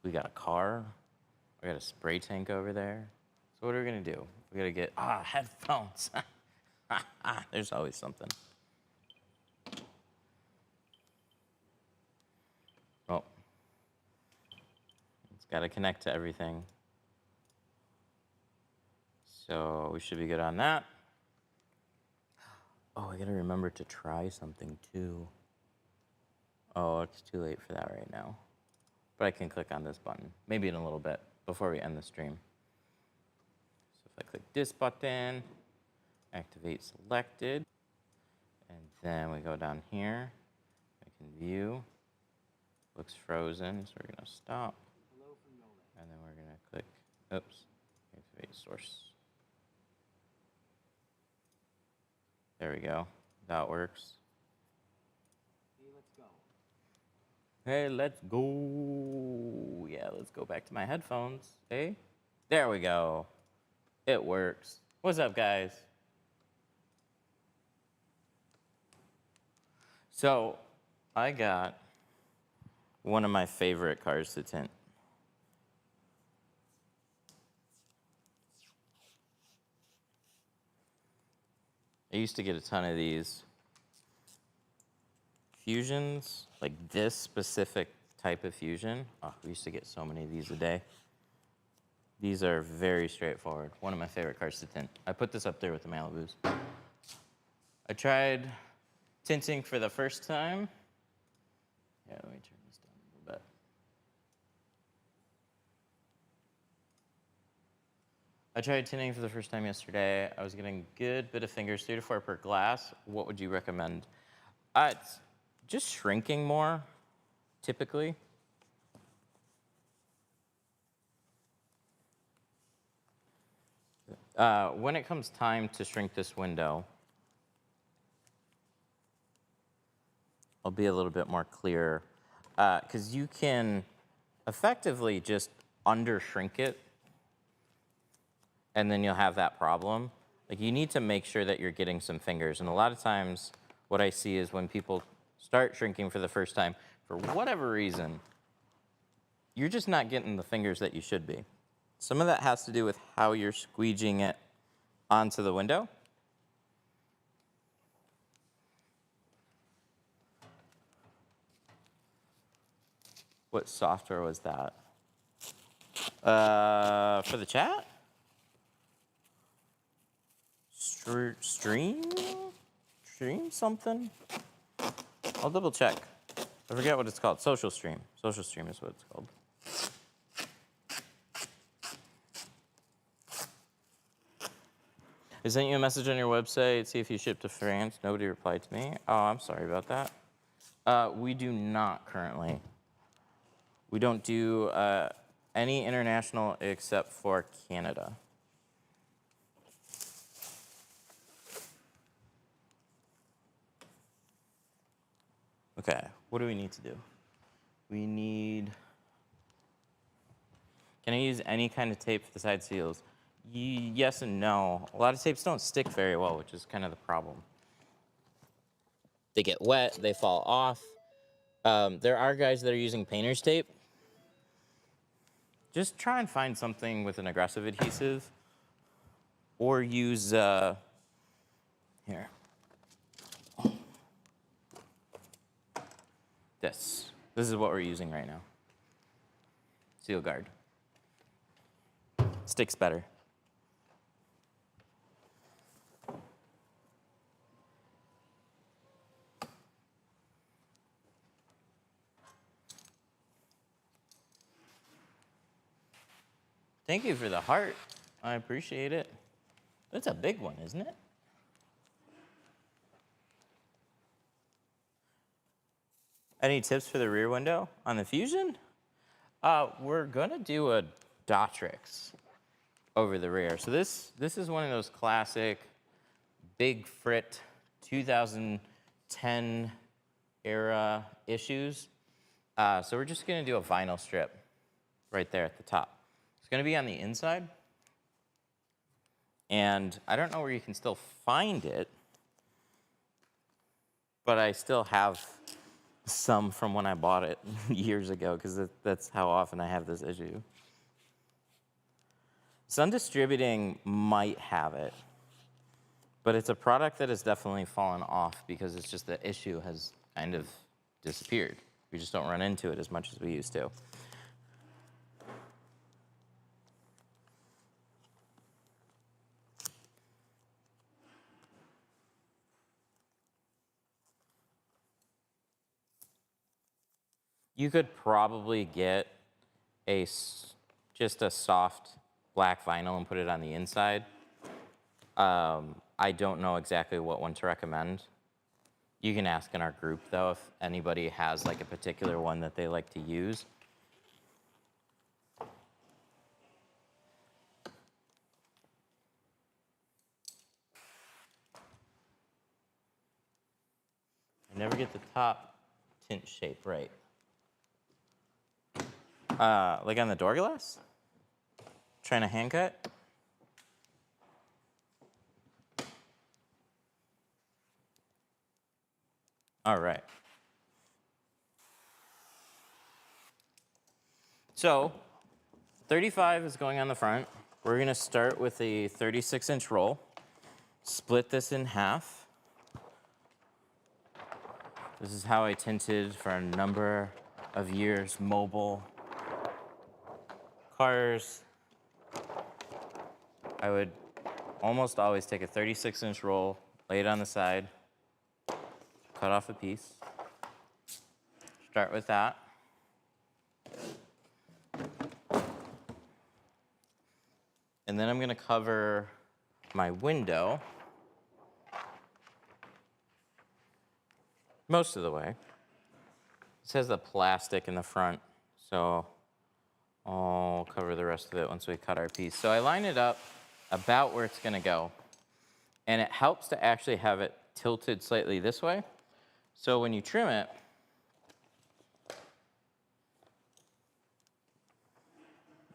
We got a car. We got a spray tank over there. So what are we gonna do? We gotta get, headphones. There's always something. Oh. It's gotta connect to everything. So we should be good on that. Oh, I gotta remember to try something too. Oh, it's too late for that right now. But I can click on this button, maybe in a little bit before we end the stream. So if I click this button, activate selected, and then we go down here, I can view, looks frozen, so we're gonna stop. And then we're gonna click, activate source. There we go, that works. Hey, let's go. Yeah, let's go back to my headphones. Hey, there we go. It works. What's up, guys? So, I got one of my favorite cars to tint. I used to get a ton of these fusions, like this specific type of fusion. Oh, we used to get so many of these a day. These are very straightforward. One of my favorite cars to tint. I put this up there with the Malibus. I tried tinting for the first time. Yeah, let me turn this down a little bit. I tried tinting for the first time yesterday. I was getting a good bit of fingers, 3 to 4 per glass. What would you recommend? It's just shrinking more, typically. When it comes time to shrink this window, I'll be a little bit more clear, because you can effectively just under-shrink it, and then you'll have that problem. Like, you need to make sure that you're getting some fingers, and a lot of times what I see is when people start shrinking for the first time, for whatever reason, you're just not getting the fingers that you should be. Some of that has to do with how you're squeegeeing it onto the window. What software was that? For the chat? Stream something? I'll double check. I forget what it's called. Social Stream. Social Stream is what it's called. I sent you a message on your website, see if you ship to France. Nobody replied to me. Oh, I'm sorry about that. We do not currently. We don't do any international except for Canada. Okay, what do we need to do? We need, can I use any kind of tape for the side seals? Yes and no. A lot of tapes don't stick very well, which is kind of the problem. They get wet, they fall off. There are guys that are using painter's tape. Just try and find something with an aggressive adhesive, or use, here. This is what we're using right now. Seal guard. Sticks better. Thank you for the heart. I appreciate it. That's a big one, isn't it? Any tips for the rear window on the Fusion? We're gonna do a Dotrix over the rear. So this is one of those classic big frit 2010 era issues. So we're just gonna do a vinyl strip right there at the top. It's gonna be on the inside. And I don't know where you can still find it, but I still have some from when I bought it years ago, because that's how often I have this issue. Sun Distributing might have it, but it's a product that has definitely fallen off because it's just the issue has kind of disappeared. We just don't run into it as much as we used to. You could probably get just a soft black vinyl and put it on the inside. I don't know exactly what one to recommend. You can ask in our group, though, if anybody has like a particular one that they like to use. I never get the top tint shape right. Like on the door glass? Trying to hand cut? All right. So 35 is going on the front. We're going to start with a 36-inch roll. Split this in half. This is how I tinted for a number of years, mobile cars. I would almost always take a 36-inch roll, lay it on the side, cut off a piece. Start with that. And then I'm going to cover my window most of the way. This has the plastic in the front, so I'll cover the rest of it once we cut our piece. So I line it up about where it's going to go, and it helps to actually have it tilted slightly this way. So when you trim it,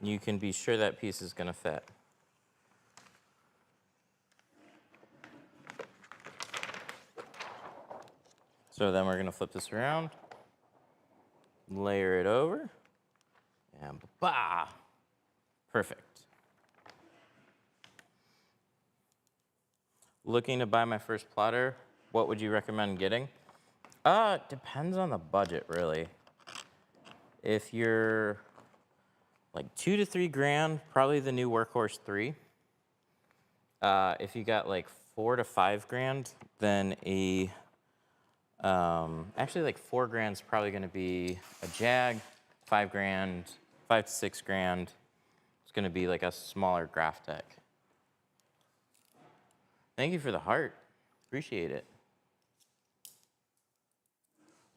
you can be sure that piece is going to fit. So then we're going to flip this around, layer it over, and bah! Perfect. Looking to buy my first plotter, what would you recommend getting? Depends on the budget, really. If you're like $2 to $3 grand, probably the new Workhorse 3. If you got like $4 to $5 grand, then actually like $4 grand is probably going to be a Jag. $5 grand, $5 to $6 grand. It's going to be like a smaller graph tech. Thank you for the heart. Appreciate it.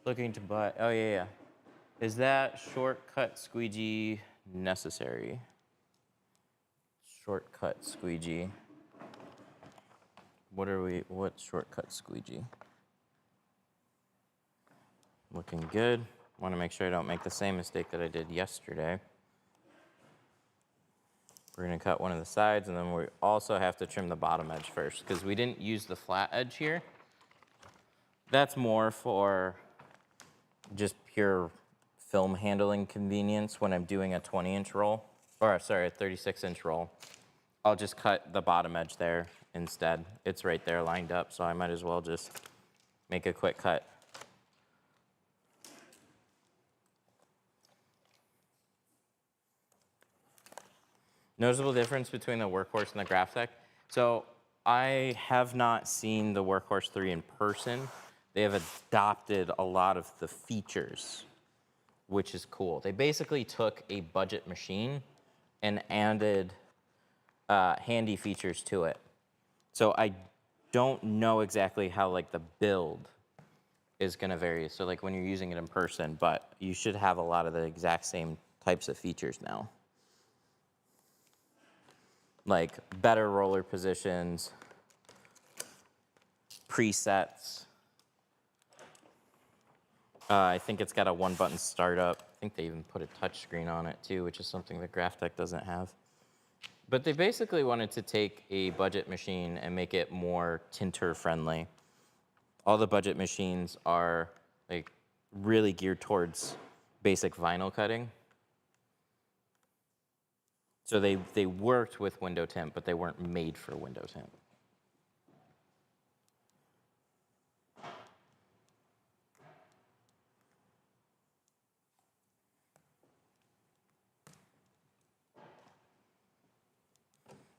Looking to buy. Oh yeah. Is that shortcut squeegee necessary? Shortcut squeegee. What shortcut squeegee? Looking good. Want to make sure I don't make the same mistake that I did yesterday. We're going to cut one of the sides, and then we also have to trim the bottom edge first, because we didn't use the flat edge here. That's more for just pure film handling convenience when I'm doing a 20-inch roll, or sorry, a 36-inch roll. I'll just cut the bottom edge there instead. It's right there lined up, so I might as well just make a quick cut. Noticeable difference between the Workhorse and the GraphTech. So I have not seen the Workhorse 3 in person. They have adopted a lot of the features, which is cool. They basically took a budget machine and added handy features to it. So I don't know exactly how like the build is going to vary. So like when you're using it in person, but you should have a lot of the exact same types of features now. Like better roller positions, presets. I think it's got a one-button startup. I think they even put a touchscreen on it too, which is something that GraphTech doesn't have. But they basically wanted to take a budget machine and make it more tinter friendly. All the budget machines are like really geared towards basic vinyl cutting. So they worked with window tint, but they weren't made for window tint.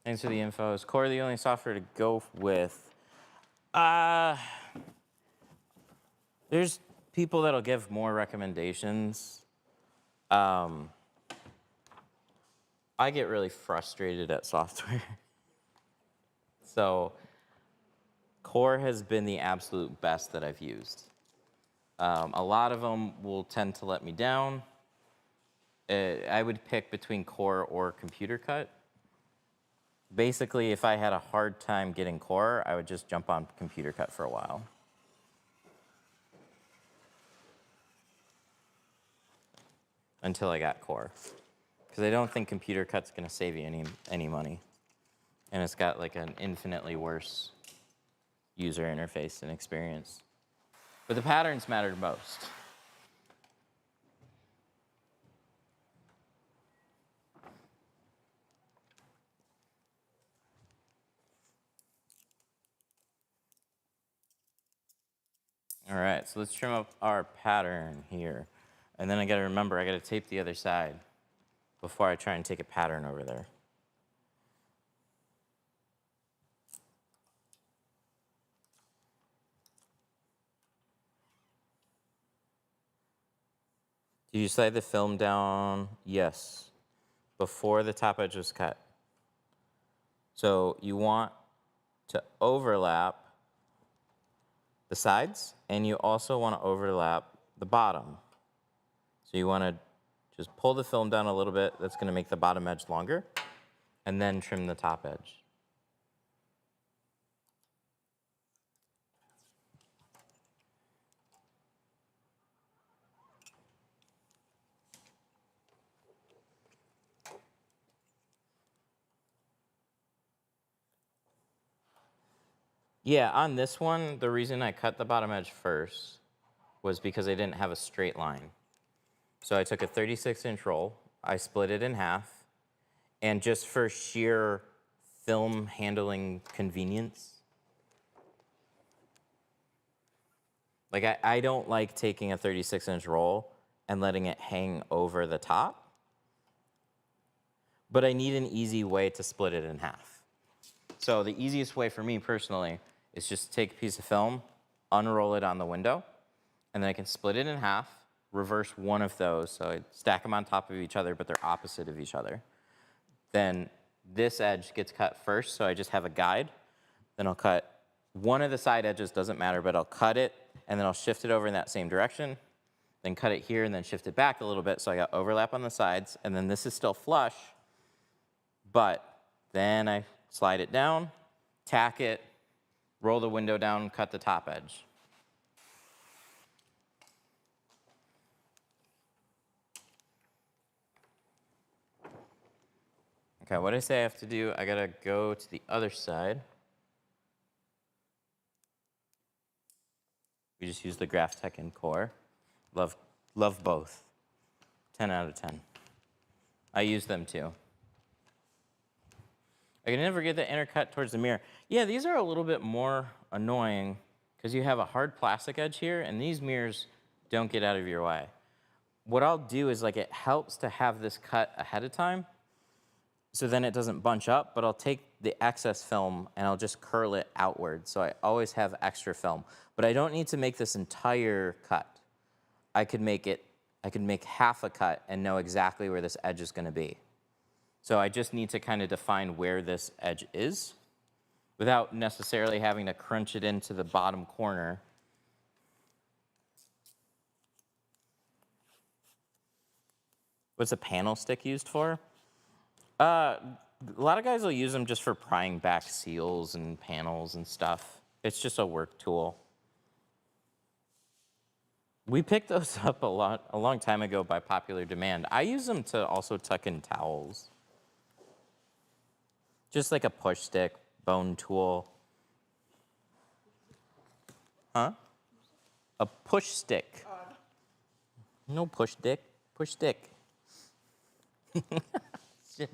Thanks for the info. Is Core the only software to go with? There's people that'll give more recommendations. I get really frustrated at software. So Core has been the absolute best that I've used. A lot of them will tend to let me down. I would pick between Core or Computer Cut. Basically, if I had a hard time getting Core, I would just jump on Computer Cut for a while. Until I got Core. Because I don't think Computer Cut's going to save you any money. And it's got like an infinitely worse user interface and experience. But the patterns mattered most. All right, so let's trim up our pattern here. And then I gotta remember, I gotta tape the other side before I try and take a pattern over there. Did you slide the film down? Yes, before the top edge was cut. So you want to overlap the sides, and you also want to overlap the bottom. So you want to just pull the film down a little bit. That's going to make the bottom edge longer, and then trim the top edge. Yeah, on this one, the reason I cut the bottom edge first was because I didn't have a straight line. So I took a 36-inch roll, I split it in half, and just for sheer film handling convenience, like I don't like taking a 36-inch roll and letting it hang over the top, but I need an easy way to split it in half. So the easiest way for me personally is just take a piece of film, unroll it on the window, and then I can split it in half, reverse one of those, so I stack them on top of each other, but they're opposite of each other. Then this edge gets cut first, so I just have a guide. Then I'll cut one of the side edges, doesn't matter, but I'll cut it, and then I'll shift it over in that same direction, then cut it here, and then shift it back a little bit, so I got overlap on the sides, and then this is still flush, but then I slide it down, tack it, roll the window down, cut the top edge. Okay, what did I say I have to do? I gotta go to the other side. We just use the Graphtec and Core. Love both. 10 out of 10. I use them too. I can never get the inner cut towards the mirror. Yeah, these are a little bit more annoying because you have a hard plastic edge here, and these mirrors don't get out of your way. What I'll do is, like, it helps to have this cut ahead of time, so then it doesn't bunch up, but I'll take the excess film and I'll just curl it outward, so I always have extra film. But I don't need to make this entire cut. I could make half a cut and know exactly where this edge is gonna be. So I just need to kind of define where this edge is without necessarily having to crunch it into the bottom corner. What's a panel stick used for? A lot of guys will use them just for prying back seals and panels and stuff. It's just a work tool. We picked those up a long time ago by popular demand. I use them to also tuck in towels. Just like a push stick, bone tool. Huh? A push stick. No push dick. Push dick. Shit.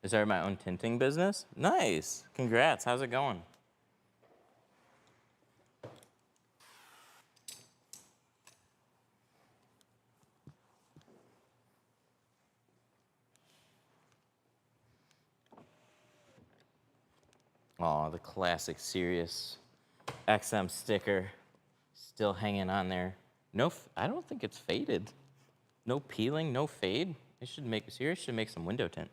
I started my own tinting business. Nice. Congrats. How's it going? Oh, the classic Sirius XM sticker still hanging on there. No, I don't think it's faded. No peeling, no fade. Sirius should make some window tint.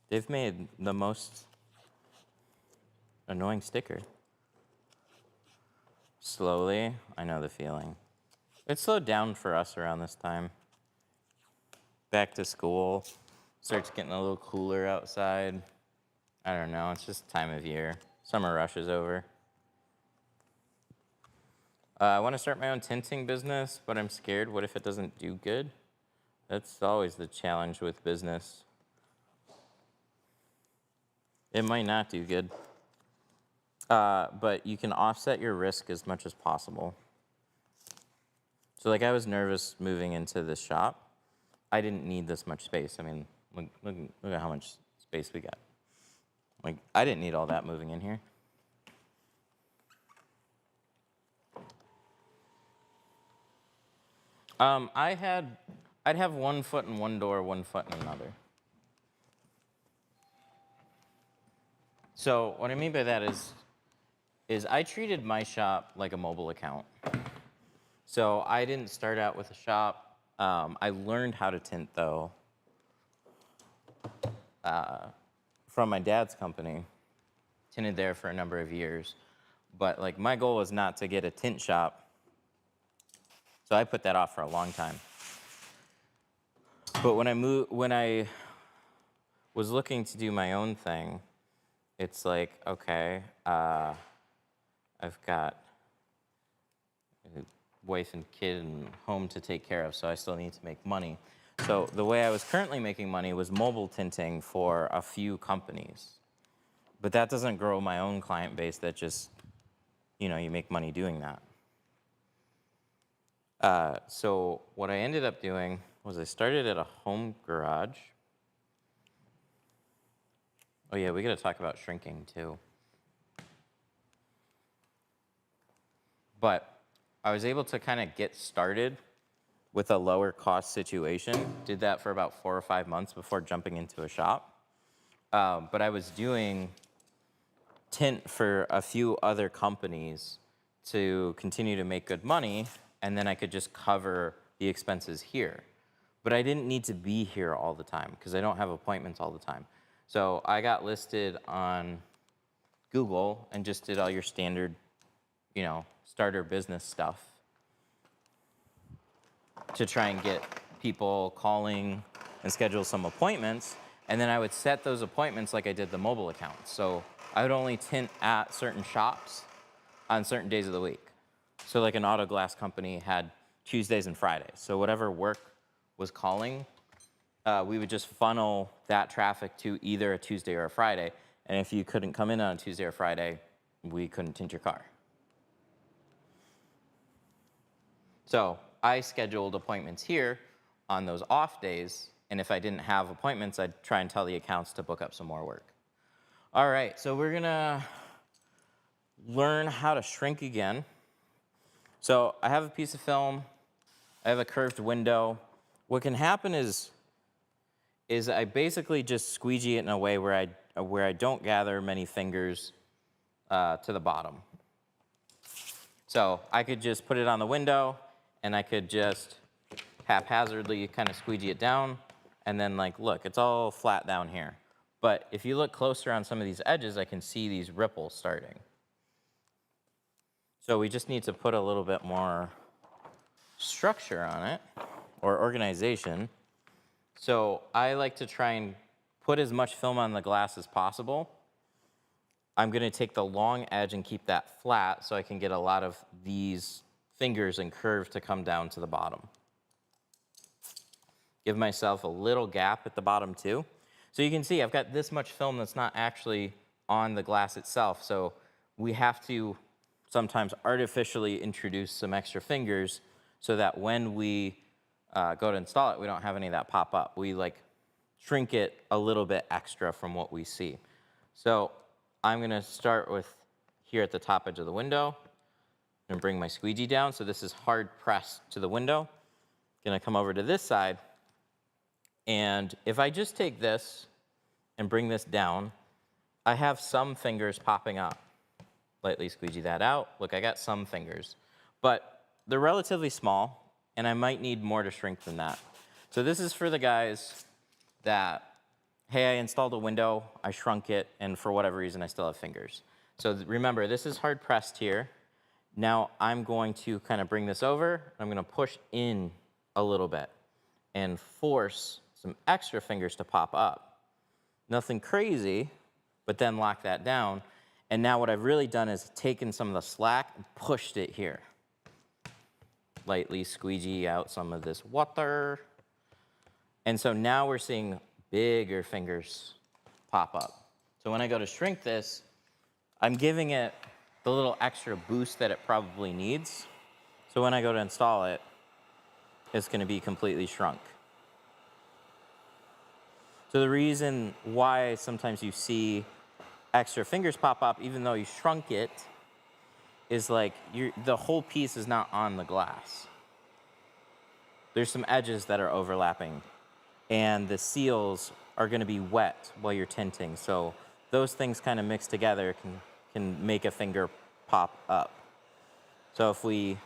They've made the most annoying sticker. Slowly, I know the feeling. It slowed down for us around this time. Back to school, starts getting a little cooler outside. I don't know, it's just time of year. Summer rush is over. I want to start my own tinting business, but I'm scared. What if it doesn't do good? That's always the challenge with business. It might not do good. But you can offset your risk as much as possible. So like I was nervous moving into this shop. I didn't need this much space. I mean, look at how much space we got. Like, I didn't need all that moving in here. I'd have 1 foot in one door, 1 foot in another. So what I mean by that is I treated my shop like a mobile account. So I didn't start out with a shop. I learned how to tint though from my dad's company. Tinted there for a number of years. But like my goal was not to get a tint shop. So I put that off for a long time. But when I was looking to do my own thing, it's like, okay, I've got a wife and kid and home to take care of, so I still need to make money. So the way I was currently making money was mobile tinting for a few companies. But that doesn't grow my own client base. That just, you make money doing that. So what I ended up doing was I started at a home garage. Oh yeah, we gotta talk about shrinking too. But I was able to kind of get started with a lower cost situation. Did that for about 4 or 5 months before jumping into a shop. But I was doing tint for a few other companies to continue to make good money, and then I could just cover the expenses here. But I didn't need to be here all the time because I don't have appointments all the time. So I got listed on Google and just did all your standard, starter business stuff to try and get people calling and schedule some appointments. And then I would set those appointments like I did the mobile accounts. So I would only tint at certain shops on certain days of the week. So like an auto glass company had Tuesdays and Fridays. So whatever work was calling, we would just funnel that traffic to either a Tuesday or a Friday. And if you couldn't come in on a Tuesday or Friday, we couldn't tint your car. So I scheduled appointments here on those off days. And if I didn't have appointments, I'd try and tell the accounts to book up some more work. All right, so we're gonna learn how to shrink again. So I have a piece of film. I have a curved window. What can happen is I basically just squeegee it in a way where I don't gather many fingers to the bottom. So I could just put it on the window, and I could just haphazardly kind of squeegee it down, and then look, it's all flat down here. But if you look closer on some of these edges, I can see these ripples starting. So we just need to put a little bit more structure on it, or organization. So I like to try and put as much film on the glass as possible. I'm gonna take the long edge and keep that flat so I can get a lot of these fingers and curve to come down to the bottom. give myself a little gap at the bottom too. So you can see I've got this much film that's not actually on the glass itself. So we have to sometimes artificially introduce some extra fingers so that when we go to install it, we don't have any of that pop up. We like shrink it a little bit extra from what we see. So I'm gonna start with here at the top edge of the window. I'm gonna bring my squeegee down. So this is hard pressed to the window. Gonna come over to this side. And if I just take this and bring this down, I have some fingers popping up. Lightly squeegee that out. Look, I got some fingers. But they're relatively small, and I might need more to shrink than that. So this is for the guys that, hey, I installed a window, I shrunk it, and for whatever reason, I still have fingers. So remember, this is hard pressed here. Now I'm going to kind of bring this over. I'm gonna push in a little bit and force some extra fingers to pop up. Nothing crazy, but then lock that down. And now what I've really done is taken some of the slack and pushed it here. Lightly squeegee out some of this water. And so now we're seeing bigger fingers pop up. So when I go to shrink this, I'm giving it the little extra boost that it probably needs. So when I go to install it, it's gonna be completely shrunk. So the reason why sometimes you see extra fingers pop up, even though you shrunk it, is like the whole piece is not on the glass. There's some edges that are overlapping, and the seals are gonna be wet while you're tinting. So those things kind of mixed together can make a finger pop up. So if we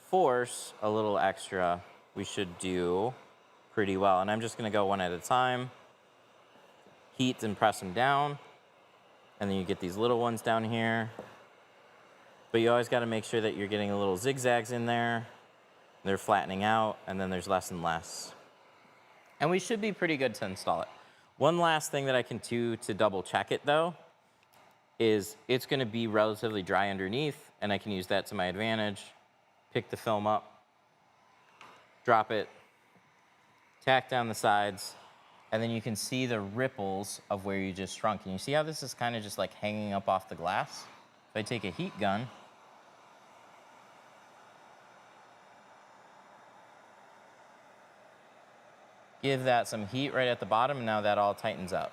force a little extra, we should do pretty well. And I'm just gonna go one at a time, heat and press them down. And then you get these little ones down here. But you always gotta make sure that you're getting a little zigzags in there. They're flattening out, and then there's less and less. And we should be pretty good to install it. One last thing that I can do to double check it though, is it's gonna be relatively dry underneath, and I can use that to my advantage. Pick the film up, drop it, tack down the sides, and then you can see the ripples of where you just shrunk. And you see how this is kind of just like hanging up off the glass? If I take a heat gun, give that some heat right at the bottom, and now that all tightens up.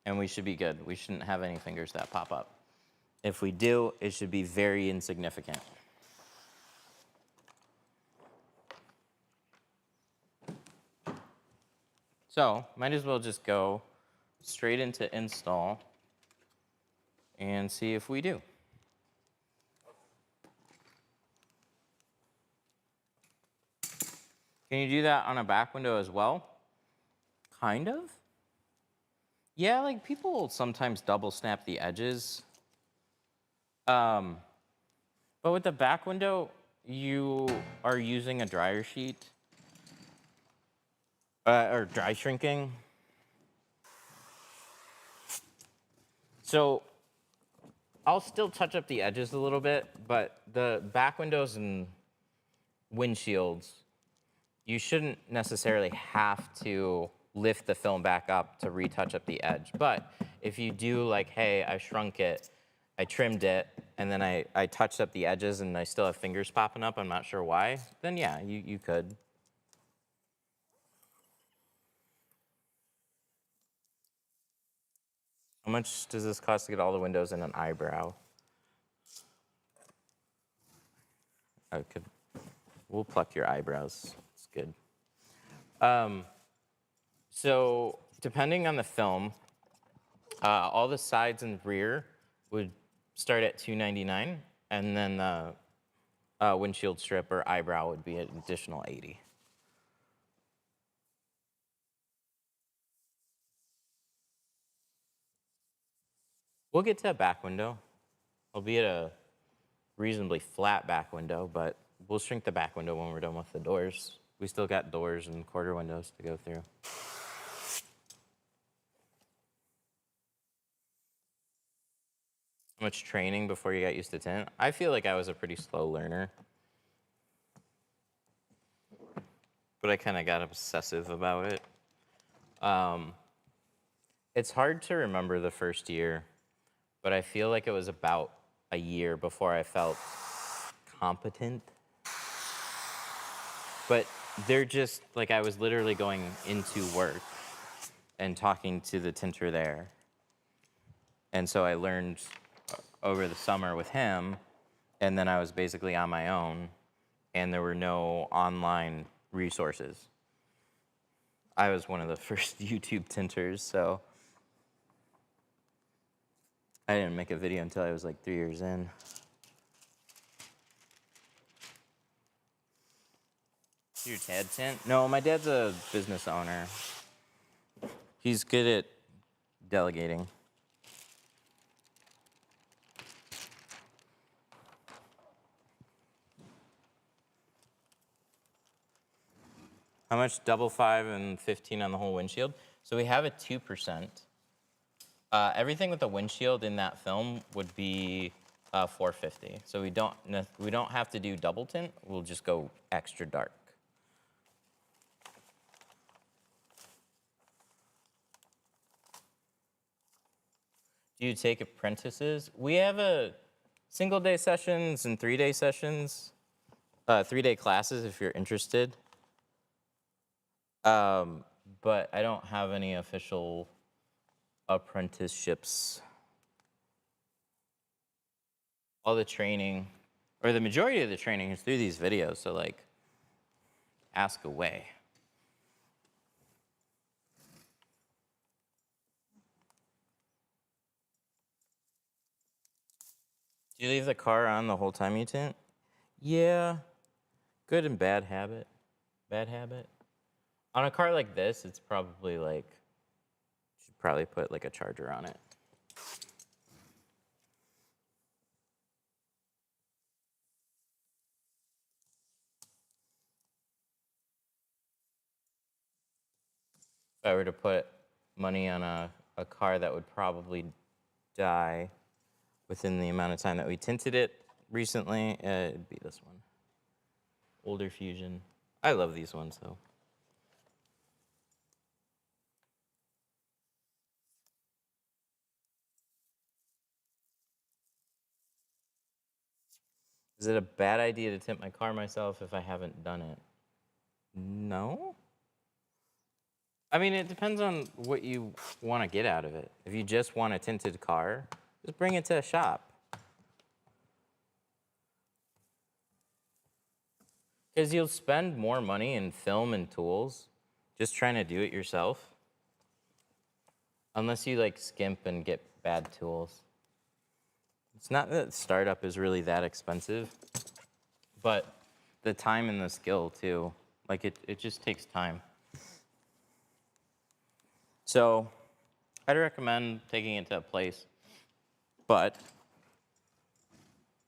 And we should be good. We shouldn't have any fingers that pop up. If we do, it should be very insignificant. So, might as well just go straight into install and see if we do. Can you do that on a back window as well? Kind of. Yeah, like people sometimes double snap the edges. But with the back window, you are using a dryer sheet. Or dry shrinking. So I'll still touch up the edges a little bit, but the back windows and windshields, you shouldn't necessarily have to lift the film back up to retouch up the edge. But if you do like, hey, I shrunk it, I trimmed it, and then I touched up the edges and I still have fingers popping up, I'm not sure why, then yeah, you could. How much does this cost to get all the windows in an eyebrow? We'll pluck your eyebrows. It's good. So depending on the film, all the sides and rear would start at $299, and then the windshield strip or eyebrow would be an additional $80. We'll get to a back window. It'll be at a reasonably flat back window, but we'll shrink the back window when we're done with the doors. We still got doors and quarter windows to go through. How much training before you got used to tint? I feel like I was a pretty slow learner. but I kind of got obsessive about it. It's hard to remember the first year, but I feel like it was about a year before I felt competent. But they're just, like, I was literally going into work and talking to the tinter there. And so I learned over the summer with him, and then I was basically on my own, and there were no online resources. I was one of the first YouTube tinters, so I didn't make a video until I was like 3 years in. Your dad tint? No, my dad's a business owner. He's good at delegating. How much? Double 5 and 15 on the whole windshield. So we have a 2%. Everything with the windshield in that film would be 450. So we don't have to do double tint. We'll just go extra dark. Do you take apprentices? We have a single-day sessions and 3-day sessions, 3-day classes if you're interested. But I don't have any official apprenticeships. All the training, or the majority of the training is through these videos, so like, ask away. Do you leave the car on the whole time you tint? Yeah, good and bad habit. Bad habit. On a car like this, it's probably like, should probably put like a charger on it. If I were to put money on a car that would probably die within the amount of time that we tinted it recently, it'd be this one. Older Fusion. I love these ones though. Is it a bad idea to tint my car myself if I haven't done it? No. I mean, it depends on what you want to get out of it. If you just want a tinted car, just bring it to a shop. Because you'll spend more money in film and tools just trying to do it yourself. Unless you like skimp and get bad tools. It's not that startup is really that expensive, but the time and the skill too. Like it just takes time. So I'd recommend taking it to a place. But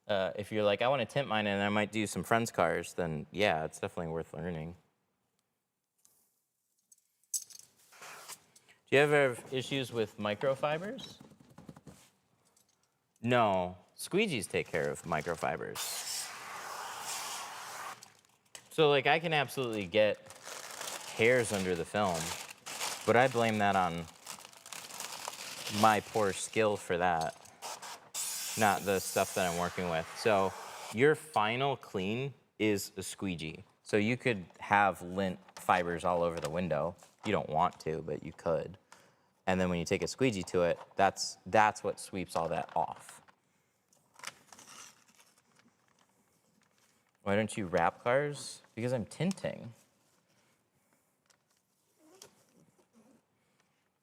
if you're like, I want to tint mine and I might do some friends' cars, then yeah, it's definitely worth learning. Do you ever have issues with microfibers? No, squeegees take care of microfibers. So like I can absolutely get hairs under the film, but I blame that on my poor skill for that, not the stuff that I'm working with. So your final clean is a squeegee. So you could have lint fibers all over the window. You don't want to, but you could. And then when you take a squeegee to it, that's what sweeps all that off. Why don't you wrap cars? Because I'm tinting.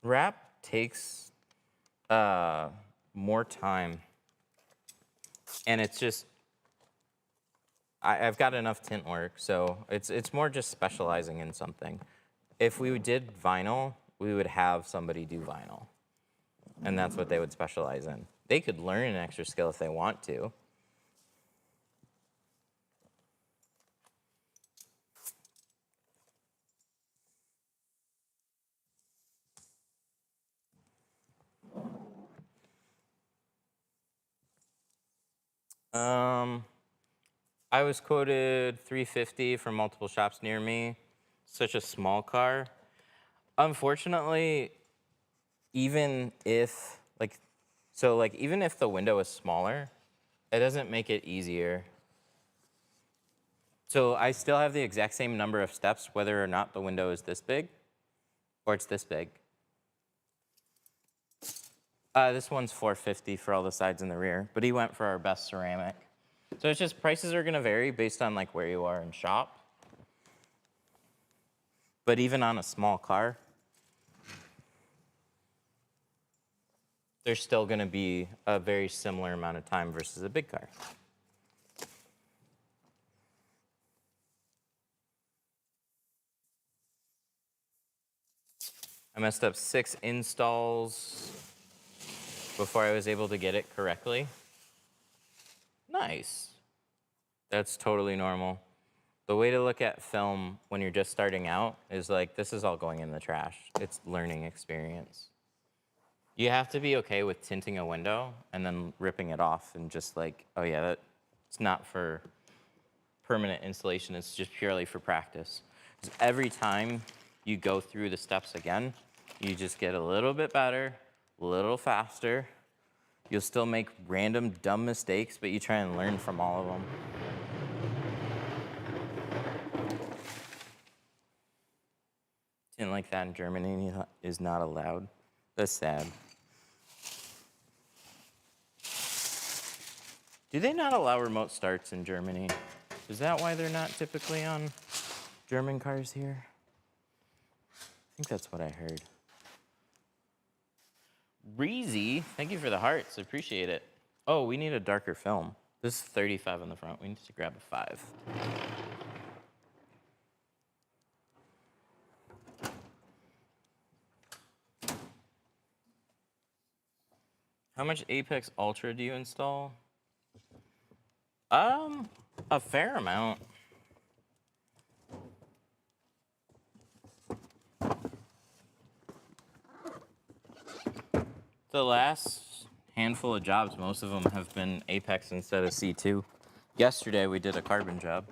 Wrap takes more time. And it's just, I've got enough tint work, so it's more just specializing in something. If we did vinyl, we would have somebody do vinyl. And that's what they would specialize in. They could learn an extra skill if they want to. I was quoted $350 from multiple shops near me. such a small car. Unfortunately, even if even if the window is smaller, it doesn't make it easier. So I still have the exact same number of steps whether or not the window is this big or it's this big. This one's $450 for all the sides and the rear, but he went for our best ceramic. So it's just prices are gonna vary based on like where you are in shop. But even on a small car, there's still gonna be a very similar amount of time versus a big car. I messed up 6 installs before I was able to get it correctly. Nice. That's totally normal. The way to look at film when you're just starting out is like, this is all going in the trash. It's learning experience. You have to be okay with tinting a window and then ripping it off and just like, oh yeah, it's not for permanent installation, it's just purely for practice. 'Cause every time you go through the steps again, you just get a little bit better, a little faster. You'll still make random dumb mistakes, but you try and learn from all of them. Tint like that in Germany is not allowed. That's sad. Do they not allow remote starts in Germany? Is that why they're not typically on German cars here? I think that's what I heard. Breezy, thank you for the hearts, appreciate it. Oh, we need a darker film. This is 35 on the front, we need to grab a 5. How much Apex Ultra do you install? A fair amount. The last handful of jobs, most of them have been Apex instead of C2. Yesterday we did a carbon job.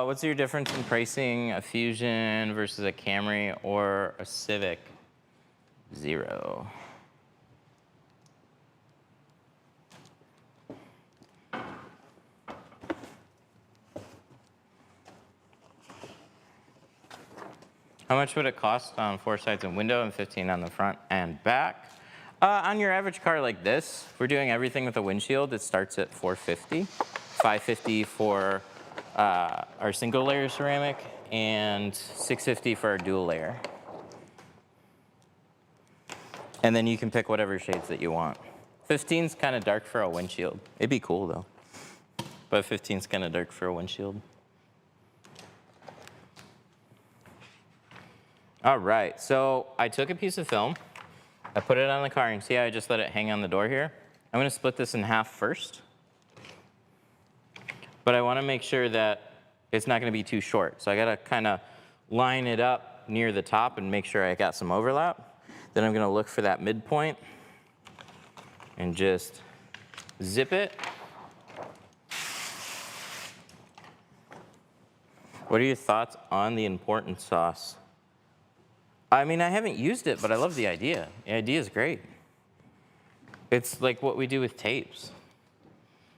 What's your difference in pricing a Fusion versus a Camry or a Civic? 0. How much would it cost on 4 sides and window and 15 on the front and back? On your average car like this, if we're doing everything with a windshield, it starts at $450. $550 for our single layer ceramic and $650 for our dual layer. And then you can pick whatever shades that you want. 15's kind of dark for a windshield. It'd be cool though. But 15's kind of dark for a windshield. All right, so I took a piece of film, I put it on the car, and see how I just let it hang on the door here? I'm gonna split this in half first. But I wanna make sure that it's not gonna be too short. So I gotta kinda line it up near the top and make sure I got some overlap. Then I'm gonna look for that midpoint and just zip it. What are your thoughts on the important sauce? I mean, I haven't used it, but I love the idea. The idea is great. It's like what we do with tapes.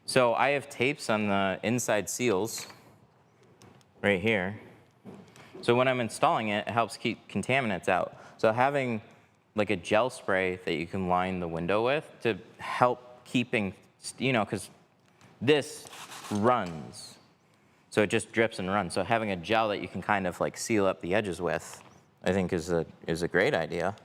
So I have tapes on the inside seals right here. So when I'm installing it, it helps keep contaminants out. So having like a gel spray that you can line the window with to help keeping, you know, because this runs. So it just drips and runs. So having a gel that you can kind of like seal up the edges with, I think is a great idea.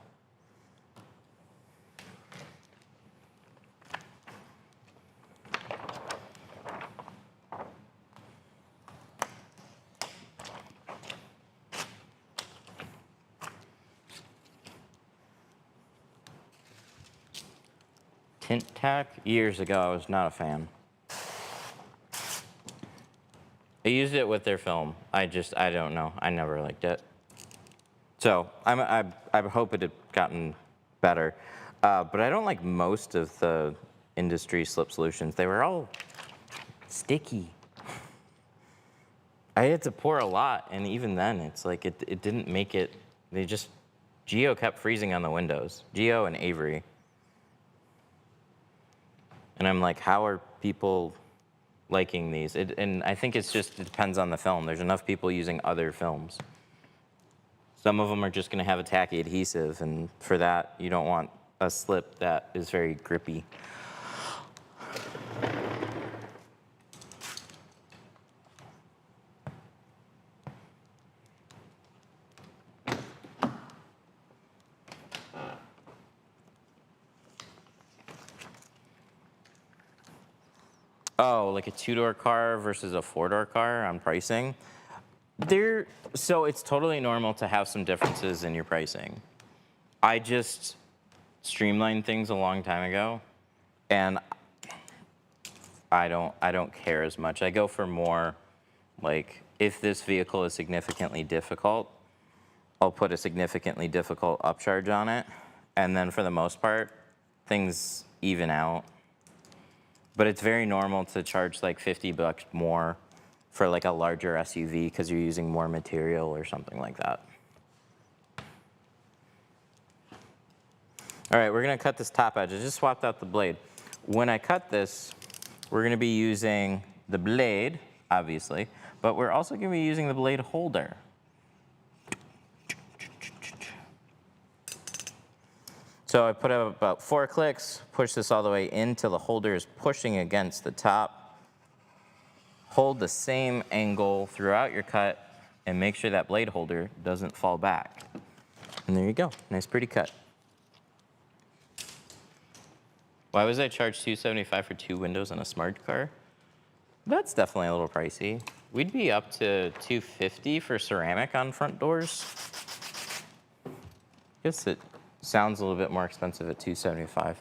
Tint tack, years ago, I was not a fan. I used it with their film. I don't know. I never liked it. So I hope it had gotten better. But I don't like most of the industry slip solutions. They were all sticky. I had to pour a lot, and even then, it's like it didn't make it. Geo kept freezing on the windows. Geo and Avery. And I'm like, how are people liking these? And I think it depends on the film. There's enough people using other films. Some of them are just going to have a tacky adhesive, and for that, you don't want a slip that is very grippy. Oh, like a 2-door car versus a 4-door car on pricing? So it's totally normal to have some differences in your pricing. I just streamlined things a long time ago, and I don't care as much. I go for more, like, if this vehicle is significantly difficult, I'll put a significantly difficult upcharge on it, and then for the most part, things even out. But it's very normal to charge like $50 more for like a larger SUV because you're using more material or something like that. All right, we're gonna cut this top edge. I just swapped out the blade. When I cut this, we're gonna be using the blade, obviously, but we're also gonna be using the blade holder. So I put up about 4 clicks, push this all the way in till the holder is pushing against the top. Hold the same angle throughout your cut and make sure that blade holder doesn't fall back. And there you go, nice pretty cut. Why was I charged $275 for 2 windows on a smart car? That's definitely a little pricey. We'd be up to $250 for ceramic on front doors. I guess it sounds a little bit more expensive at $275.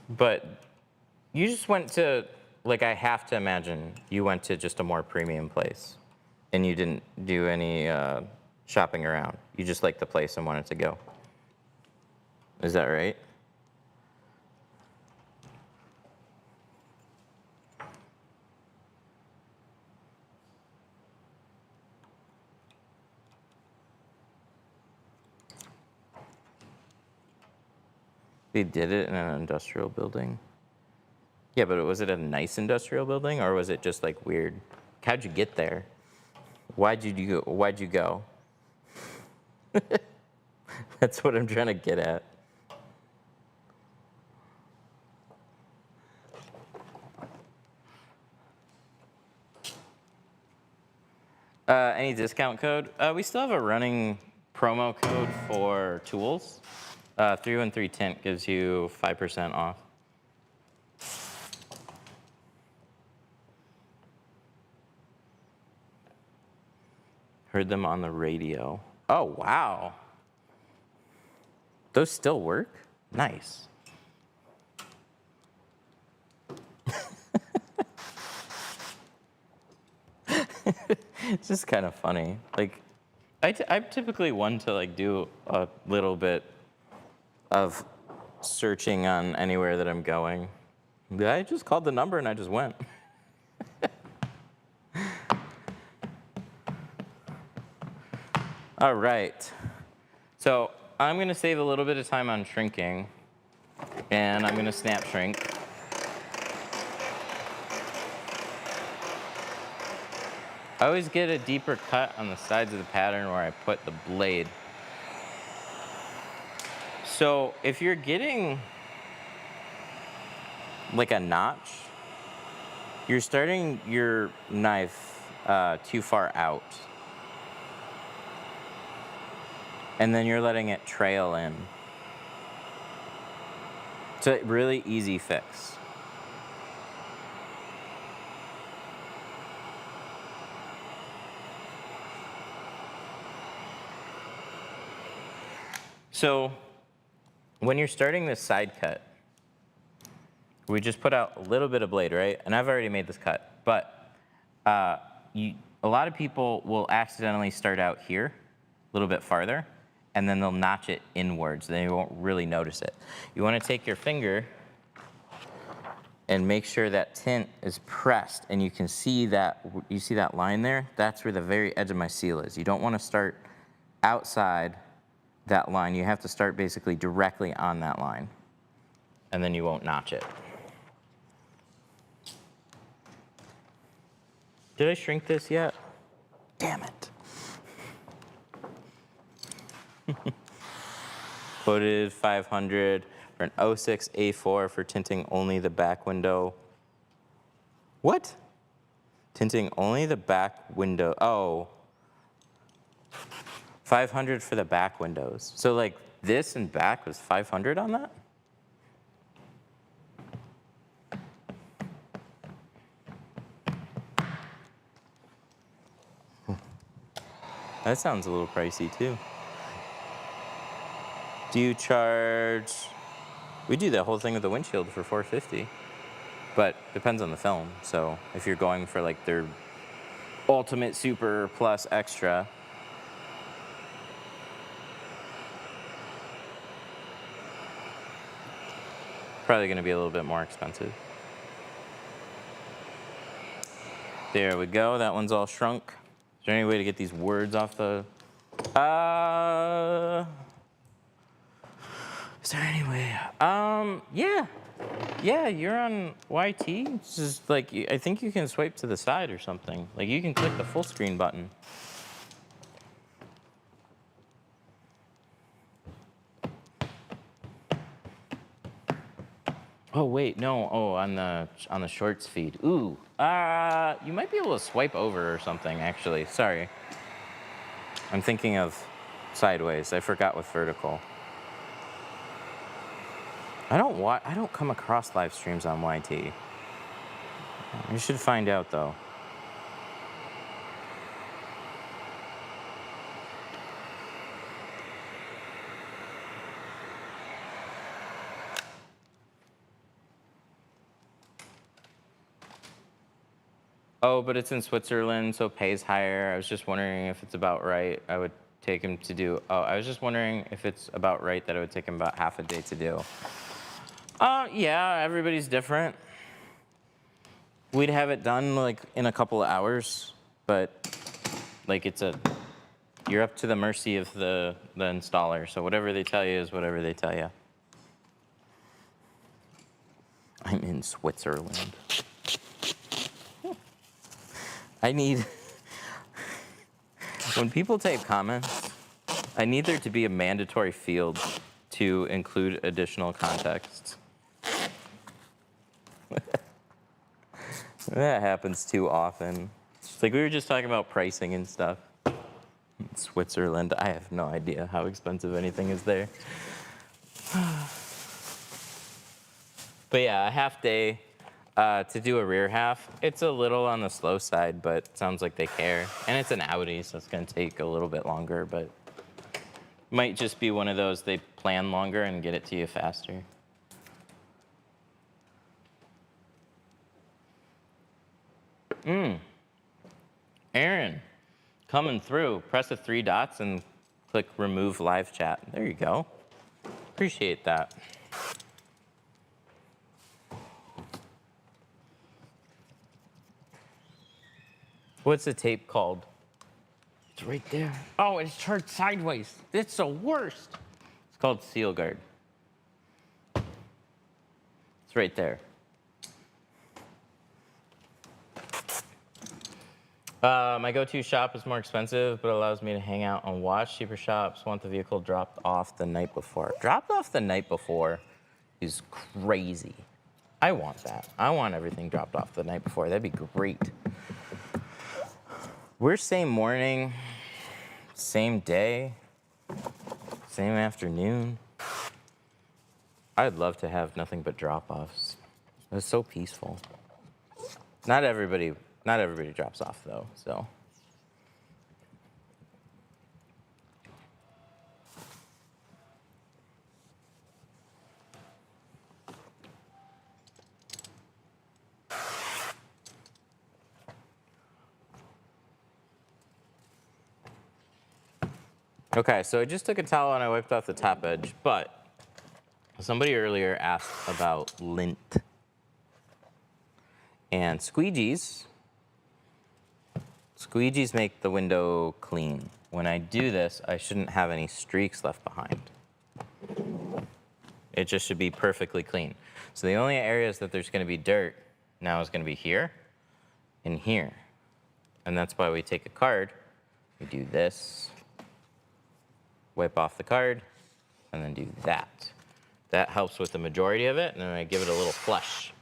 But you just went to, like, I have to imagine you went to just a more premium place and you didn't do any shopping around. You just liked the place and wanted to go. Is that right? They did it in an industrial building? Yeah, but was it a nice industrial building or was it just like weird? How'd you get there? Why'd you go? That's what I'm trying to get at. Any discount code? We still have a running promo code for tools. 313 Tint gives you 5% off. Heard them on the radio. Oh, wow. Those still work? Nice. It's just kind of funny. Like, I'm typically one to like do a little bit of searching on anywhere that I'm going. I just called the number and I just went. All right. So I'm going to save a little bit of time on shrinking, and I'm going to snap shrink. I always get a deeper cut on the sides of the pattern where I put the blade. So if you're getting like a notch, you're starting your knife too far out. And then you're letting it trail in. It's a really easy fix. So when you're starting this side cut, we just put out a little bit of blade, right? And I've already made this cut, but a lot of people will accidentally start out here, a little bit farther, and then they'll notch it inwards. Then you won't really notice it. You want to take your finger and make sure that tint is pressed, and you can see that, you see that line there? That's where the very edge of my seal is. You don't want to start outside that line. You have to start basically directly on that line, and then you won't notch it. Did I shrink this yet? Damn it. Quoted 500 for an 06 A4 for tinting only the back window. What? Tinting only the back window. Oh. 500 for the back windows. So like this and back was 500 on that? That sounds a little pricey too. Do you charge, we do that whole thing with the windshield for $450, but depends on the film. So if you're going for like their ultimate super plus extra, probably gonna be a little bit more expensive. There we go, that one's all shrunk. Is there any way to get these words off the, is there any way? Yeah, you're on YT. It's just like, I think you can swipe to the side or something. Like you can click the full screen button. Oh wait, no, oh, on the shorts feed. Ooh, you might be able to swipe over or something actually, sorry. I'm thinking of sideways, I forgot with vertical. I don't come across live streams on YT. You should find out though. Oh, but it's in Switzerland, so pays higher. I was just wondering if it's about right. I would take him to do, oh, I was just wondering if it's about right that it would take him about half a day to do. Yeah, everybody's different. We'd have it done like in a couple of hours, but like you're up to the mercy of the installer. So whatever they tell you is whatever they tell you. I'm in Switzerland. I need, when people type comments, I need there to be a mandatory field to include additional context. That happens too often. It's like we were just talking about pricing and stuff. Switzerland, I have no idea how expensive anything is there. But yeah, a half day to do a rear half. It's a little on the slow side, but it sounds like they care. And it's an Audi, so it's gonna take a little bit longer, but might just be one of those they plan longer and get it to you faster. Aaron, coming through. Press the 3 dots and click remove live chat. There you go. Appreciate that. What's the tape called? It's right there. Oh, it's turned sideways. It's the worst. It's called Seal Guard. It's right there. My go-to shop is more expensive, but allows me to hang out and watch. Cheaper shops want the vehicle dropped off the night before. Dropped off the night before is crazy. I want that. I want everything dropped off the night before. That'd be great. We're same morning, same day, same afternoon. I'd love to have nothing but drop-offs. It's so peaceful. Not everybody drops off though, so. Okay, so I just took a towel and I wiped off the top edge, but somebody earlier asked about lint. And squeegees make the window clean. When I do this, I shouldn't have any streaks left behind. It just should be perfectly clean. So the only areas that there's gonna be dirt now is gonna be here and here. And that's why we take a card, we do this, wipe off the card, and then do that. That helps with the majority of it, and then I give it a little flush.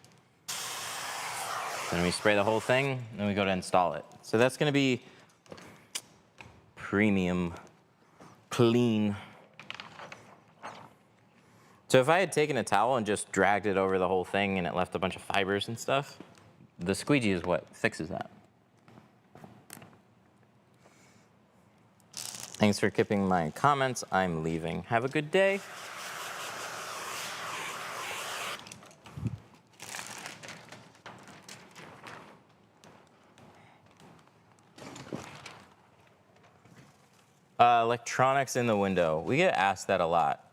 Then we spray the whole thing, and then we go to install it. So that's gonna be premium clean. So if I had taken a towel and just dragged it over the whole thing and it left a bunch of fibers and stuff, the squeegee is what fixes that. Thanks for keeping my comments. I'm leaving. Have a good day. Electronics in the window. We get asked that a lot.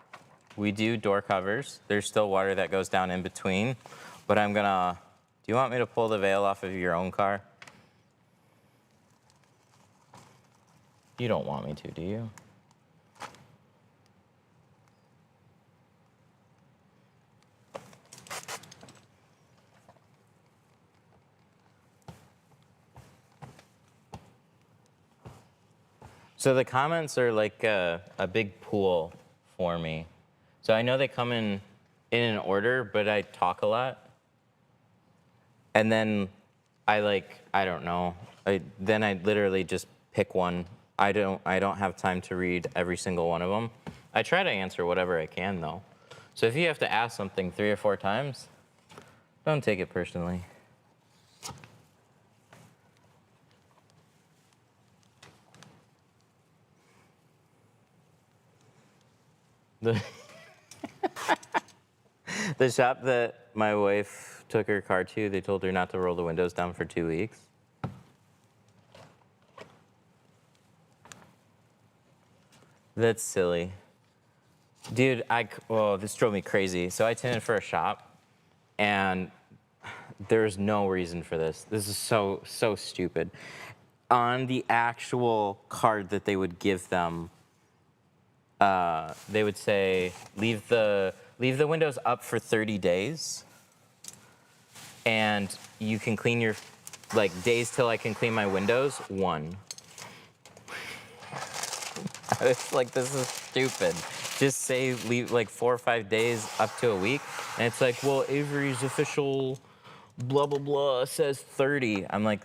We do door covers. There's still water that goes down in between, but I'm gonna, do you want me to pull the veil off of your own car? You don't want me to, do you? So the comments are like a big pool for me. So I know they come in an order, but I talk a lot. And then I don't know. Then I literally just pick one. I don't have time to read every single one of them. I try to answer whatever I can though. So if you have to ask something 3 or 4 times, don't take it personally. The shop that my wife took her car to, they told her not to roll the windows down for 2 weeks. That's silly. Dude, this drove me crazy. So I tinted for a shop, and there's no reason for this. This is so stupid. On the actual card that they would give them, they would say, leave the windows up for 30 days, and you can clean your, days till I can clean my windows, 1. It's like, this is stupid. Just say leave 4 or 5 days up to a week, and it's like, well, Avery's official blah, blah, blah says 30. I'm like,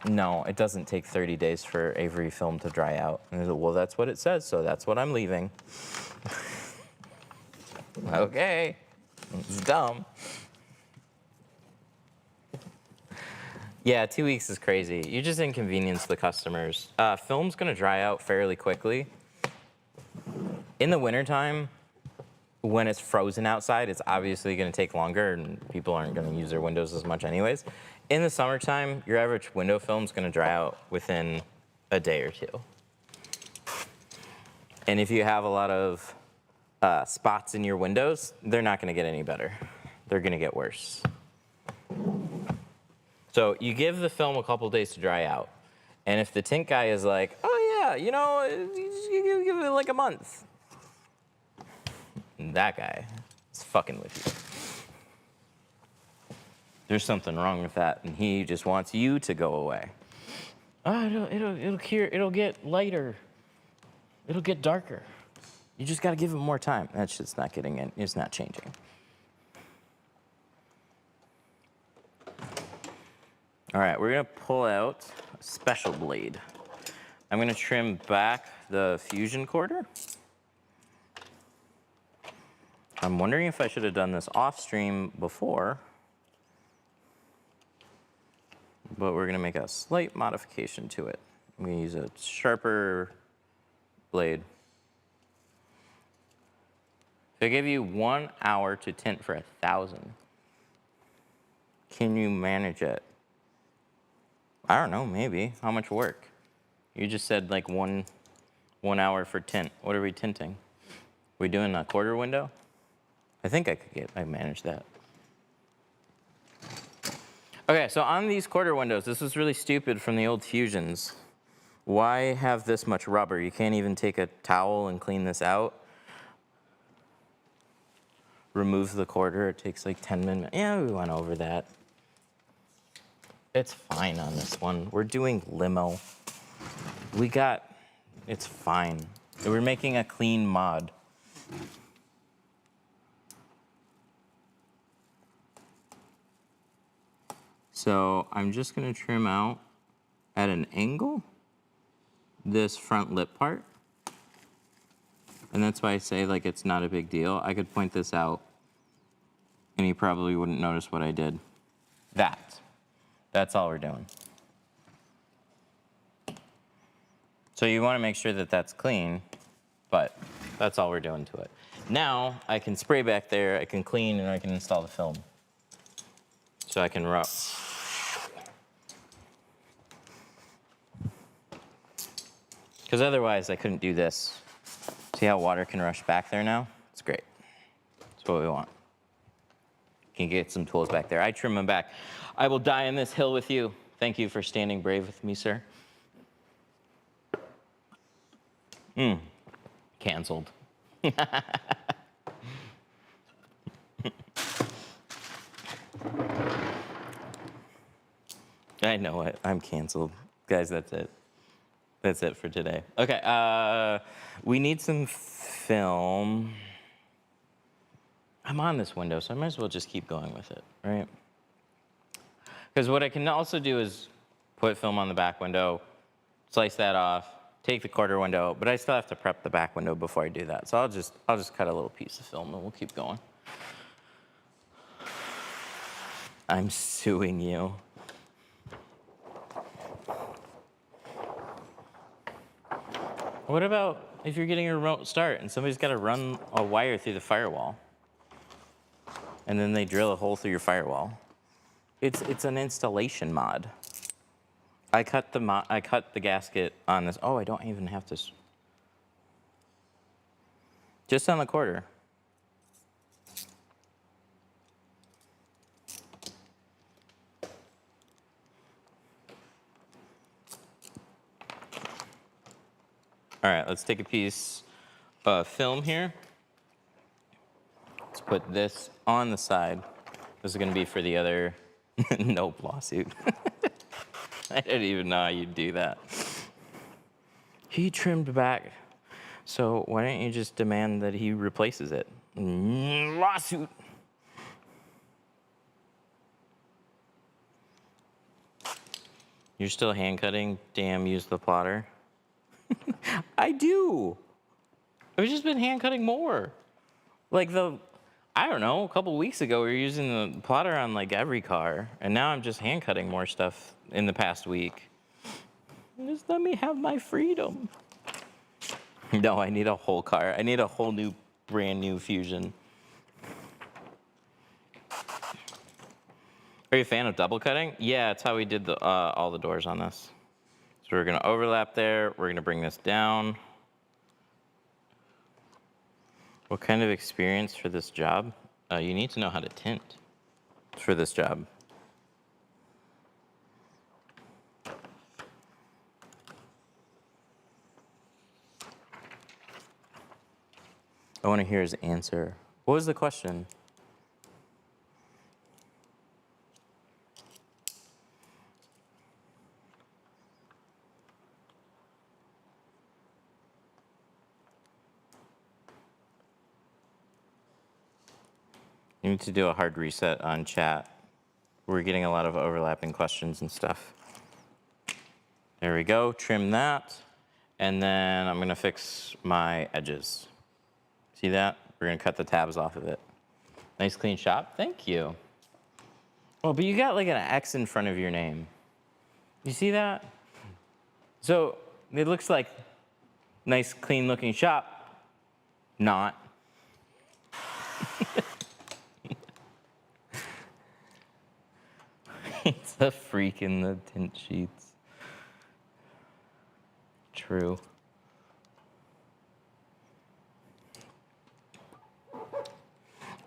no, it doesn't take 30 days for Avery film to dry out. And they're like, well, that's what it says, so that's what I'm leaving. Okay, it's dumb. Yeah, 2 weeks is crazy. You just inconvenience the customers. Film's gonna dry out fairly quickly. In the wintertime, when it's frozen outside, it's obviously gonna take longer and people aren't gonna use their windows as much anyways. In the summertime, your average window film's gonna dry out within a day or 2. And if you have a lot of spots in your windows, they're not gonna get any better. They're gonna get worse. So you give the film a couple days to dry out. And if the tint guy is like, oh yeah, you give it like a month. That guy is fucking with you. There's something wrong with that, and he just wants you to go away. Oh, it'll cure, it'll get lighter. It'll get darker. You just gotta give him more time. That shit's not getting in, it's not changing. All right, we're gonna pull out a special blade. I'm gonna trim back the fusion quarter. I'm wondering if I should have done this off stream before, but we're gonna make a slight modification to it. I'm gonna use a sharper blade. If I give you 1 hour to tint for 1,000, can you manage it? I don't know, maybe. How much work? You just said like one 1 hour for tint. What are we tinting? We doing a quarter window? I think I manage that. Okay, so on these quarter windows, this was really stupid from the old Fusions. Why have this much rubber? You can't even take a towel and clean this out. Remove the quarter, it takes like 10 minutes. Yeah, we went over that. It's fine on this one. We're doing limo. It's fine. We're making a clean mod. So I'm just gonna trim out at an angle this front lip part. And that's why I say like it's not a big deal. I could point this out and you probably wouldn't notice what I did. That's all we're doing. So you wanna make sure that that's clean, but that's all we're doing to it. Now I can spray back there, I can clean, and I can install the film. So I can rub. Because otherwise I couldn't do this. See how water can rush back there now? It's great. That's what we want. Can get some tools back there. I trim them back. I will die on this hill with you. Thank you for standing brave with me, sir. Canceled. I know it. I'm canceled. Guys, that's it. That's it for today. Okay, we need some film. I'm on this window, so I might as well just keep going with it, right? Because what I can also do is put film on the back window, slice that off, take the quarter window, but I still have to prep the back window before I do that. So I'll just cut a little piece of film and we'll keep going. I'm suing you. What about if you're getting a remote start and somebody's got to run a wire through the firewall and then they drill a hole through your firewall? It's an installation mod. I cut the gasket on this. Oh, I don't even have to. Just on the quarter. All right, let's take a piece of film here. Let's put this on the side. This is gonna be for the other, nope, lawsuit. I didn't even know how you'd do that. He trimmed back, so why don't you just demand that he replaces it? Lawsuit. You're still hand cutting? Damn, use the plotter. I do. I've just been hand cutting more. Like I don't know, a couple weeks ago we were using the plotter on like every car, and now I'm just hand cutting more stuff in the past week. Just let me have my freedom. No, I need a whole car. I need a whole new, brand new Fusion. Are you a fan of double cutting? Yeah, it's how we did all the doors on this. So we're gonna overlap there. We're gonna bring this down. What kind of experience for this job? You need to know how to tint for this job. I want to hear his answer. What was the question? You need to do a hard reset on chat. We're getting a lot of overlapping questions and stuff. There we go, trim that. And then I'm gonna fix my edges. See that? We're gonna cut the tabs off of it. Nice clean shop, thank you. Oh, but you got like an X in front of your name. You see that? So it looks like nice clean looking shop. Not. It's a freak in the tint sheets. True.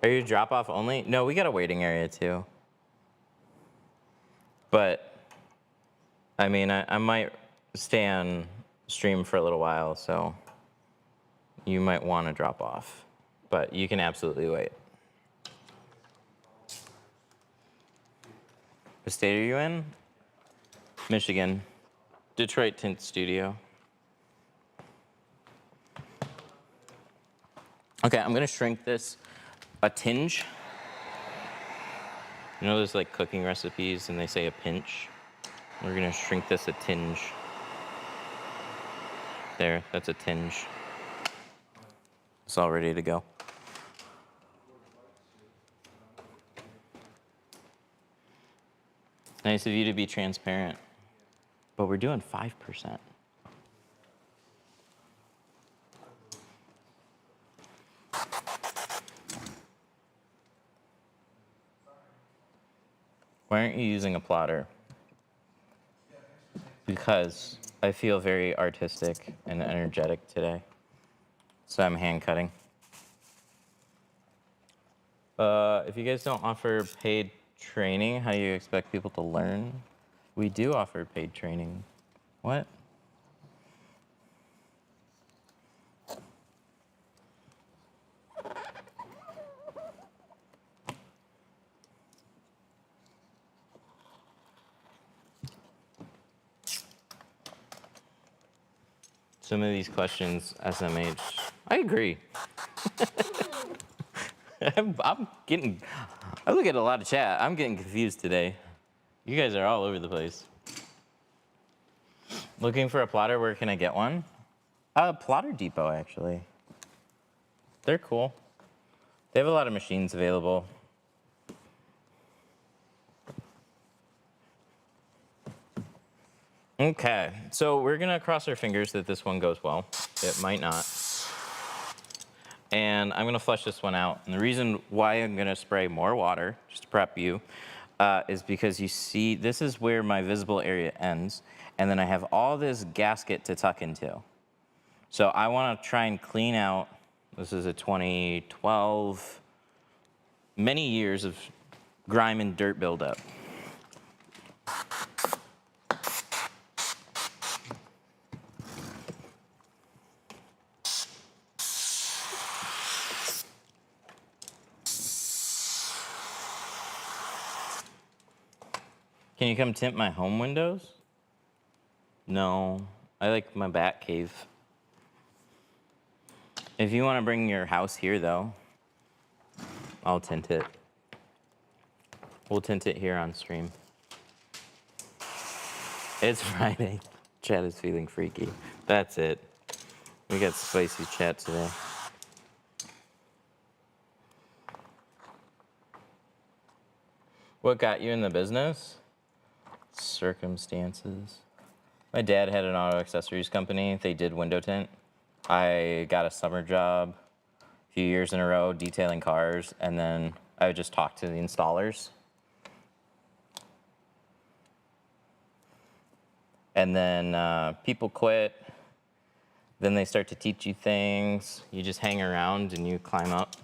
Are you drop off only? No, we got a waiting area too. But I mean, I might stay on stream for a little while, so you might want to drop off. But you can absolutely wait. What state are you in? Michigan. Detroit Tint Studio. Okay, I'm gonna shrink this a tinge. You know those like cooking recipes and they say a pinch? We're gonna shrink this a tinge. There, that's a tinge. It's all ready to go. Nice of you to be transparent. But we're doing 5%. Why aren't you using a plotter? Because I feel very artistic and energetic today. So I'm hand cutting. If you guys don't offer paid training, how do you expect people to learn? We do offer paid training. What? Some of these questions, SMH, I agree. I look at a lot of chat. I'm getting confused today. You guys are all over the place. Looking for a plotter, where can I get one? Plotter Depot, actually. They're cool. They have a lot of machines available. Okay, so we're gonna cross our fingers that this one goes well. It might not. And I'm gonna flush this one out. And the reason why I'm gonna spray more water, just to prep you, is because you see, this is where my visible area ends. And then I have all this gasket to tuck into. So I wanna try and clean out, this is a 2012, many years of grime and dirt buildup. Can you come tint my home windows? No, I like my bat cave. If you want to bring your house here, though, I'll tint it. We'll tint it here on stream. It's Friday. Chat is feeling freaky. That's it. We got spicy chat today. What got you in the business? Circumstances. My dad had an auto accessories company. They did window tint. I got a summer job a few years in a row detailing cars, and then I would just talk to the installers. And then people quit. Then they start to teach you things. You just hang around and you climb up.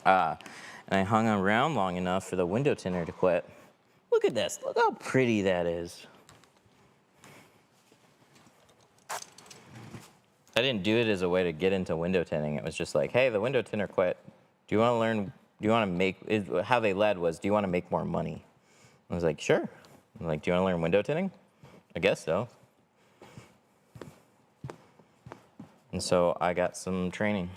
And I hung around long enough for the window tinter to quit. Look at this. Look how pretty that is. I didn't do it as a way to get into window tinting. It was just like, hey, the window tinter quit. Do you want to learn? Do you want to make? How they led was, do you want to make more money? I was like, sure. I'm like, do you want to learn window tinting? I guess so. And so I got some training.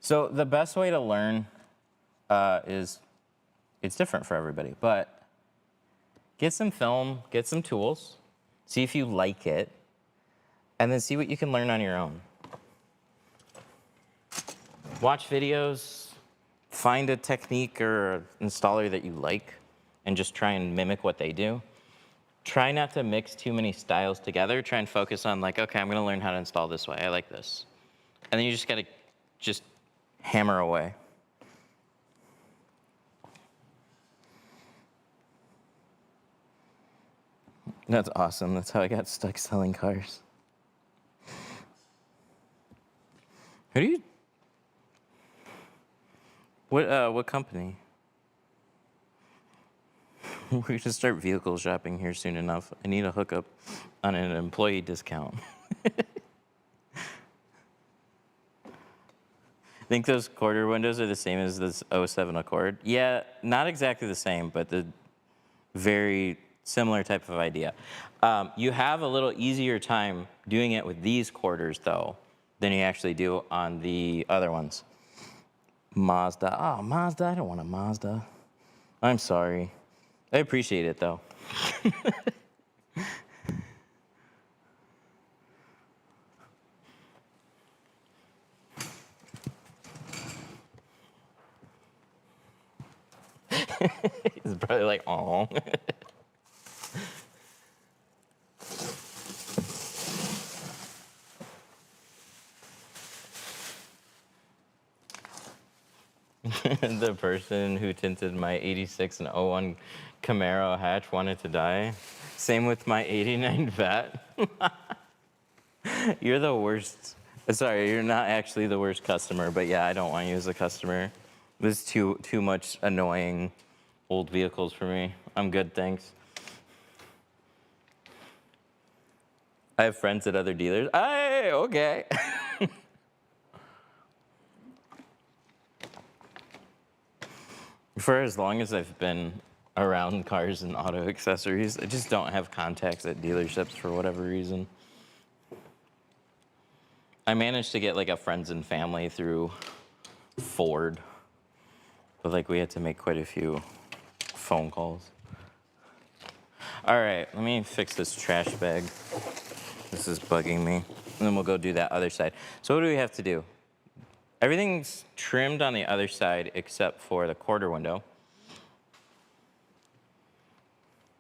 So the best way to learn is, it's different for everybody, but get some film, get some tools, see if you like it, and then see what you can learn on your own. Watch videos, find a technique or an installer that you like, and just try and mimic what they do. Try not to mix too many styles together. Try and focus on like, okay, I'm gonna learn how to install this way. I like this. And then you just gotta just hammer away. That's awesome. That's how I got stuck selling cars. Who do you? What company? We should start vehicle shopping here soon enough. I need a hookup on an employee discount. Think those quarter windows are the same as this '07 Accord? Yeah, not exactly the same, but the very similar type of idea. You have a little easier time doing it with these quarters, though, than you actually do on the other ones. Mazda. Oh, Mazda. I don't want a Mazda. I'm sorry. I appreciate it, though. He's probably like, oh. The person who tinted my 86 and '01 Camaro hatch wanted to die. Same with my '89 Vet. You're the worst. Sorry, you're not actually the worst customer, but yeah, I don't want you as a customer. There's too much annoying old vehicles for me. I'm good, thanks. I have friends at other dealers. Hey, okay. For as long as I've been around cars and auto accessories, I just don't have contacts at dealerships for whatever reason. I managed to get like a friends and family through Ford, but like we had to make quite a few phone calls. All right, let me fix this trash bag. This is bugging me. And then we'll go do that other side. So what do we have to do? Everything's trimmed on the other side except for the quarter window.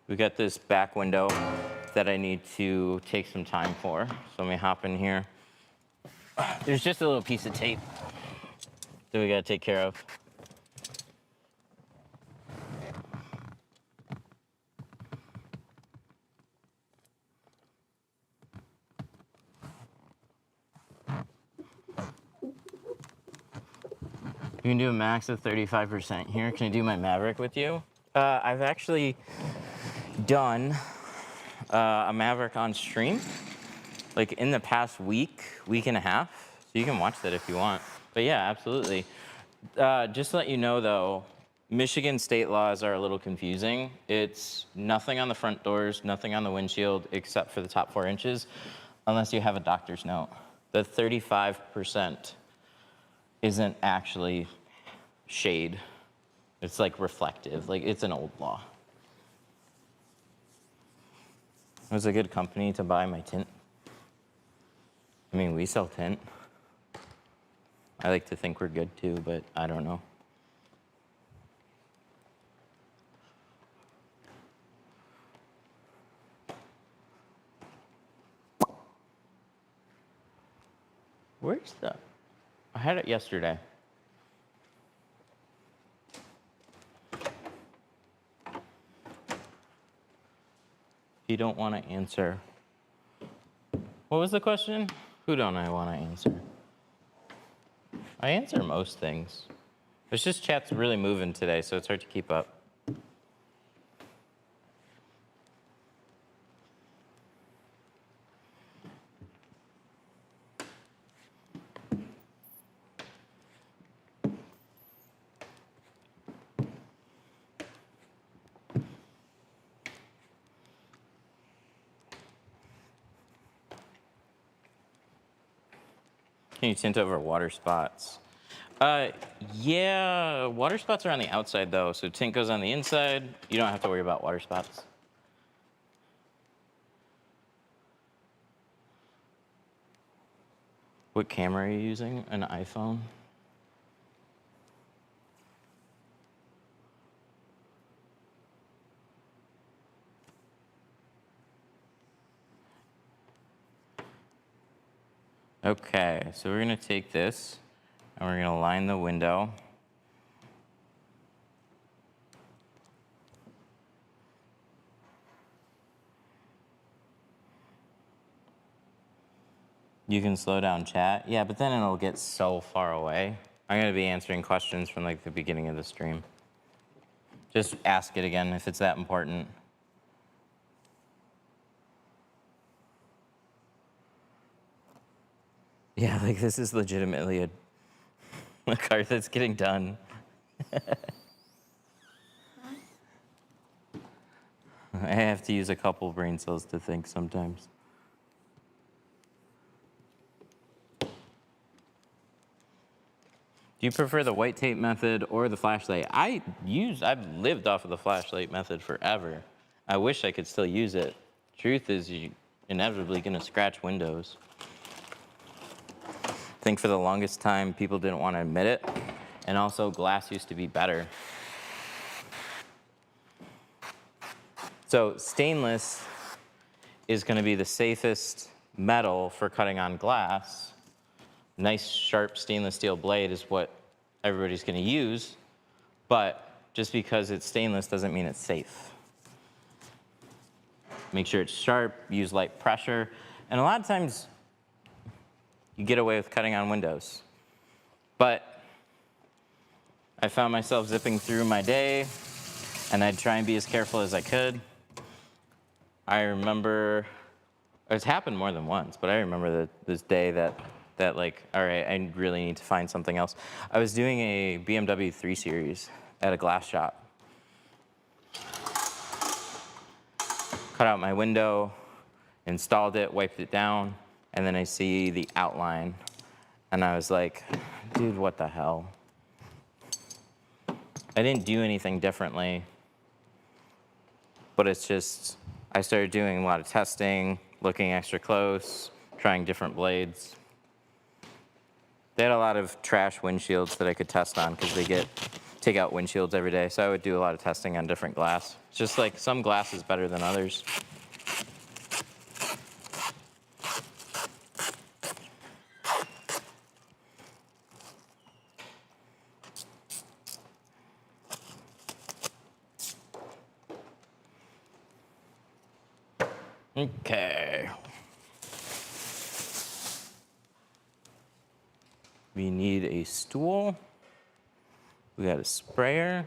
We got this back window that I need to take some time for. So let me hop in here. There's just a little piece of tape that we gotta take care of. You can do a max of 35% here. Can I do my Maverick with you? I've actually done a Maverick on stream, like in the past week and a half. So you can watch that if you want. But yeah, absolutely. Just to let you know though, Michigan state laws are a little confusing. It's nothing on the front doors, nothing on the windshield except for the top 4 inches, unless you have a doctor's note. The 35% isn't actually shade. It's like reflective, like it's an old law. It was a good company to buy my tint. I mean, we sell tint. I like to think we're good too, but I don't know. Where's the, I had it yesterday. You don't want to answer. What was the question? Who don't I want to answer? I answer most things. It's just chat's really moving today, so it's hard to keep up. Can you tint over water spots? Yeah, water spots are on the outside though, so tint goes on the inside. You don't have to worry about water spots. What camera are you using? An iPhone? Okay, so we're gonna take this and we're gonna line the window. You can slow down chat. Yeah, but then it'll get so far away. I'm gonna be answering questions from like the beginning of the stream. Just ask it again if it's that important. Yeah, like this is legitimately a card that's getting done. I have to use a couple brain cells to think sometimes. Do you prefer the white tape method or the flashlight? I've lived off of the flashlight method forever. I wish I could still use it. Truth is, you're inevitably gonna scratch windows. I think for the longest time, people didn't want to admit it. And also, glass used to be better. So stainless is gonna be the safest metal for cutting on glass. Nice, sharp stainless steel blade is what everybody's gonna use, but just because it's stainless doesn't mean it's safe. Make sure it's sharp, use light pressure, and a lot of times you get away with cutting on windows. But I found myself zipping through my day, and I'd try and be as careful as I could. I remember, it's happened more than once, but I remember this day that like, all right, I really need to find something else. I was doing a BMW 3 Series at a glass shop. Cut out my window, installed it, wiped it down, and then I see the outline. And I was like, dude, what the hell? I didn't do anything differently, but it's just, I started doing a lot of testing, looking extra close, trying different blades. They had a lot of trash windshields that I could test on because they take out windshields every day. So I would do a lot of testing on different glass. It's just like some glass is better than others. Okay. We need a stool. We got a sprayer.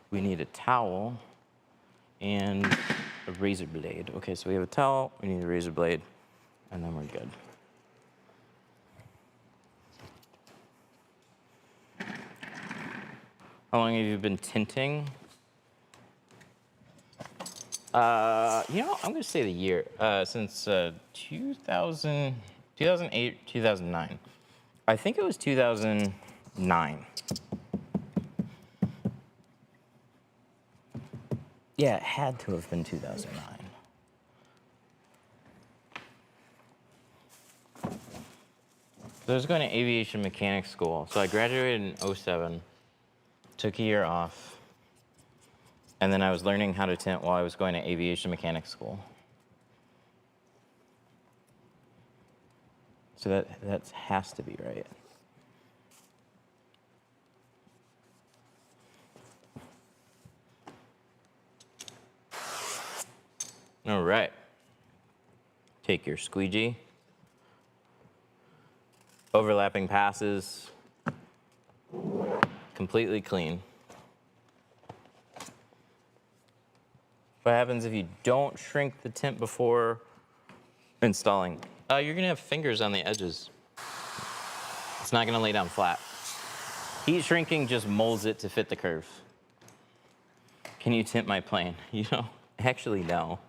We need a towel and a razor blade. Okay, so we have a towel, we need a razor blade, and then we're good. How long have you been tinting? I'm gonna say the year, since 2008, 2009. I think it was 2009. Yeah, it had to have been 2009. So I was going to aviation mechanics school. So I graduated in 2007, took a year off, and then I was learning how to tint while I was going to aviation mechanics school. So that has to be right. All right. Take your squeegee. Overlapping passes. Completely clean. What happens if you don't shrink the tint before installing? You're gonna have fingers on the edges. It's not gonna lay down flat. Heat shrinking just molds it to fit the curve. Can you tint my plane? You know, actually no.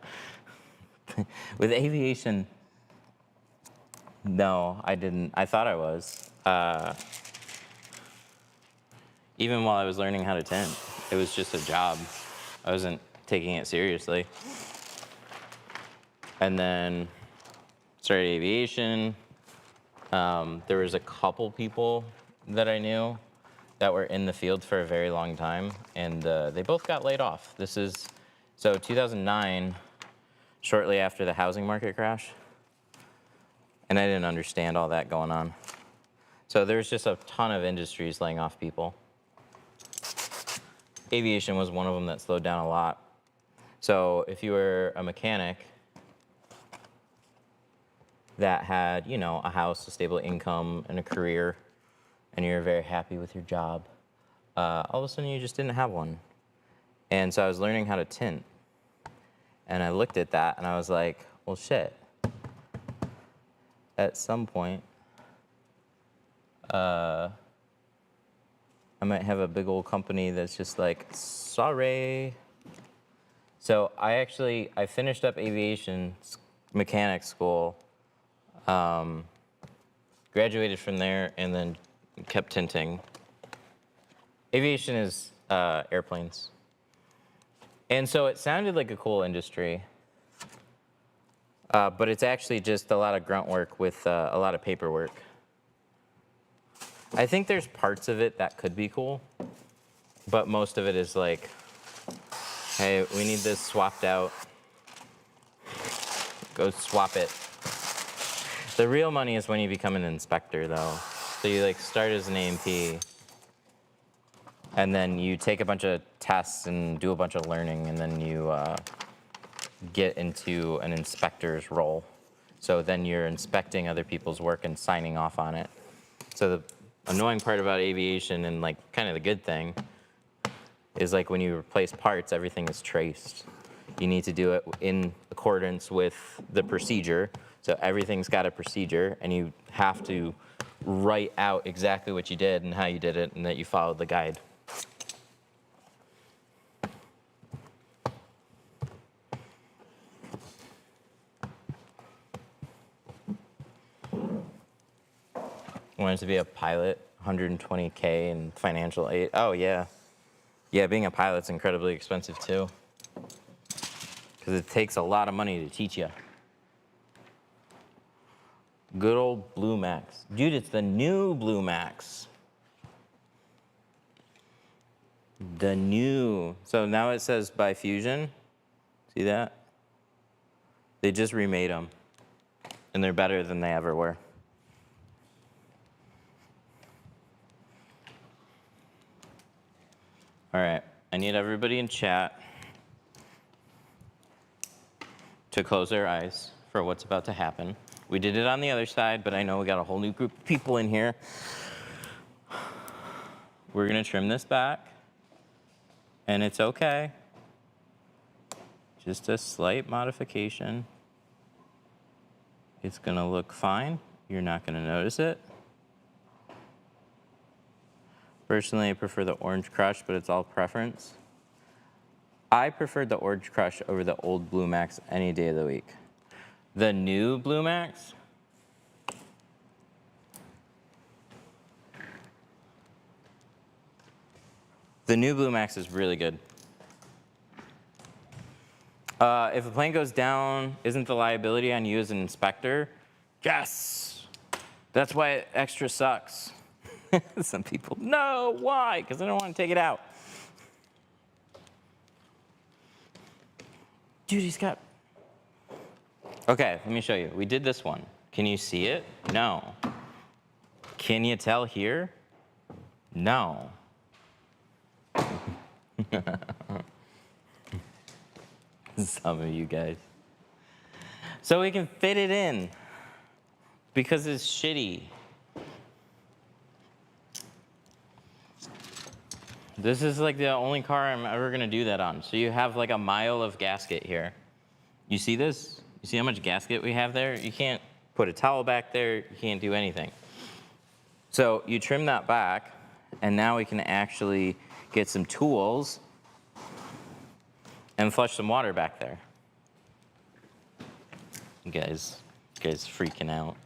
With aviation, no, I didn't. I thought I was. Even while I was learning how to tint, it was just a job. I wasn't taking it seriously. And then started aviation. There was a couple people that I knew that were in the field for a very long time, and they both got laid off. This is, so 2009, shortly after the housing market crash, and I didn't understand all that going on. So there's just a ton of industries laying off people. Aviation was one of them that slowed down a lot. So if you were a mechanic, that had, you know, a house, a stable income, and a career, and you're very happy with your job, all of a sudden you just didn't have one. And so I was learning how to tint. And I looked at that and I was like, well, shit. At some point, I might have a big old company that's just like, sorry. So I finished up aviation mechanic school, graduated from there, and then kept tinting. Aviation is airplanes. And so it sounded like a cool industry, but it's actually just a lot of grunt work with a lot of paperwork. I think there's parts of it that could be cool, but most of it is like, hey, we need this swapped out. Go swap it. The real money is when you become an inspector, though. So you like start as an A&P, and then you take a bunch of tests and do a bunch of learning, and then you get into an inspector's role. So then you're inspecting other people's work and signing off on it. So the annoying part about aviation, and like kind of the good thing, is like when you replace parts, everything is traced. You need to do it in accordance with the procedure. So everything's got a procedure, and you have to write out exactly what you did and how you did it, and that you followed the guide. Wanted to be a pilot, 120K and financial aid. Oh, yeah. Yeah, being a pilot's incredibly expensive, too. Because it takes a lot of money to teach you. Good old Blue Max. Dude, it's the new Blue Max. The new. So now it says by Fusion. See that? They just remade them. And they're better than they ever were. All right, I need everybody in chat to close their eyes for what's about to happen. We did it on the other side, but I know we got a whole new group of people in here. We're gonna trim this back, and it's okay. Just a slight modification. It's gonna look fine. You're not gonna notice it. Personally, I prefer the Orange Crush, but it's all preference. I preferred the Orange Crush over the old Blue Max any day of the week. The new Blue Max, is really good. If a plane goes down, isn't the liability on you as an inspector? Yes! That's why it extra sucks. Some people, no, why? Because I don't want to take it out. Dude, he's got... Okay, let me show you. We did this one. Can you see it? No. Can you tell here? No. Some of you guys. So we can fit it in because it's shitty. This is like the only car I'm ever gonna do that on. So you have like a mile of gasket here. You see this? You see how much gasket we have there? You can't put a towel back there. You can't do anything. So you trim that back, and now we can actually get some tools and flush some water back there. You guys freaking out.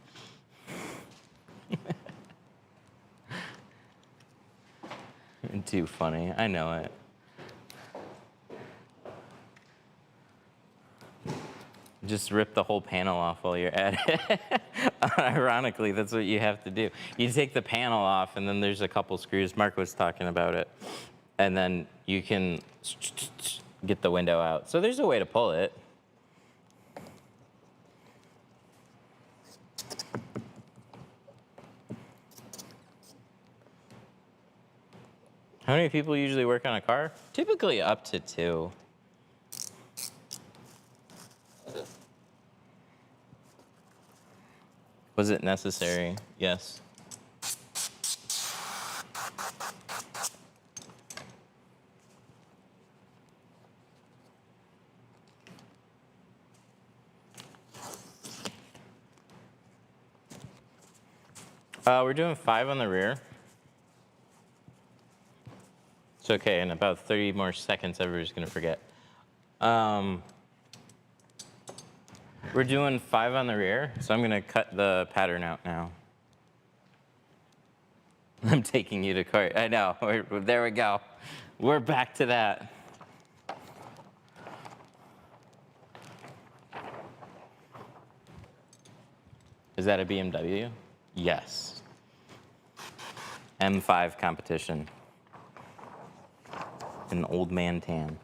Too funny, I know it. Just rip the whole panel off while you're at it. Ironically, that's what you have to do. You take the panel off, and then there's a couple screws. Mark was talking about it. And then you can get the window out. So there's a way to pull it. How many people usually work on a car? Typically up to 2. Was it necessary? Yes. We're doing 5 on the rear. It's okay, in about 30 more seconds, everybody's gonna forget. We're doing 5 on the rear, so I'm gonna cut the pattern out now. I'm taking you to court. I know, there we go. We're back to that. Is that a BMW? Yes. M5 competition. An old man tan.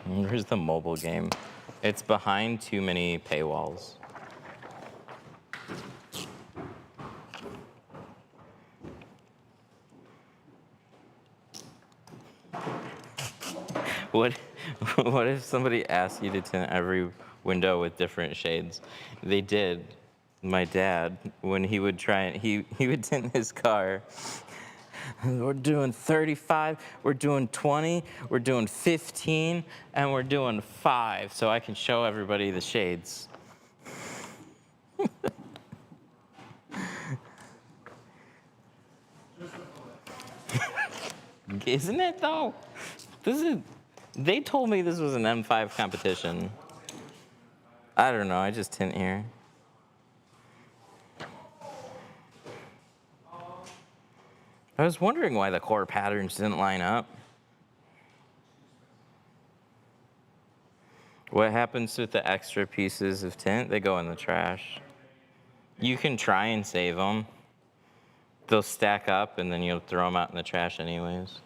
Where's the mobile game? It's behind too many paywalls. What if somebody asked you to tint every window with different shades? They did. My dad, when he would try and he would tint his car. We're doing 35, we're doing 20, we're doing 15, and we're doing 5, so I can show everybody the shades. Isn't it though? They told me this was an M5 competition. I don't know, I just tint here. I was wondering why the core patterns didn't line up. What happens with the extra pieces of tint? They go in the trash. You can try and save them. They'll stack up and then you'll throw them out in the trash anyways.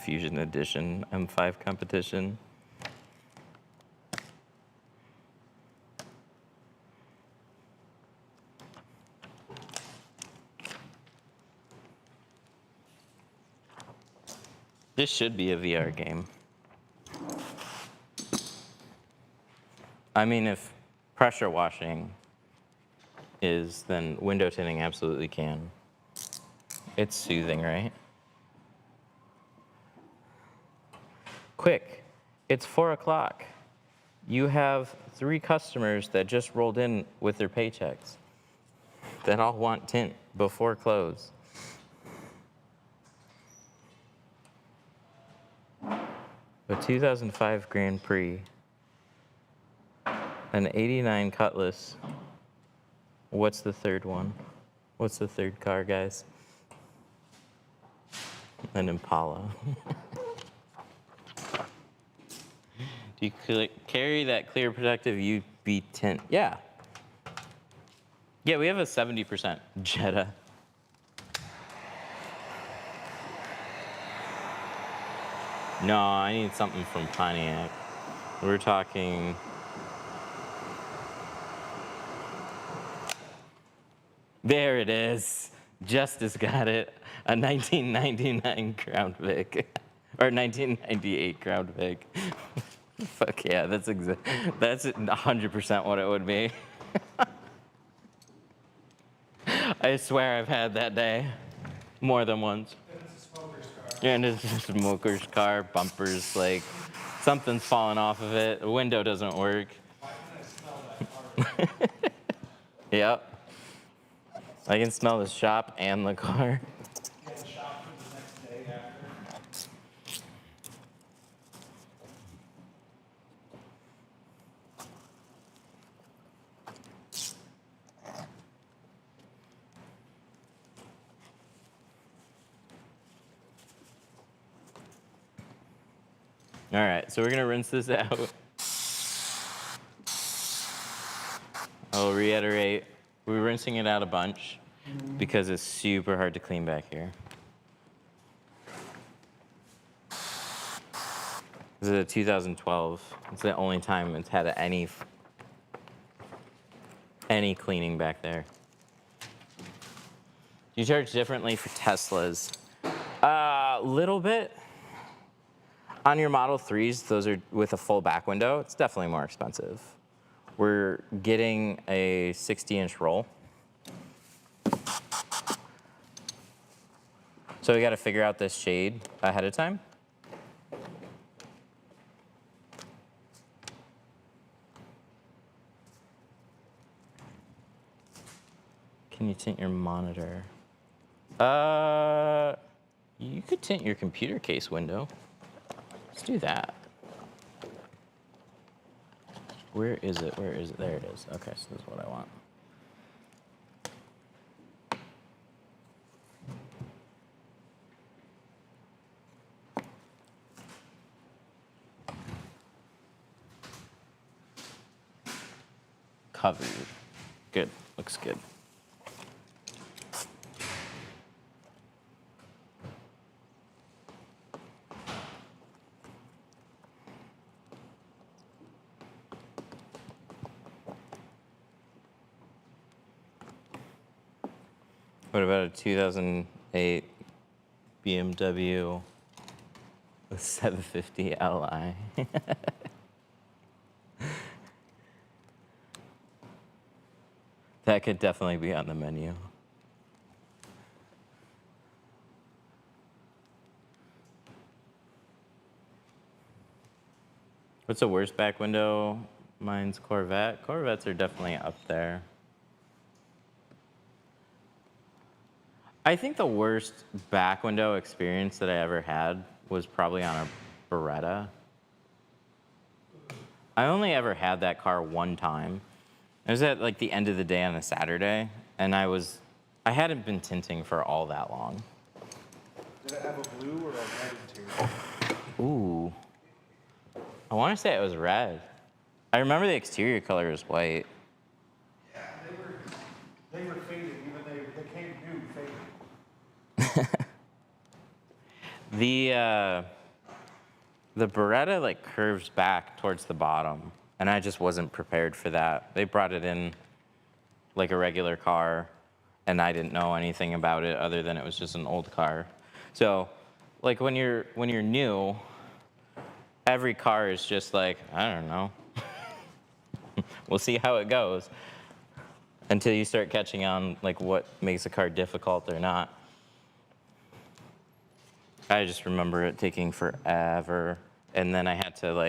Fusion Edition M5 competition. This should be a VR game. I mean, if pressure washing is, then window tinting absolutely can. It's soothing, right? Quick, it's 4 o'clock. You have 3 customers that just rolled in with their paychecks that all want tint before close. A 2005 Grand Prix, an 89 Cutlass. What's the third one? What's the third car, guys? An Impala. Do you carry that clear protective UV tint? Yeah. Yeah, we have a 70% Jetta. No, I need something from Pontiac. We're talking... There it is. Justice got it. A 1999 Crown Vic. Or 1998 Crown Vic. Fuck yeah, that's 100% what it would be. I swear I've had that day more than once. And it's a smoker's car, bumpers, like, something's falling off of it, the window doesn't work. Yep. I can smell the shop and the car. Yeah, the shop for the next day after. All right, so we're gonna rinse this out. I'll reiterate, we're rinsing it out a bunch because it's super hard to clean back here. This is a 2012. It's the only time it's had any cleaning back there. Do you charge differently for Teslas? A little bit. On your Model 3s, those are with a full back window, it's definitely more expensive. We're getting a 60-inch roll. So we got to figure out this shade ahead of time. Can you tint your monitor? You could tint your computer case window. Let's do that. Where is it? Where is it? There it is. Okay, so this is what I want. Covered. Good. Looks good. What about a 2008 BMW with 750 Li? That could definitely be on the menu. What's the worst back window? Mine's Corvette. Corvettes are definitely up there. I think the worst back window experience that I ever had was probably on a Beretta. I only ever had that car one time. It was at like the end of the day on a Saturday, and I hadn't been tinting for all that long. Did it have a blue or a red interior? Ooh. I want to say it was red. I remember the exterior color was white. Yeah, they were faded. Even they came new faded. The Beretta like curves back towards the bottom, and I just wasn't prepared for that. They brought it in like a regular car, and I didn't know anything about it other than it was just an old car. So, like when you're new, every car is just like, I don't know. We'll see how it goes until you start catching on like what makes a car difficult or not. I just remember it taking forever, and then I had to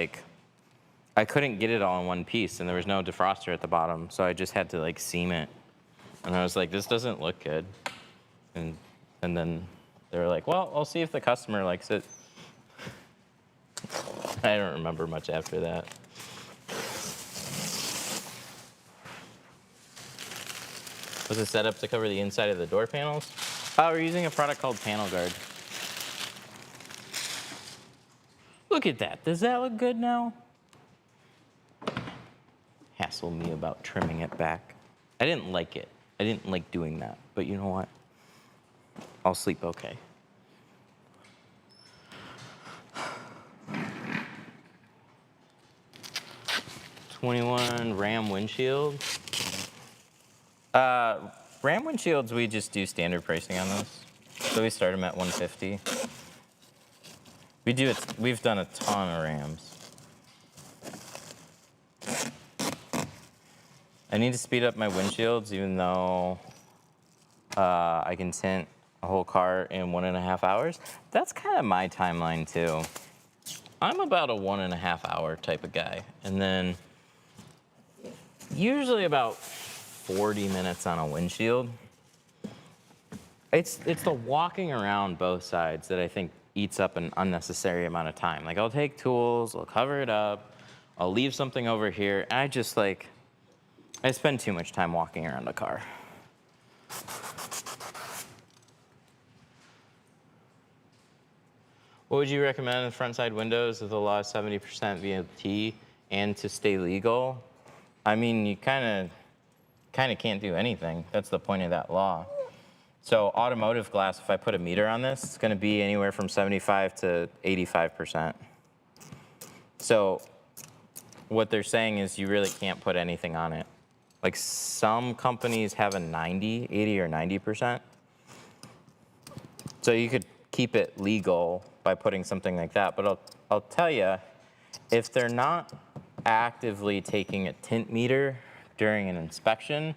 I couldn't get it all in one piece, and there was no defroster at the bottom, so I just had to seam it. And I was like, this doesn't look good. And then they were like, well, I'll see if the customer likes it. I don't remember much after that. Was it set up to cover the inside of the door panels? We're using a product called Panel Guard. Look at that. Does that look good now? Hassle me about trimming it back. I didn't like it. I didn't like doing that. But you know what? I'll sleep okay. $21 Ram windshield. Ram windshields, we just do standard pricing on those. So we start them at $150. We've done a ton of Rams. I need to speed up my windshields, even though I can tint a whole car in 1.5 hours. That's kind of my timeline too. I'm about a 1.5 hour type of guy. And then usually about 40 minutes on a windshield. It's the walking around both sides that I think eats up an unnecessary amount of time. Like I'll take tools, I'll cover it up, I'll leave something over here, and I just I spend too much time walking around a car. What would you recommend in front side windows with a law of 70% VAT and to stay legal? I mean, you kind of can't do anything. That's the point of that law. So automotive glass, if I put a meter on this, it's going to be anywhere from 75 to 85%. So what they're saying is you really can't put anything on it. Like some companies have a 80 or 90%. So you could keep it legal by putting something like that. But I'll tell you, if they're not actively taking a tint meter during an inspection,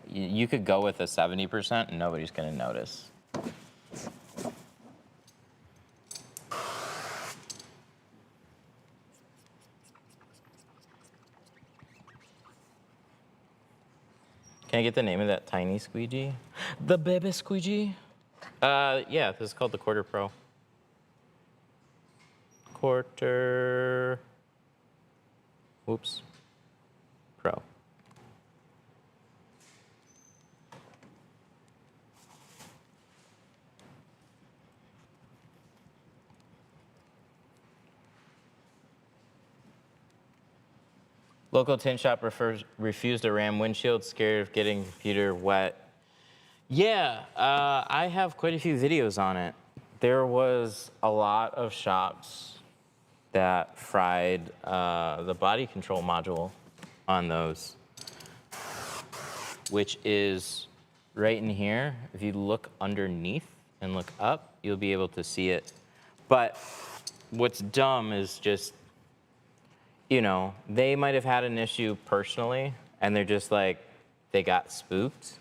you could go with a 70% and nobody's going to notice. Can I get the name of that tiny squeegee? The baby squeegee? Yeah, this is called the Quarter Pro. Quarter. Whoops. Pro. Local tint shop refused to ram windshield, scared of getting computer wet. Yeah, I have quite a few videos on it. There was a lot of shops that fried the body control module on those, which is right in here. If you look underneath and look up, you'll be able to see it. But what's dumb is just, you know, they might have had an issue personally, and they're just like, they got spooked,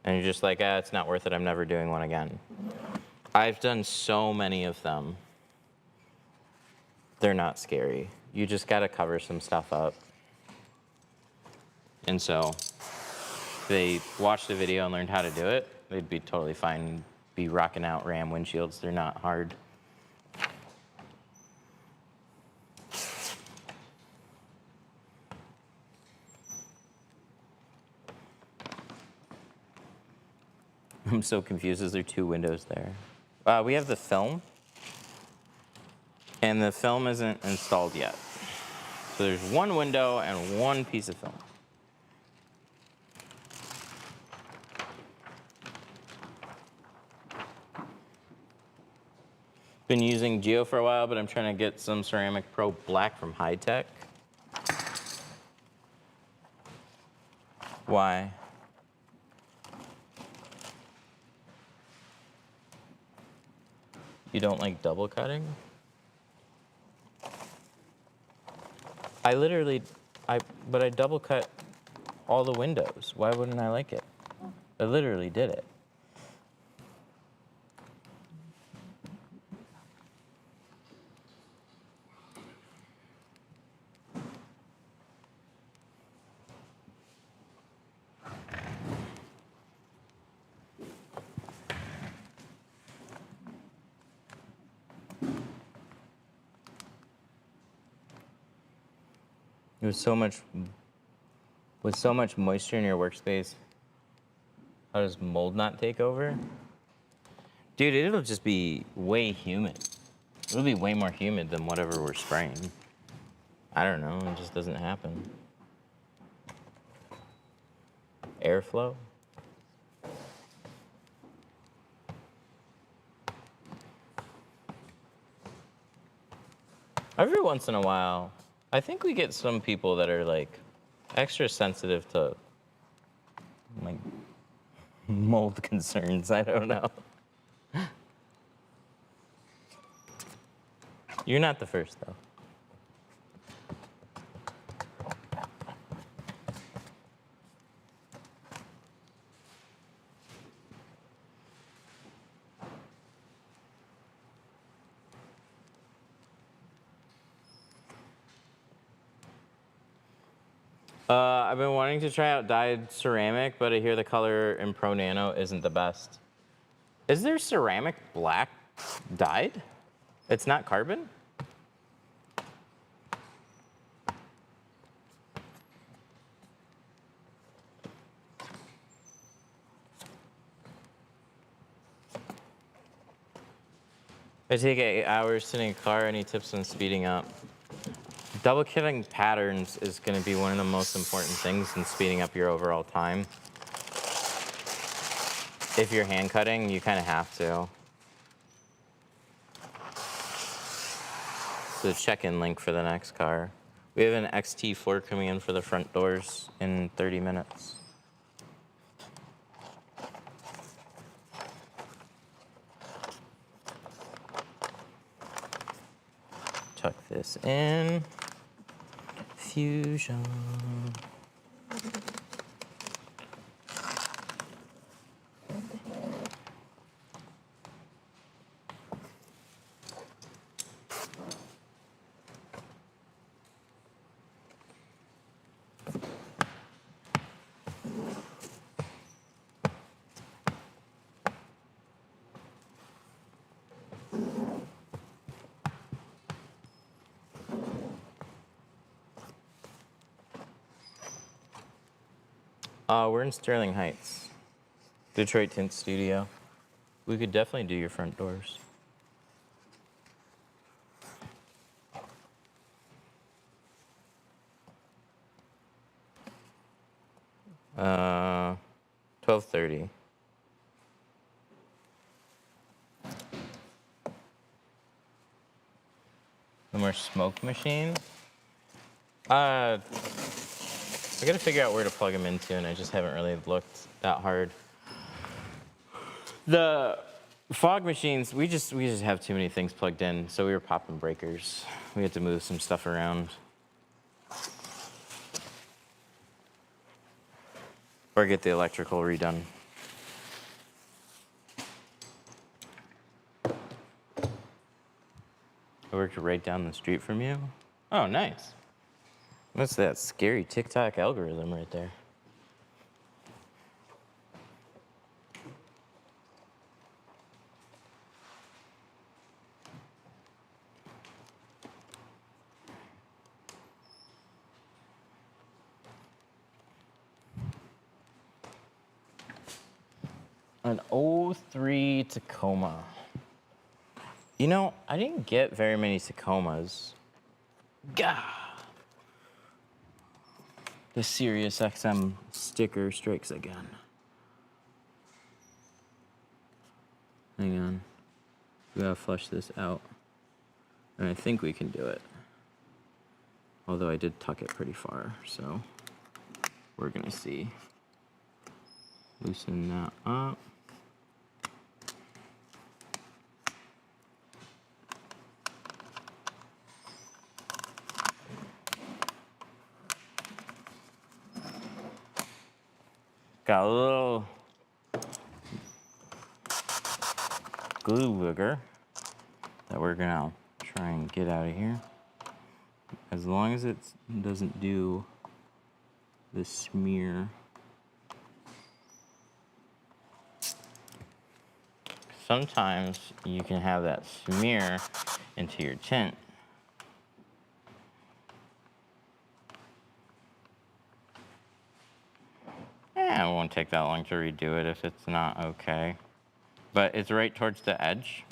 and you're just like, it's not worth it, I'm never doing one again. I've done so many of them. They're not scary. You just gotta cover some stuff up. And so, if they watched the video and learned how to do it, they'd be totally fine, be rocking out ram windshields. They're not hard. I'm so confused. Is there two windows there? We have the film, and the film isn't installed yet. So there's one window and one piece of film. Been using Geo for a while, but I'm trying to get some Ceramic Pro Black from High Tech. Why? You don't like double cutting? But I double cut all the windows. Why wouldn't I like it? I literally did it. With so much moisture in your workspace, how does mold not take over? Dude, it'll just be way humid. It'll be way more humid than whatever we're spraying. I don't know, it just doesn't happen. Airflow? Every once in a while, I think we get some people that are like extra sensitive to like mold concerns. I don't know. You're not the first though. I've been wanting to try out dyed ceramic, but I hear the color in Pro Nano isn't the best. Is there ceramic black dyed? It's not carbon? I take 8 hours sitting in a car. Any tips on speeding up? Double cutting patterns is going to be one of the most important things in speeding up your overall time. If you're hand cutting, you kind of have to. So check-in link for the next car. We have an XT4 coming in for the front doors in 30 minutes. tuck this in. Fusion. We're in Sterling Heights, Detroit Tint Studio. We could definitely do your front doors. Uh, 12:30. No more smoke machines. I gotta figure out where to plug them into, and I just haven't really looked that hard. The fog machines, we just have too many things plugged in, so we were popping breakers. We had to move some stuff around. Or get the electrical redone. I worked right down the street from you. Oh, nice. What's that scary TikTok algorithm right there? An '03 Tacoma. You know, I didn't get very many Tacomas. Gah! The Sirius XM sticker strikes again. Hang on. We gotta flush this out. And I think we can do it. Although I did tuck it pretty far, so we're gonna see. Loosen that up. Got a little glue booger that we're gonna try and get out of here. As long as it doesn't do the smear. Sometimes you can have that smear into your tint. It won't take that long to redo it if it's not okay. But it's right towards the edge,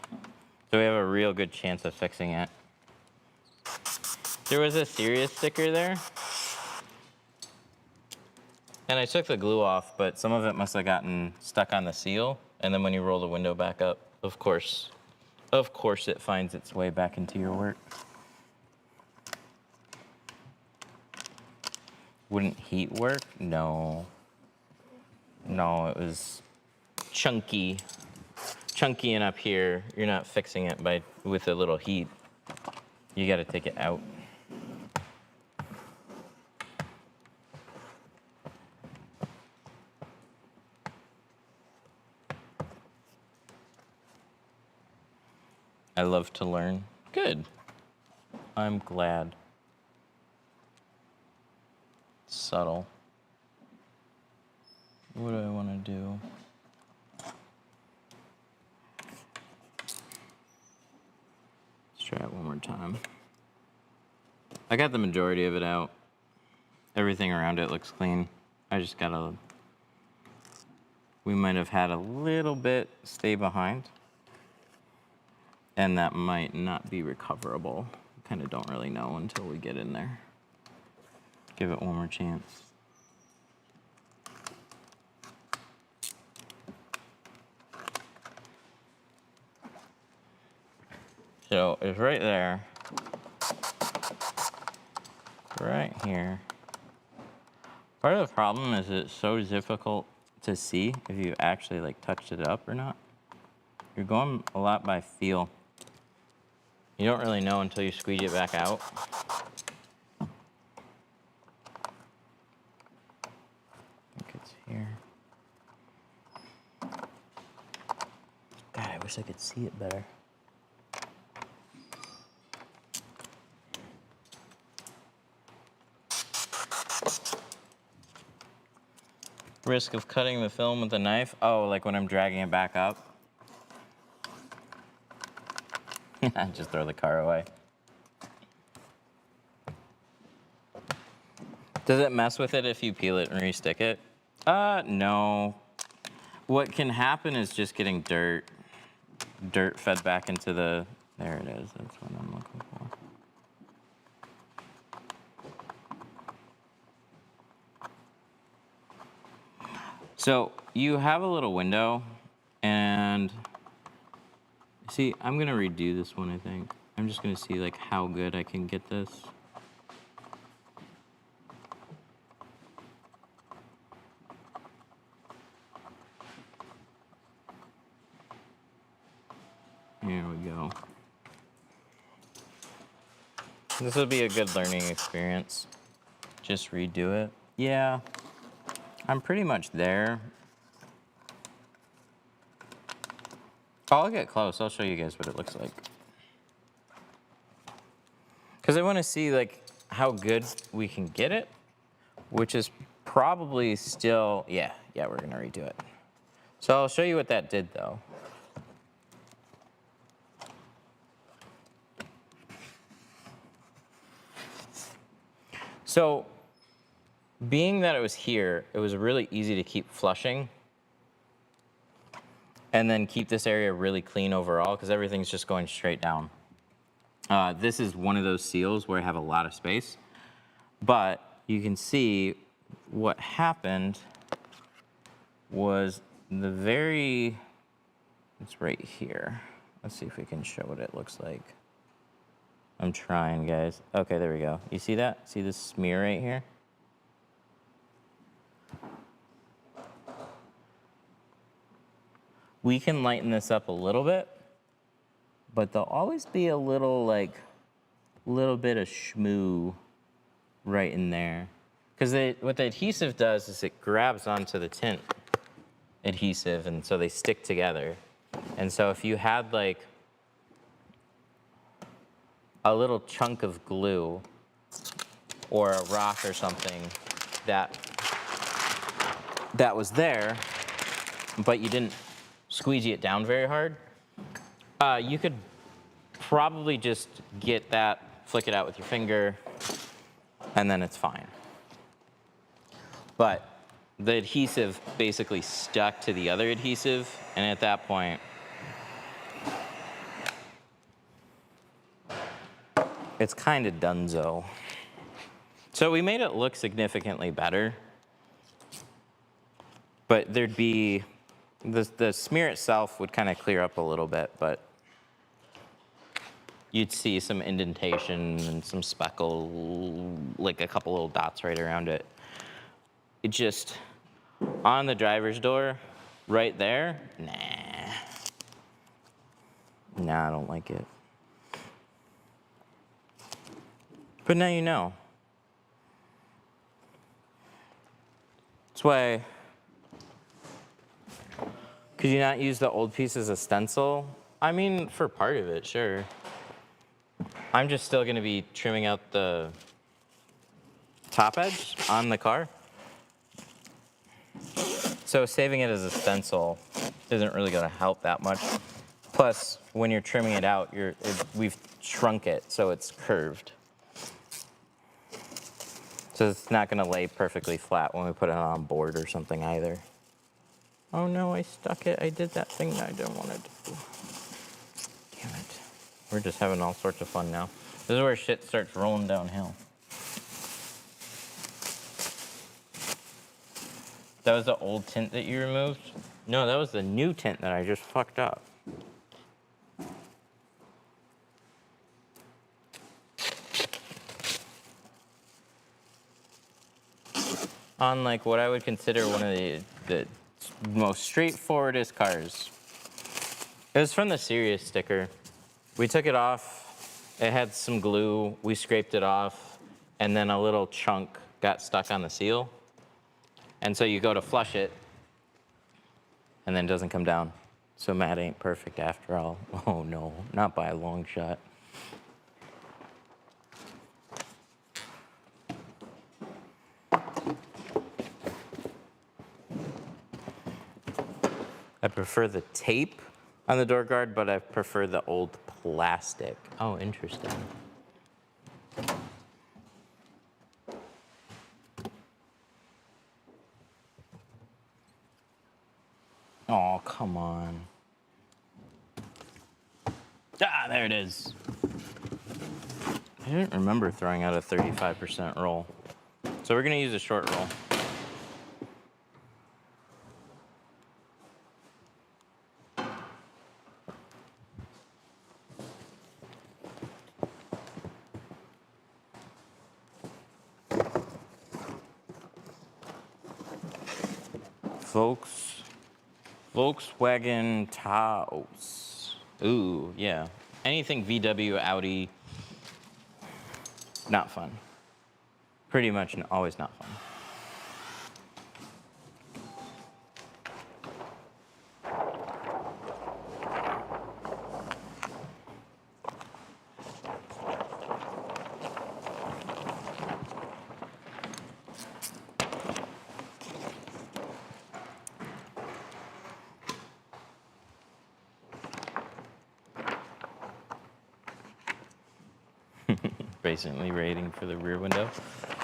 so we have a real good chance of fixing it. There was a Sirius sticker there, and I took the glue off, but some of it must have gotten stuck on the seal, and then when you roll the window back up, of course it finds its way back into your work. Wouldn't heat work? No. No, it was chunky and up here. You're not fixing it with a little heat. You gotta take it out. I love to learn. Good. I'm glad. Subtle. What do I want to do? Let's try it one more time. I got the majority of it out. Everything around it looks clean. I just gotta... We might have had a little bit stay behind. And that might not be recoverable. Kind of don't really know until we get in there. Give it one more chance. So it's right there, right here. Part of the problem is it's so difficult to see if you actually like touched it up or not. You're going a lot by feel. You don't really know until you squeeze it back out. I think it's here. God, I wish I could see it better. Risk of cutting the film with a knife? Oh, like when I'm dragging it back up? Just throw the car away. Does it mess with it if you peel it and re-stick it? No. What can happen is just getting dirt fed back into the, there it is, that's what I'm looking for. So you have a little window, and see, I'm gonna redo this one, I think. I'm just gonna see like how good I can get this. Here we go. This will be a good learning experience. Just redo it. Yeah, I'm pretty much there. I'll get close. I'll show you guys what it looks like. Because I want to see like how good we can get it, which is probably still, yeah, we're going to redo it. So I'll show you what that did though. So being that it was here, it was really easy to keep flushing and then keep this area really clean overall because everything's just going straight down. This is one of those seals where I have a lot of space, but you can see what happened was the very, it's right here. Let's see if we can show what it looks like. I'm trying, guys. Okay, there we go. You see that? See this smear right here? We can lighten this up a little bit, but there'll always be a little bit of schmoo right in there. Because what the adhesive does is it grabs onto the tint adhesive, and so they stick together. And so if you had like a little chunk of glue or a rock or something that was there, but you didn't squeegee it down very hard, you could probably just get that, flick it out with your finger, and then it's fine. But the adhesive basically stuck to the other adhesive, and at that point, it's kind of donezo. So we made it look significantly better, but there'd be, the smear itself would kind of clear up a little bit, but you'd see some indentation and some speckle, like a couple little dots right around it. It just, on the driver's door, right there, nah, I don't like it. But now you know. That's why, could you not use the old piece as a stencil? I mean, for part of it, sure. I'm just still gonna be trimming out the top edge on the car. So saving it as a stencil isn't really gonna help that much. Plus, when you're trimming it out, we've shrunk it so it's curved. So it's not gonna lay perfectly flat when we put it on board or something either. Oh no, I stuck it. I did that thing that I didn't want to do. Damn it. We're just having all sorts of fun now. This is where shit starts rolling downhill. That was the old tint that you removed? No, that was the new tint that I just fucked up. On like what I would consider one of the most straightforwardest cars. It was from the Serious sticker. We took it off It had some glue. We scraped it off, and then a little chunk got stuck on the seal. And so you go to flush it, and then it doesn't come down. So matte ain't perfect after all. Oh no, not by a long shot. I prefer the tape on the door guard, but I prefer the old plastic. Oh, interesting. Oh, come on. Ah, there it is. I didn't remember throwing out a 35% roll. So we're gonna use a short roll. Volkswagen Taos. Ooh, yeah. Anything VW, Audi, not fun. Pretty much always not fun. Recently rating for the rear window.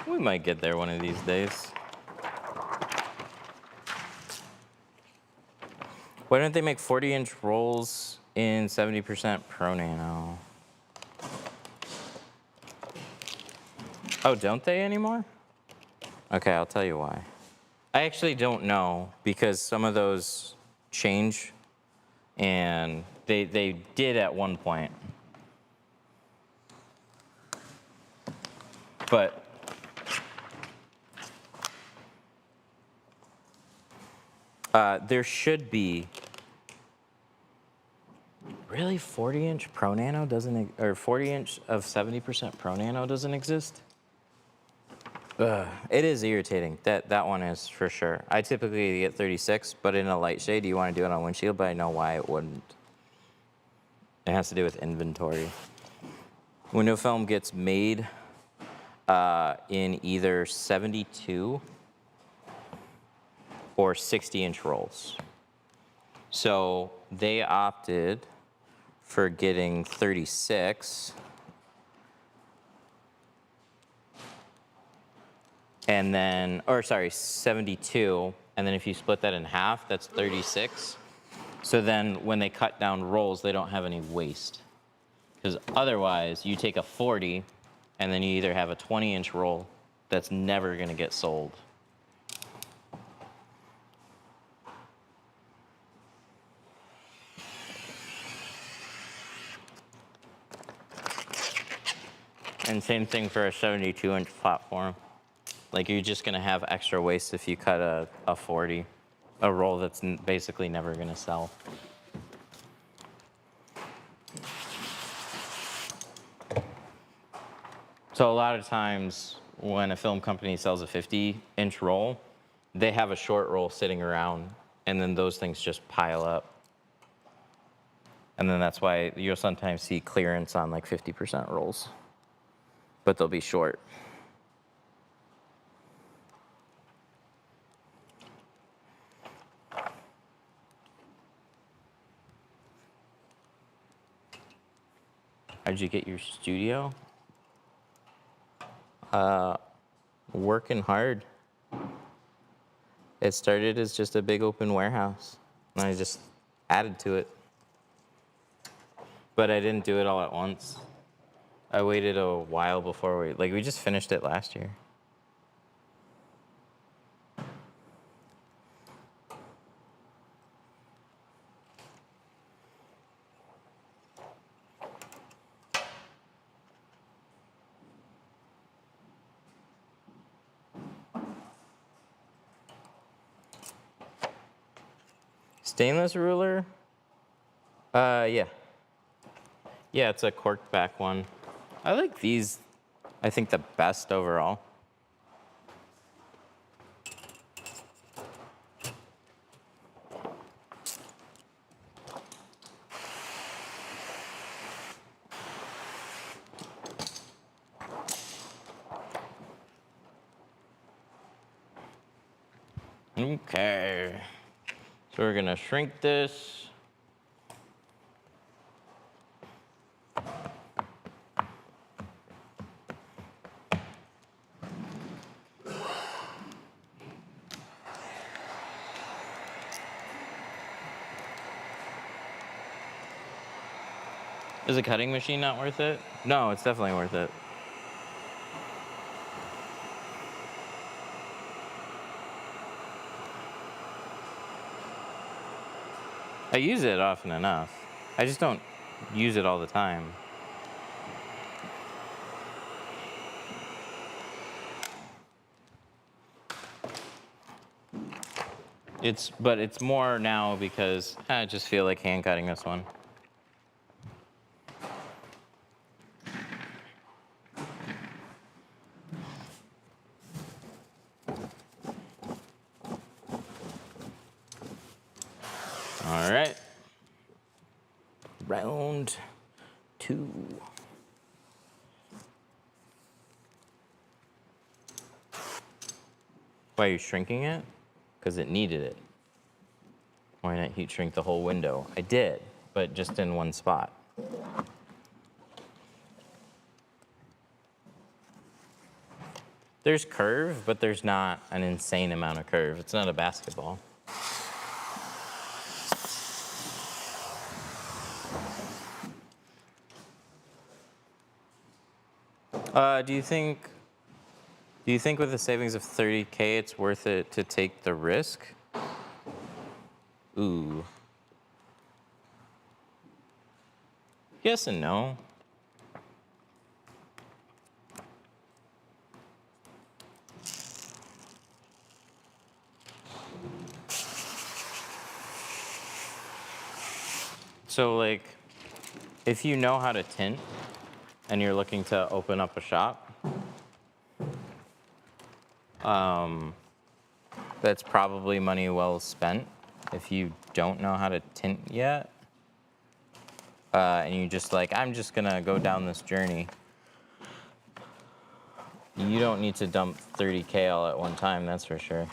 We might get there one of these days. Why don't they make 40-inch rolls in 70% Pro Nano? Oh, don't they anymore? Okay, I'll tell you why. I actually don't know because some of those change, and they did at one point. But there should be really 40-inch Pro Nano doesn't, or 40-inch of 70% Pro Nano doesn't exist. It is irritating. That one is for sure. I typically get 36, but in a light shade, you want to do it on windshield, but I know why it wouldn't. It has to do with inventory. Window film gets made in either 72 or 60-inch rolls. So they opted for getting 36. And then, or sorry, 72. And then if you split that in half, that's 36. So then when they cut down rolls, they don't have any waste. Because otherwise, you take a 40, and then you either have a 20-inch roll that's never going to get sold. And same thing for a 72-inch platform. Like, you're just going to have extra waste if you cut a 40, a roll that's basically never going to sell. So a lot of times when a film company sells a 50-inch roll, they have a short roll sitting around, and then those things just pile up. And then that's why you'll sometimes see clearance on like 50% rolls, but they'll be short. How'd you get your studio? Working hard. It started as just a big open warehouse, and I just added to it. But I didn't do it all at once. I waited a while before we just finished it last year. Stainless ruler? Yeah. Yeah, it's a corked back one. I like these, I think, the best overall. Okay, so we're gonna shrink this. Is a cutting machine not worth it? No, it's definitely worth it. I use it often enough. I just don't use it all the time. But it's more now because I just feel like hand cutting this one. All right. Round 2. Why are you shrinking it? Because it needed it. Why not heat shrink the whole window? I did, but just in one spot. There's curve, but there's not an insane amount of curve. It's not a basketball. Do you think with a savings of 30K, it's worth it to take the risk? Ooh. Yes and no. So like, if you know how to tint and you're looking to open up a shop, that's probably money well spent. If you don't know how to tint yet, and you just like, I'm just gonna go down this journey, you don't need to dump 30K all at one time, that's for sure.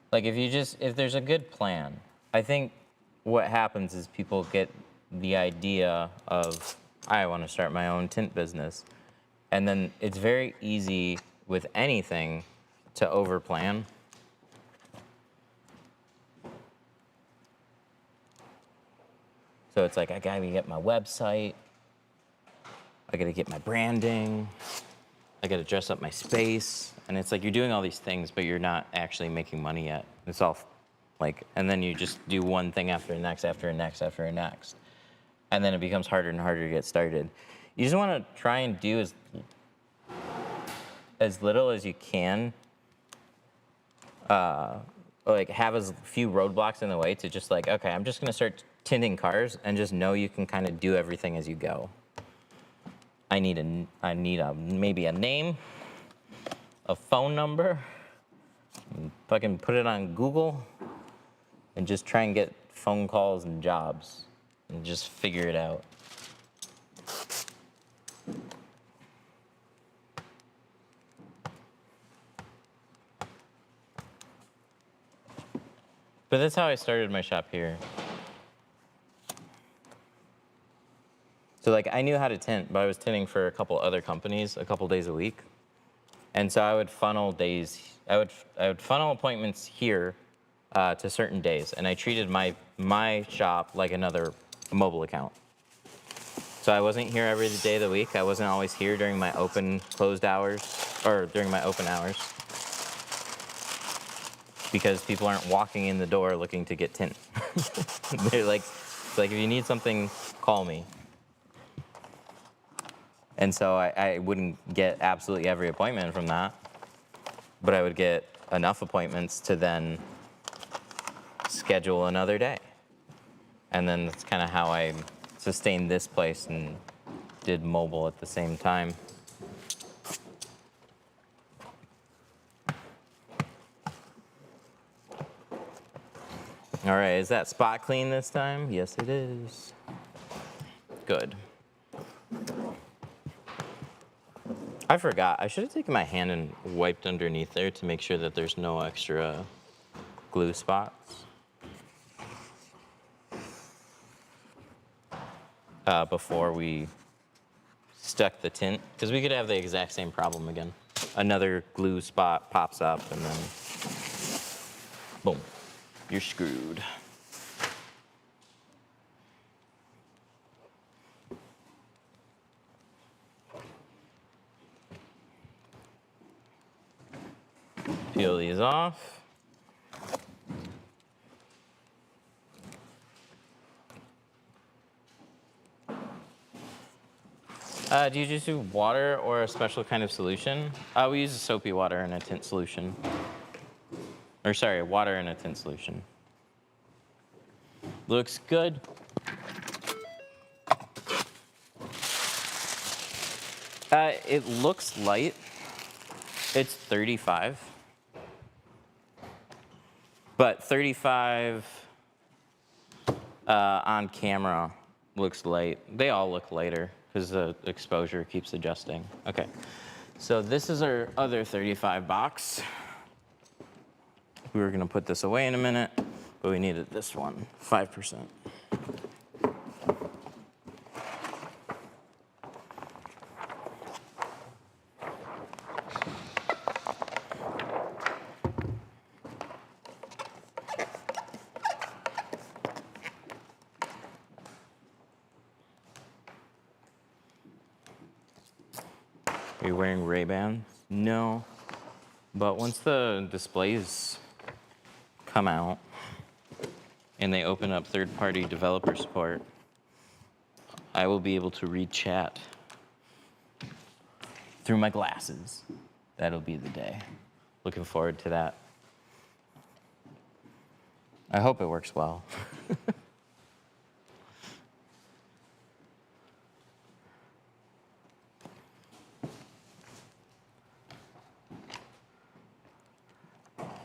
Like if there's a good plan, I think what happens is people get the idea of, I want to start my own tint business. And then it's very easy with anything to overplan. So it's like, I gotta get my website, I gotta get my branding, I gotta dress up my space. And it's like you're doing all these things, but you're not actually making money yet. It's all like, and then you just do one thing after the next, after the next, after the next. And then it becomes harder and harder to get started. You just wanna try and do as little as you can. Like have as few roadblocks in the way to just like, okay, I'm just gonna start tinting cars and just know you can kind of do everything as you go. I need maybe a name, a phone number, fucking put it on Google, and just try and get phone calls and jobs, and just figure it out. But that's how I started my shop here. So like I knew how to tint, but I was tinting for a couple other companies a couple days a week. And so I would funnel funnel appointments here to certain days, and I treated my shop like another mobile account. So I wasn't here every day of the week. I wasn't always here during my closed hours, or during my open hours, because people aren't walking in the door looking to get tint. They're like, if you need something, call me. And so I wouldn't get absolutely every appointment from that, but I would get enough appointments to then schedule another day. And then that's kind of how I sustained this place and did mobile at the same time. All right, is that spot clean this time? Yes, it is. Good. I forgot. I should have taken my hand and wiped underneath there to make sure that there's no extra glue spots. Before we stuck the tint, because we could have the exact same problem again. Another glue spot pops up and then boom, you're screwed. Peel these off. Do you just do water or a special kind of solution? We use a soapy water in a tint solution. Or sorry, water in a tint solution. Looks good. It looks light. It's 35. But 35 on camera looks light. They all look lighter because the exposure keeps adjusting. Okay, so this is our other 35 box. We were gonna put this away in a minute, but we needed this one, 5%. Are you wearing Ray-Bans? No. But once the displays come out and they open up third-party developer support, I will be able to read chat through my glasses. That'll be the day. Looking forward to that. I hope it works well.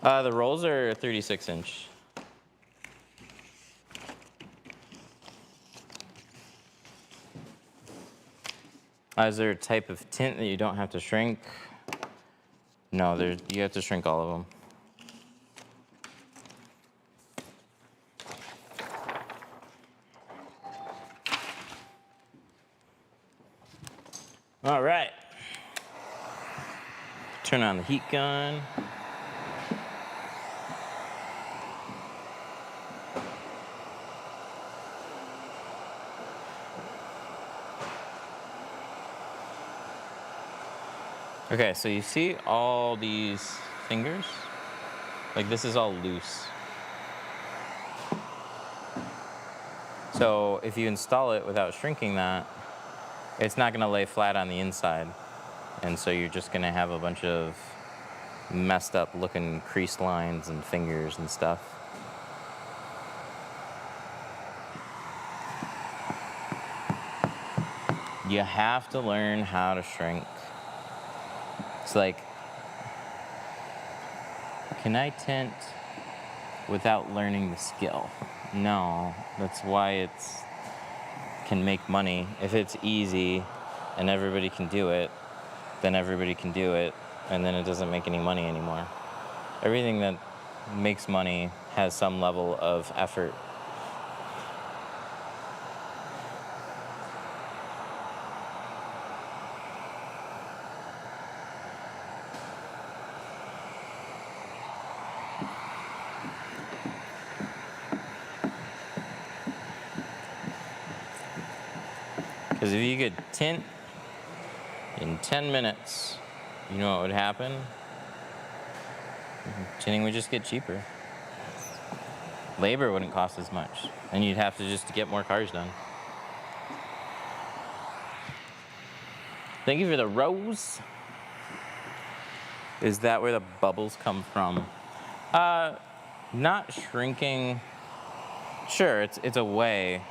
The rolls are 36-inch. Is there a type of tint that you don't have to shrink? No, you have to shrink all of them. All right. Turn on the heat gun. Okay, so you see all these fingers? Like this is all loose. So if you install it without shrinking that, it's not gonna lay flat on the inside. And so you're just gonna have a bunch of messed up looking crease lines and fingers and stuff. You have to learn how to shrink. It's like, can I tint without learning the skill? No, that's why it's can make money. If it's easy and everybody can do it, then everybody can do it, and then it doesn't make any money anymore. Everything that makes money has some level of effort. Because if you could tint in 10 minutes, you know what would happen? Tinting would just get cheaper. Labor wouldn't cost as much, and you'd have to just get more cars done. Thank you for the rose. Is that where the bubbles come from? Not shrinking. Sure, it's a way,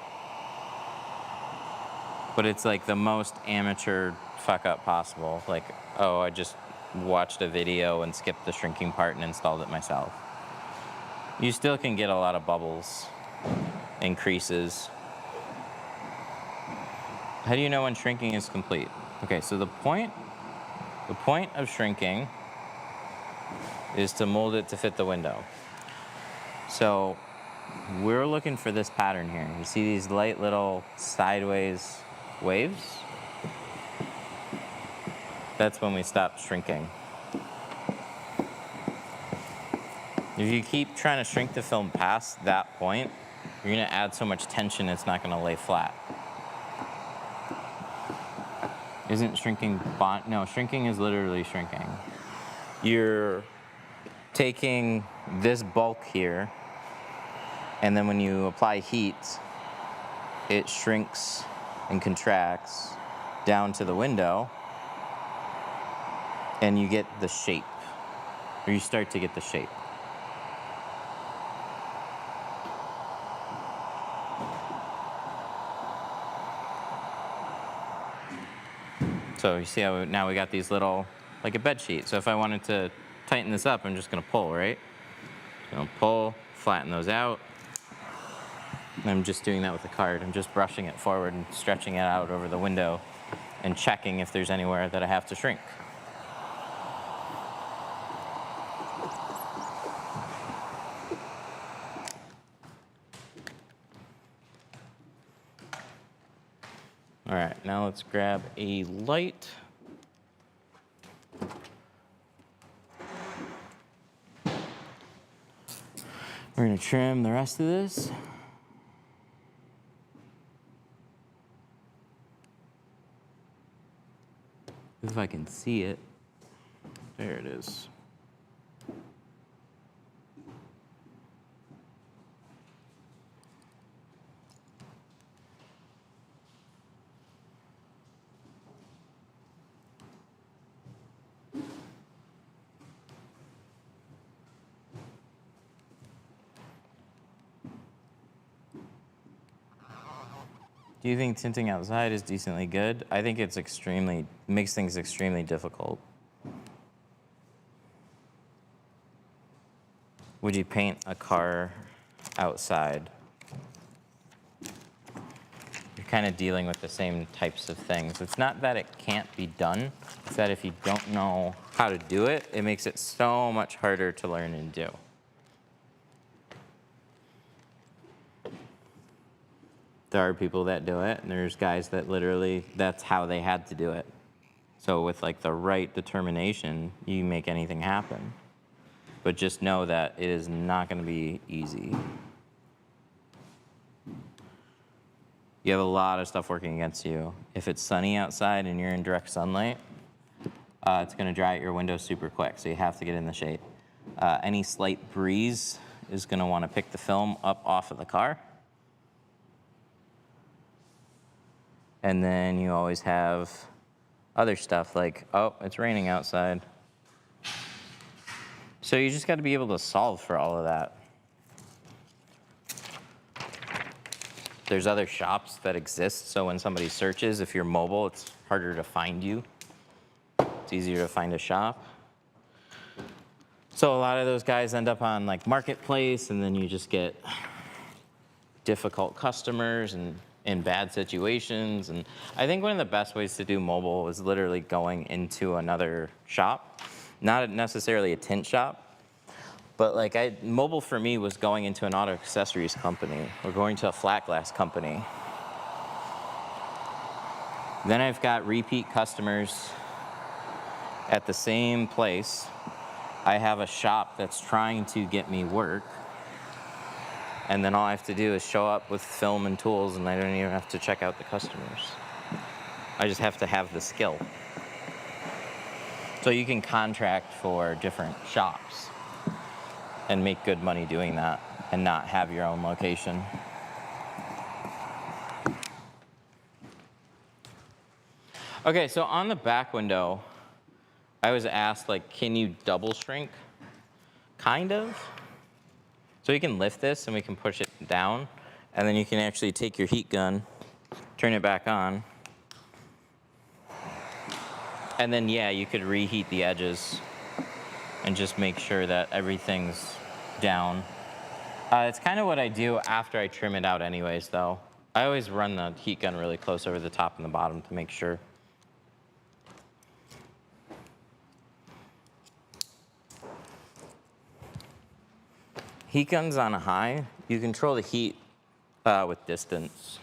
but it's like the most amateur fuck up possible. Like, oh, I just watched a video and skipped the shrinking part and installed it myself. You still can get a lot of bubbles and creases. How do you know when shrinking is complete? Okay, so the point of shrinking is to mold it to fit the window. So we're looking for this pattern here. You see these light little sideways waves? That's when we stop shrinking. If you keep trying to shrink the film past that point, you're gonna add so much tension it's not gonna lay flat. Isn't shrinking bond? No, shrinking is literally shrinking. You're taking this bulk here, and then when you apply heat, it shrinks and contracts down to the window, and you get the shape, or you start to get the shape. So you see how now we got these little, like a bed sheet. So if I wanted to tighten this up, I'm just gonna pull, right? Pull, flatten those out. And I'm just doing that with the card. I'm just brushing it forward and stretching it out over the window and checking if there's anywhere that I have to shrink. All right, now let's grab a light. We're gonna trim the rest of this. If I can see it. There it is. Do you think tinting outside is decently good? I think it's makes things extremely difficult. Would you paint a car outside? You're kind of dealing with the same types of things. It's not that it can't be done, it's that if you don't know how to do it, it makes it so much harder to learn and do. There are people that do it, and there's guys that literally, that's how they had to do it. So with like the right determination, you make anything happen. But just know that it is not gonna be easy. You have a lot of stuff working against you. If it's sunny outside and you're in direct sunlight, it's gonna dry out your window super quick, so you have to get in the shade. Any slight breeze is gonna wanna pick the film up off of the car. And then you always have other stuff like, oh, it's raining outside. So you just got to be able to solve for all of that. There's other shops that exist, so when somebody searches, if you're mobile, it's harder to find you. It's easier to find a shop. So a lot of those guys end up on like Marketplace, and then you just get difficult customers and in bad situations. And I think one of the best ways to do mobile is literally going into another shop, not necessarily a tint shop, but like mobile for me was going into an auto accessories company or going to a flat glass company. Then I've got repeat customers at the same place. I have a shop that's trying to get me work. And then all I have to do is show up with film and tools, and I don't even have to check out the customers. I just have to have the skill. So you can contract for different shops and make good money doing that and not have your own location. Okay, so on the back window, I was asked, like, can you double shrink? Kind of. So you can lift this and we can push it down, and then you can actually take your heat gun, turn it back on, and then, yeah, you could reheat the edges and just make sure that everything's down. It's kind of what I do after I trim it out anyways, though. I always run the heat gun really close over the top and the bottom to make sure. Heat gun's on a high. You control the heat with distance.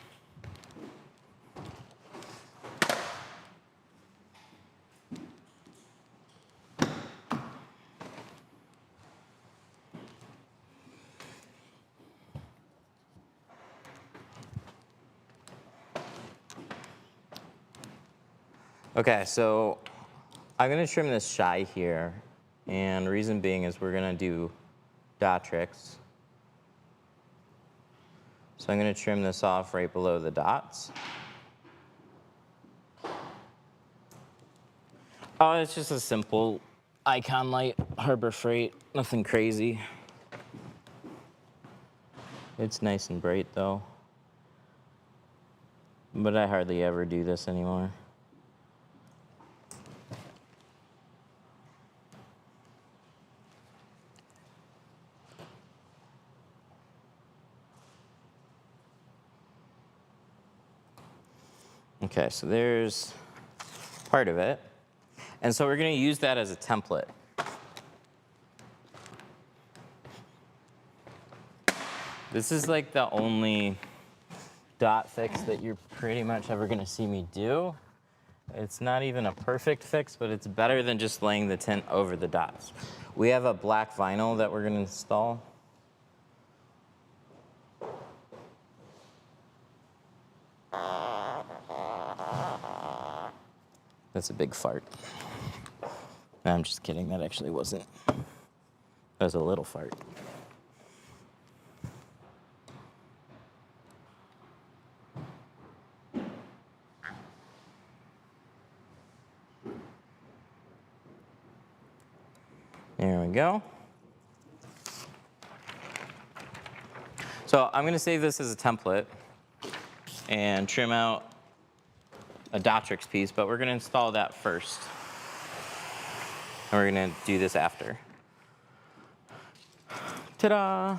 Okay, so I'm gonna trim this shy here, and reason being is we're gonna do Dotrix. So I'm gonna trim this off right below the dots. Oh, it's just a simple Icon Light Harbor Freight, nothing crazy. It's nice and bright though, but I hardly ever do this anymore. Okay, so there's part of it. And so we're gonna use that as a template. This is like the only dot fix that you're pretty much ever gonna see me do. It's not even a perfect fix, but it's better than just laying the tint over the dots. We have a black vinyl that we're gonna install. That's a big fart. No, I'm just kidding, that actually wasn't. That was a little fart. There we go. So I'm gonna save this as a template and trim out a Dotrix piece, but we're gonna install that first. And we're gonna do this after. Ta-da!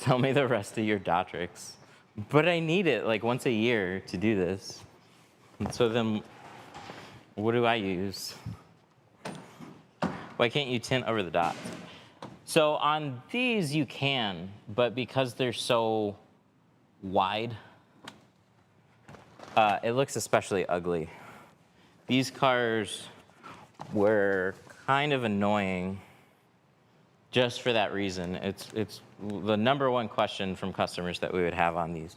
Tell me the rest of your Dotrix. But I need it like once a year to do this. And so then, what do I use? Why can't you tint over the dots? So on these you can, but because they're so wide, it looks especially ugly. These cars were kind of annoying just for that reason. It's the number one question from customers that we would have on these.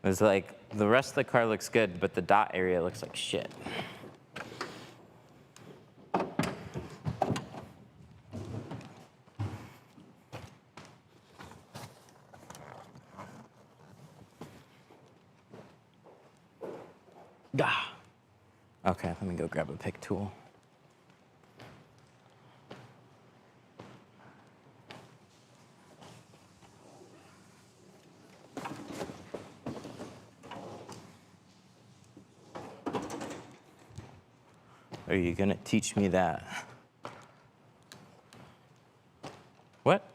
It's like, the rest of the car looks good, but the dot area looks like shit. Okay, let me go grab a pick tool. Are you gonna teach me that? What?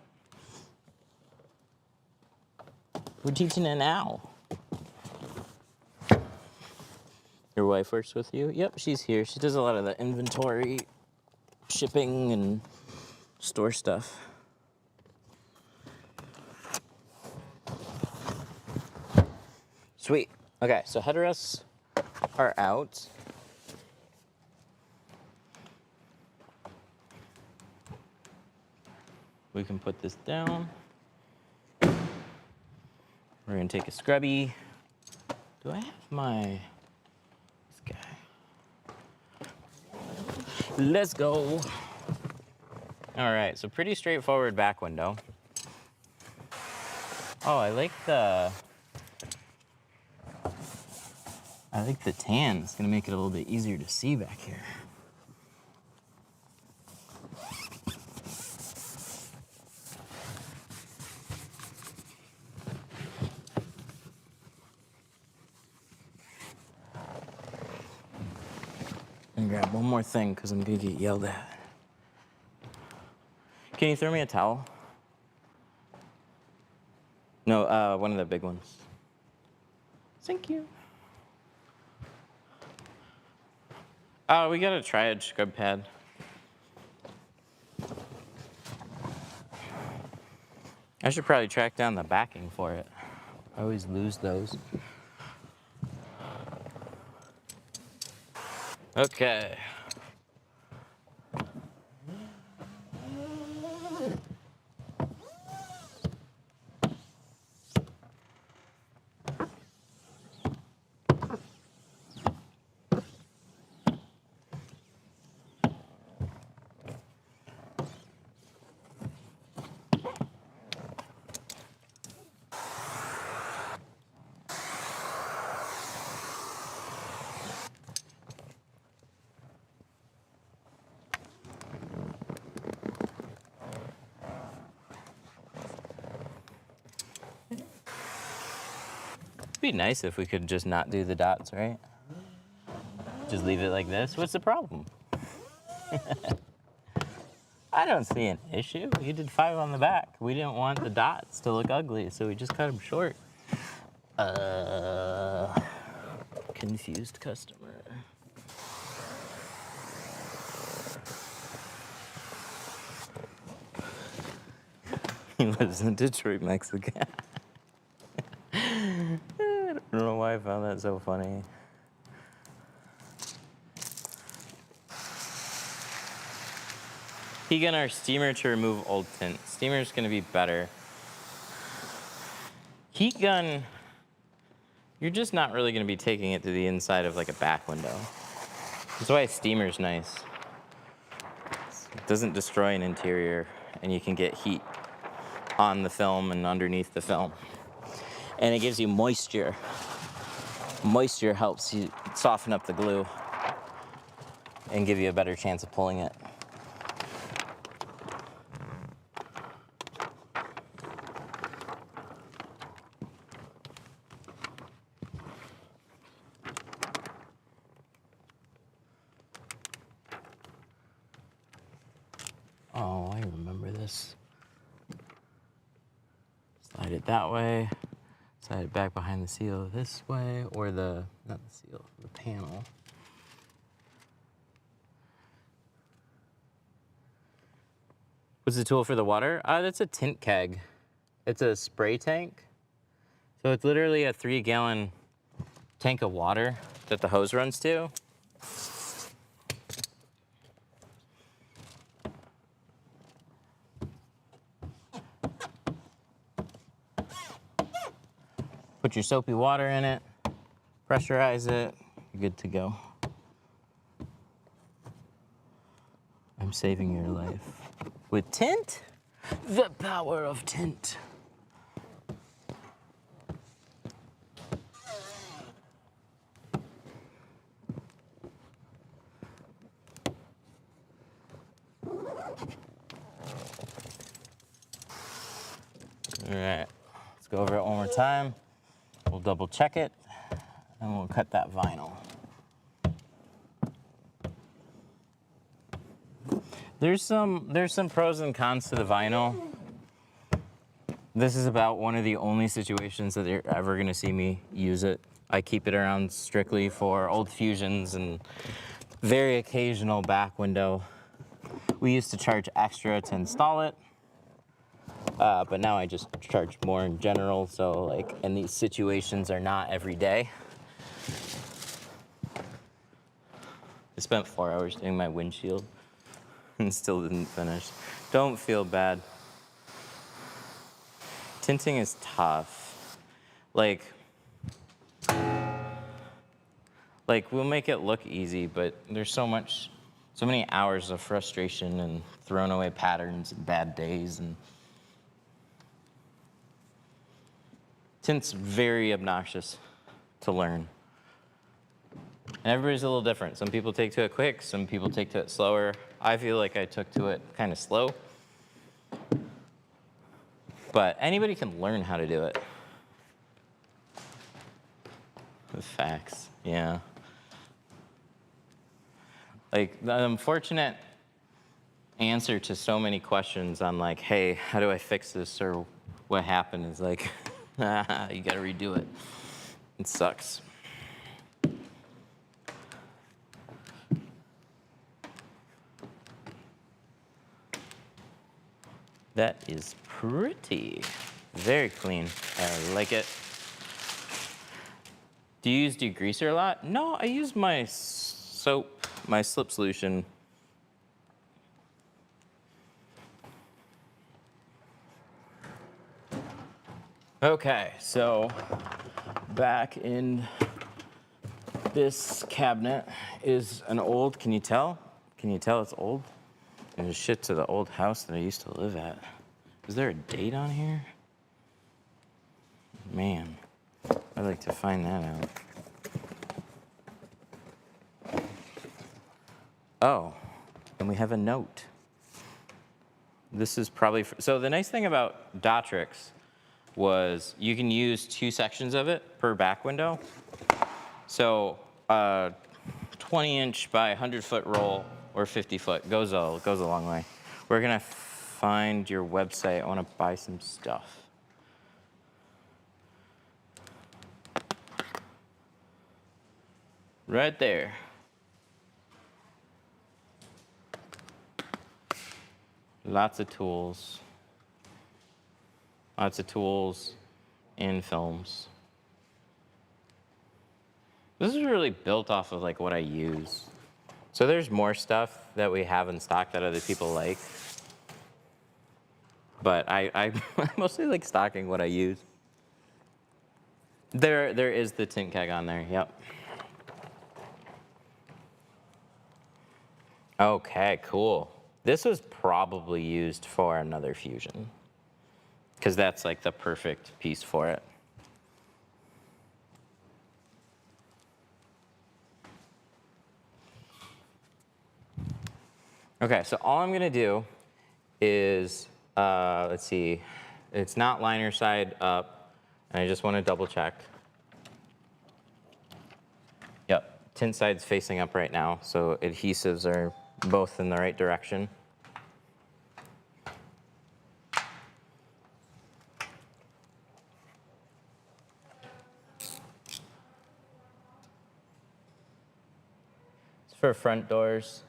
We're teaching it now. Your wife works with you? Yep, she's here. She does a lot of the inventory, shipping, and store stuff. Sweet. Okay, so headrests are out. We can put this down. We're gonna take a scrubby. Do I have my... Let's go. All right, so pretty straightforward back window. Oh, I like the tan. It's gonna make it a little bit easier to see back here. And grab one more thing because I'm gonna get yelled at. Can you throw me a towel? No, one of the big ones. Thank you. Oh, we got a triad scrub pad. I should probably track down the backing for it. I always lose those. Okay. It'd be nice if we could just not do the dots, right? Just leave it like this. What's the problem? I don't see an issue. You did 5 on the back. We didn't want the dots to look ugly, so we just cut them short. Confused customer. He lives in Detroit, Mexico. I don't know why I found that so funny. He got our steamer to remove old tint. Steamer's gonna be better. Heat gun, you're just not really gonna be taking it to the inside of like a back window. That's why a steamer's nice. It doesn't destroy an interior, and you can get heat on the film and underneath the film. And it gives you moisture. Moisture helps you soften up the glue and give you a better chance of pulling it. Oh, I remember this. Slide it that way. Slide it back behind the seal this way, or not the seal, the panel. What's the tool for the water? That's a tint keg. It's a spray tank. So it's literally a 3-gallon tank of water that the hose runs to. Put your soapy water in it, pressurize it, you're good to go. I'm saving your life. With tint, the power of tint. All right, let's go over it one more time. We'll double check it, and we'll cut that vinyl. There's some pros and cons to the vinyl. This is about one of the only situations that you're ever gonna see me use it. I keep it around strictly for old Fusions and very occasional back window. We used to charge extra to install it, but now I just charge more in general. So like, and these situations are not every day. I spent 4 hours doing my windshield and still didn't finish. Don't feel bad. Tinting is tough. Like we'll make it look easy, but there's so many hours of frustration and thrown away patterns and bad days, and Tint's very obnoxious to learn. And everybody's a little different. Some people take to it quick, some people take to it slower. I feel like I took to it kind of slow. But anybody can learn how to do it. The facts, yeah. Like, the unfortunate answer to so many questions on like, hey, how do I fix this, or what happened, is like, you gotta redo it. It sucks. That is pretty. Very clean. I like it. Do you use degreaser a lot? No, I use my soap, my slip solution. Okay, so back in this cabinet is an old, can you tell? Can you tell it's old? There's shit to the old house that I used to live at. Is there a date on here? Man, I'd like to find that out. Oh, and we have a note. This is probably, so the nice thing about Dotrix was you can use 2 sections of it per back window. So 20-inch by 100-foot roll or 50-foot goes a long way. We're gonna find your website. I wanna buy some stuff. Right there. Lots of tools. Lots of tools in films. This is really built off of like what I use. So there's more stuff that we have in stock that other people like. But I mostly like stocking what I use. There is the tint keg on there, yep. Okay, cool. This was probably used for another fusion, because that's like the perfect piece for it. Okay, so all I'm gonna do is, let's see, it's not liner side up, and I just wanna double check. Yep, tint side's facing up right now, so adhesives are both in the right direction. It's for front doors.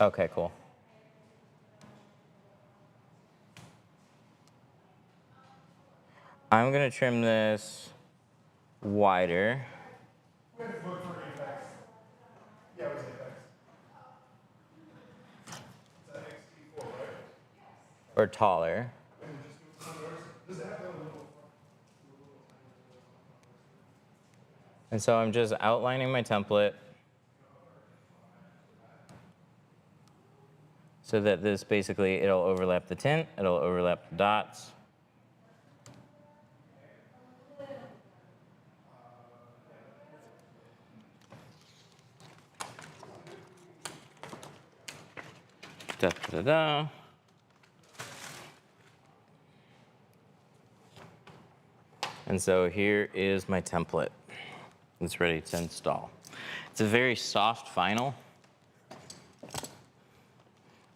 Okay, cool. I'm gonna trim this wider. We had to look for Apex. Yeah, it was Apex. It's an XT4, right? Or taller. And just move some doors. Does it have a little And so I'm just outlining my template so that this basically, it'll overlap the tint, it'll overlap the dots. Da, da, da. And so here is my template. It's ready to install. It's a very soft vinyl.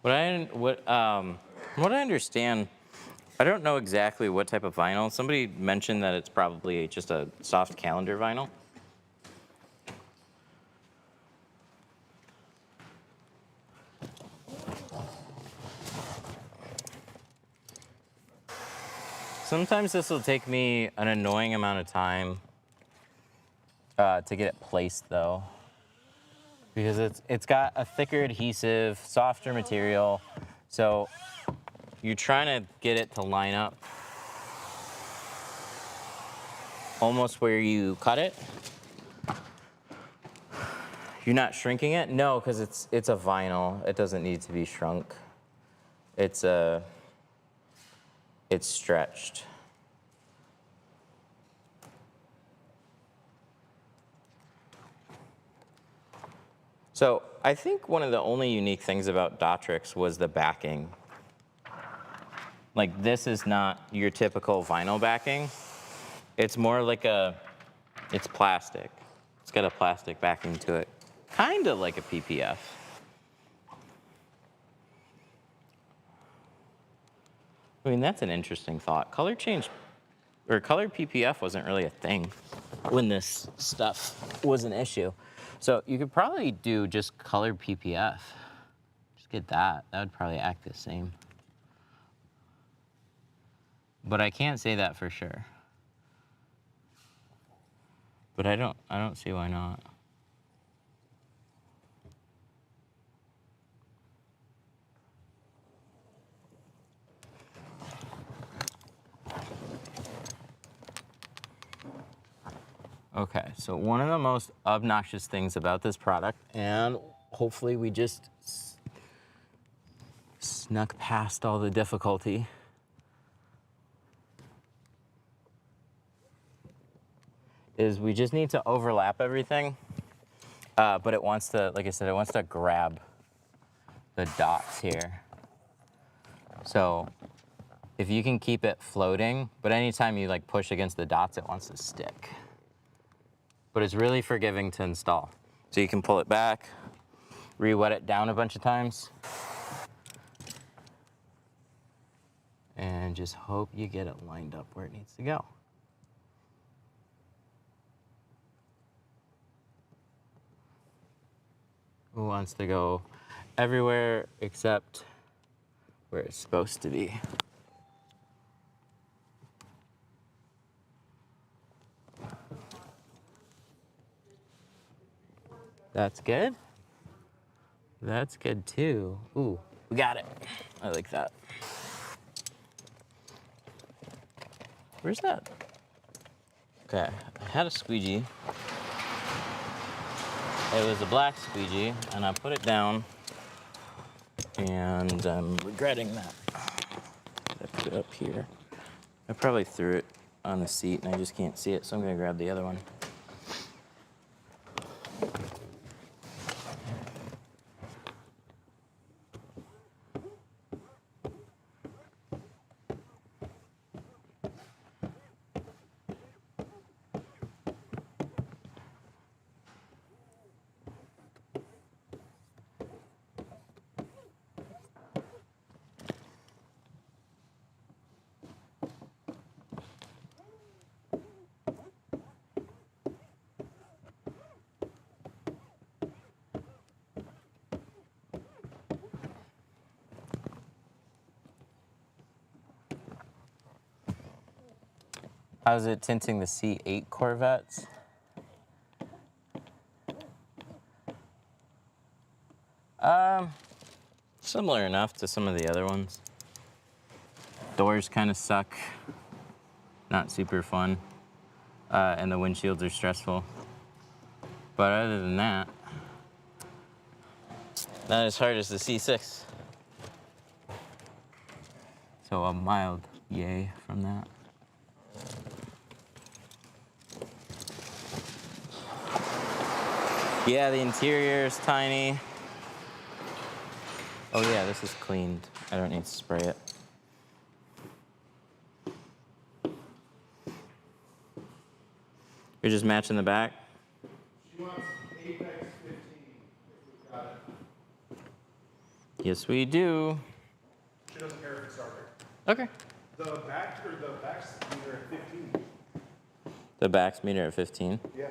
From what I understand, I don't know exactly what type of vinyl. Somebody mentioned that it's probably just a soft calendar vinyl. Sometimes this will take me an annoying amount of time to get it placed though, because it's got a thicker adhesive, softer material, so you're trying to get it to line up almost where you cut it. You're not shrinking it? No, because it's a vinyl. It doesn't need to be shrunk. It's it's stretched. So I think one of the only unique things about Dotrix was the backing. Like, this is not your typical vinyl backing. It's more like it's plastic. It's got a plastic backing to it. Kind of like a PPF. I mean, that's an interesting thought. Color change, or color PPF wasn't really a thing when this stuff was an issue. So you could probably do just colored PPF. Just get that. That would probably act the same. But I can't say that for sure. But I don't see why not. Okay, so one of the most obnoxious things about this product, and hopefully we just snuck past all the difficulty, is we just need to overlap everything, but it wants to, like I said, it wants to grab the dots here. So if you can keep it floating, but anytime you like push against the dots, it wants to stick. But it's really forgiving to install. So you can pull it back, re-wet it down a bunch of times, and just hope you get it lined up where it needs to go. Who wants to go everywhere except where it's supposed to be? That's good. That's good too. Ooh, we got it. I like that. Where's that? Okay, I had a squeegee. It was a black squeegee, and I put it down, and I'm regretting that. I put it up here. I probably threw it on the seat, and I just can't see it, so I'm gonna grab the other one. How's it tinting the C8 Corvettes? Similar enough to some of the other ones. Doors kind of suck, not super fun, and the windshields are stressful. But other than that, not as hard as the C6. So a mild yay from that. Yeah, the interior is tiny. Oh yeah, this is cleaned. I don't need to spray it. You're just matching the back? She wants Apex 15 if we've got it. Yes, we do. She doesn't care if it's darker. Okay. The back or the back's meter at 15. The back's meter at 15. Yeah,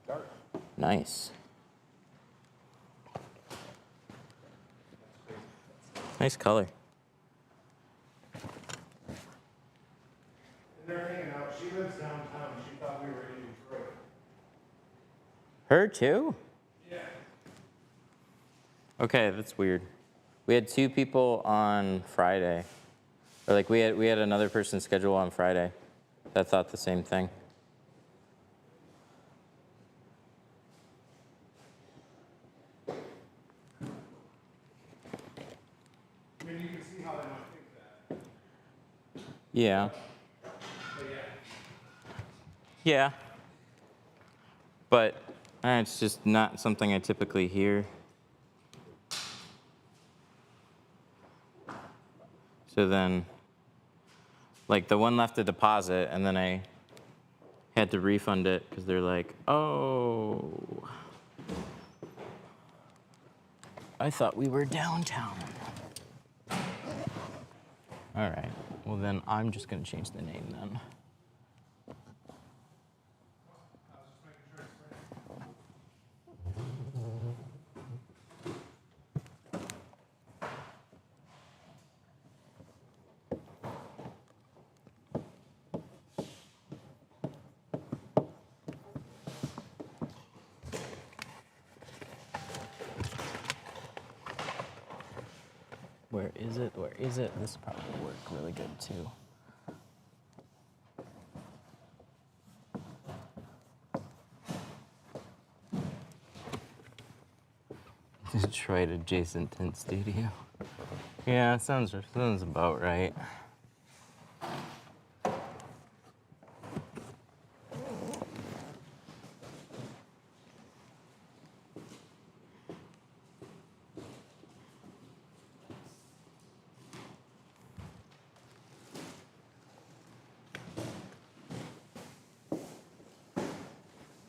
dark. Nice. Nice color. And they're hanging out. She lives downtown. She thought we were in Detroit. Her too? Yeah. Okay, that's weird. We had 2 people on Friday. Or like we had another person scheduled on Friday that thought the same thing. Yeah. But yeah. Yeah. But it's just not something I typically hear. So then, like the one left a deposit, and then I had to refund it because they're like, oh, I thought we were downtown. All right, well then I'm just gonna change the name then. Where is it? Where is it? This probably will work really good too. Detroit adjacent Tint studio. Yeah, it sounds about right.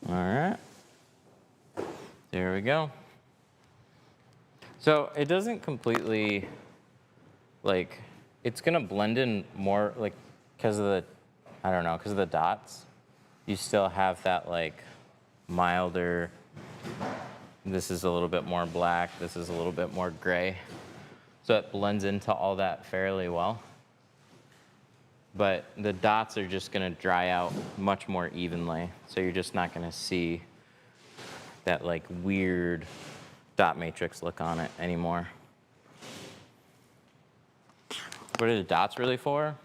All right. There we go. So it doesn't completely, like, it's gonna blend in more, like, because of the, I don't know, because of the dots. You still have that, like, milder, this is a little bit more black, this is a little bit more gray. So it blends into all that fairly well. But the dots are just gonna dry out much more evenly. So you're just not gonna see that, like, weird dot matrix look on it anymore. What are the dots really for?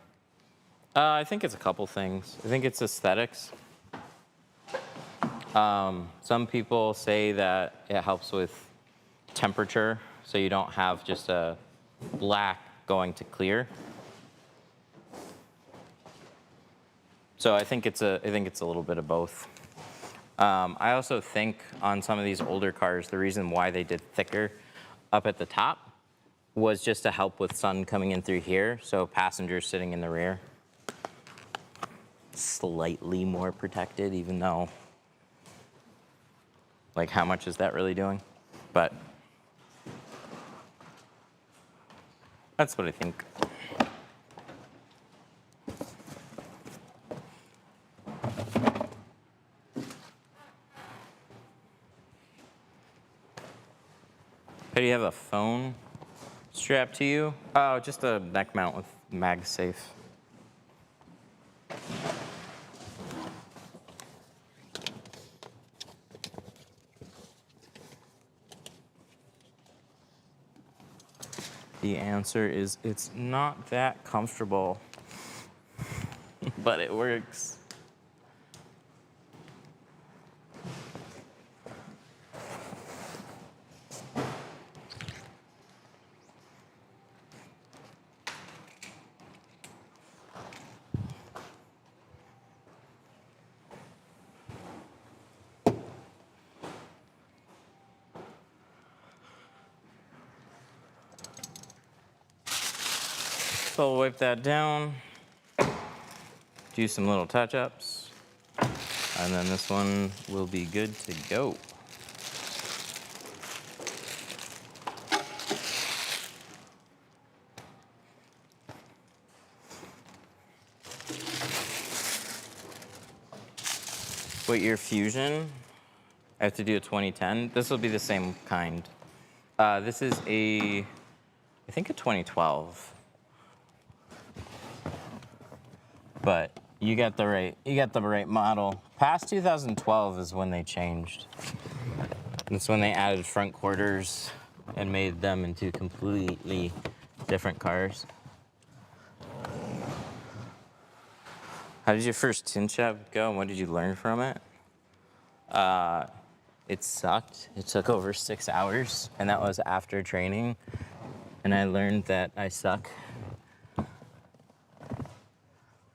I think it's a couple things. I think it's aesthetics. Some people say that it helps with temperature, so you don't have just a black going to clear. So I think it's a little bit of both. I also think on some of these older cars, the reason why they did thicker up at the top was just to help with sun coming in through here, so passengers sitting in the rear. Slightly more protected, even though, like, how much is that really doing? But that's what I think. How do you have a phone strapped to you? Oh, just a neck mount with MagSafe. The answer is it's not that comfortable, but it works. So we'll wipe that down, do some little touch-ups, and then this one will be good to go. What year Fusion? I have to do a 2010. This will be the same kind. This is I think a 2012. But you got the right model. Past 2012 is when they changed. That's when they added front quarters and made them into completely different cars. How did your first tint job go, and what did you learn from it? It sucked. It took over 6 hours, and that was after training. And I learned that I suck.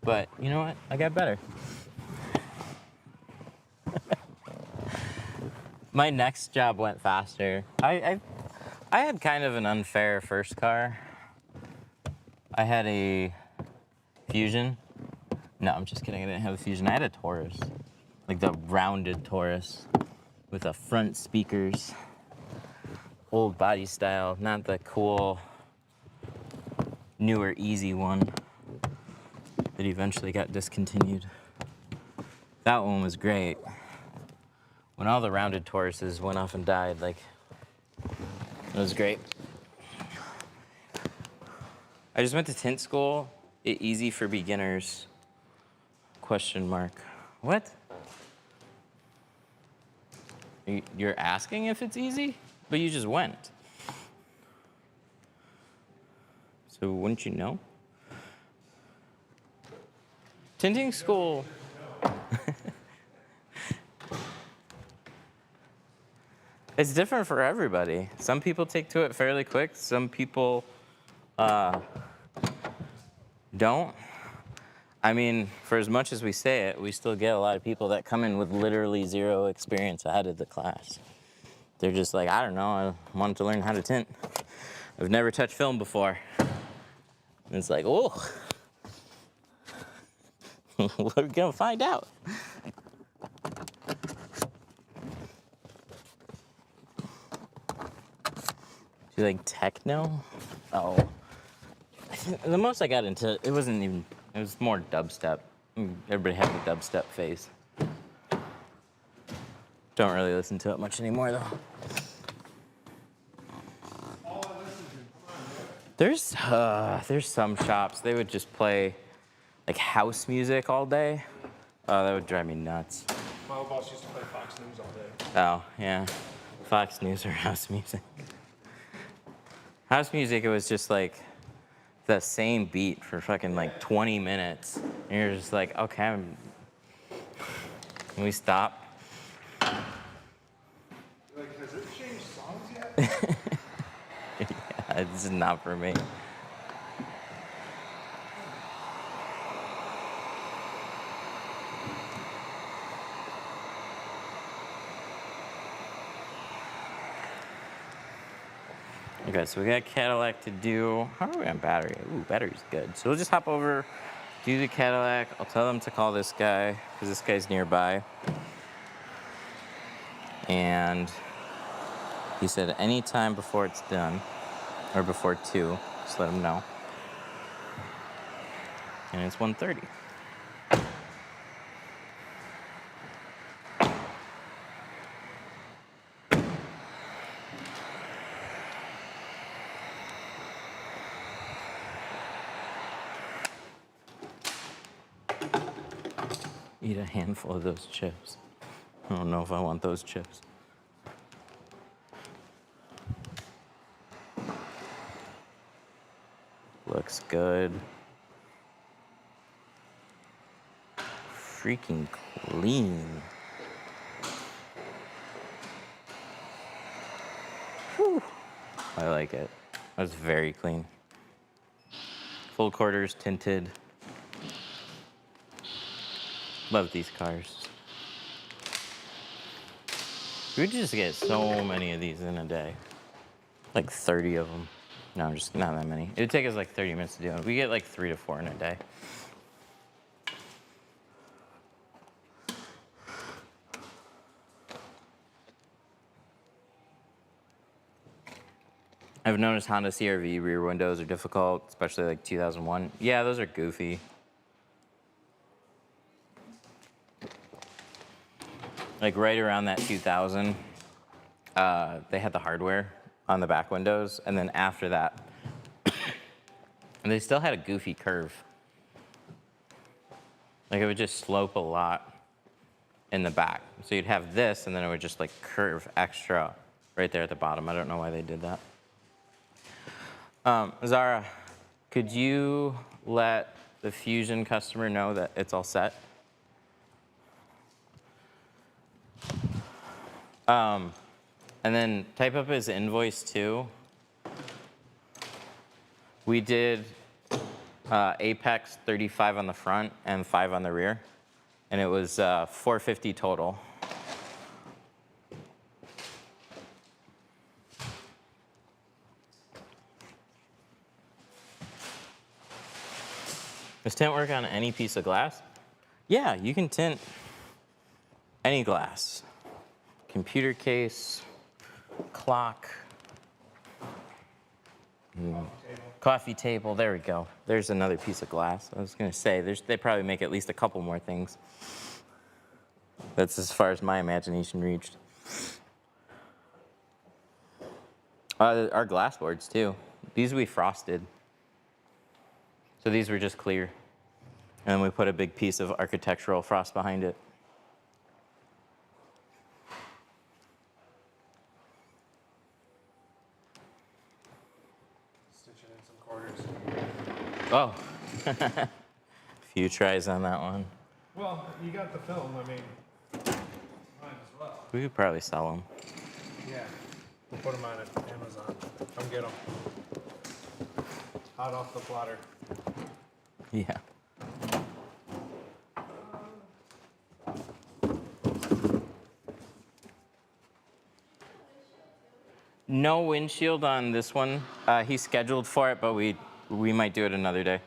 but you know what? I got better. My next job went faster. I had kind of an unfair first car. I had a Fusion. No, I'm just kidding. I didn't have a Fusion. I had a Taurus, like the rounded Taurus with the front speakers, old body style, not the cool, newer, easy one that eventually got discontinued. That one was great. When all the rounded Tauruses went off and died, like, it was great. I just went to tint school. Easy for beginners. Question mark. What? You're asking if it's easy? But you just went. So wouldn't you know? Tinting school. It's different for everybody. Some people take to it fairly quick. Some people don't. I mean, for as much as we say it, we still get a lot of people that come in with literally zero experience ahead of the class. They're just like, I don't know, I wanted to learn how to tint. I've never touched film before. And it's like, oh, we're gonna find out. Do you like techno? Oh. I think the most I got into, it wasn't even, it was more dubstep. Everybody had the dubstep phase. Don't really listen to it much anymore though. All I listen to is There's some shops, they would just play like house music all day. Oh, that would drive me nuts. my old boss used to play Fox News all day. Oh, yeah. Fox News or house music. House music, it was just like the same beat for fucking like 20 minutes. And you're just like, okay, can we stop? Like, has it changed songs yet? Yeah, this is not for me. Okay, so we got Cadillac to do. How are we on battery? Ooh, battery's good. So we'll just hop over, do the Cadillac. I'll tell them to call this guy, because this guy's nearby. And he said anytime before it's done, or before 2, just let him know. And it's 1:30. Eat a handful of those chips. I don't know if I want those chips. Looks good. Freaking clean. Whew. I like it. That's very clean. Full quarters, tinted. Love these cars. We would just get so many of these in a day. Like 30 of them. No, just not that many. It would take us like 30 minutes to do it. We get like 3 to 4 in a day. I've noticed Honda CR-V rear windows are difficult, especially like 2001. Yeah, those are goofy. Like right around that 2000, they had the hardware on the back windows, and then after that, and they still had a goofy curve. Like it would just slope a lot in the back. So you'd have this, and then it would just like curve extra right there at the bottom. I don't know why they did that. Zara, could you let the Fusion customer know that it's all set? And then type up his invoice too. We did Apex 35 on the front and 5 on the rear. And it was $450 total. Does tint work on any piece of glass? Yeah, you can tint any glass. Computer case, clock, coffee table, there we go. There's another piece of glass. I was gonna say, they probably make at least a couple more things. That's as far as my imagination reached. Our glass boards too. These we frosted. So these were just clear. And then we put a big piece of architectural frost behind it. Stitching in some quarters. Oh, few tries on that one. Well, you got the film, I mean, might as well. We could probably sell them. Yeah. We'll put them on Amazon. Come get them. Hot off the plotter. Yeah. No windshield on this one. He's scheduled for it, but we might do it another day.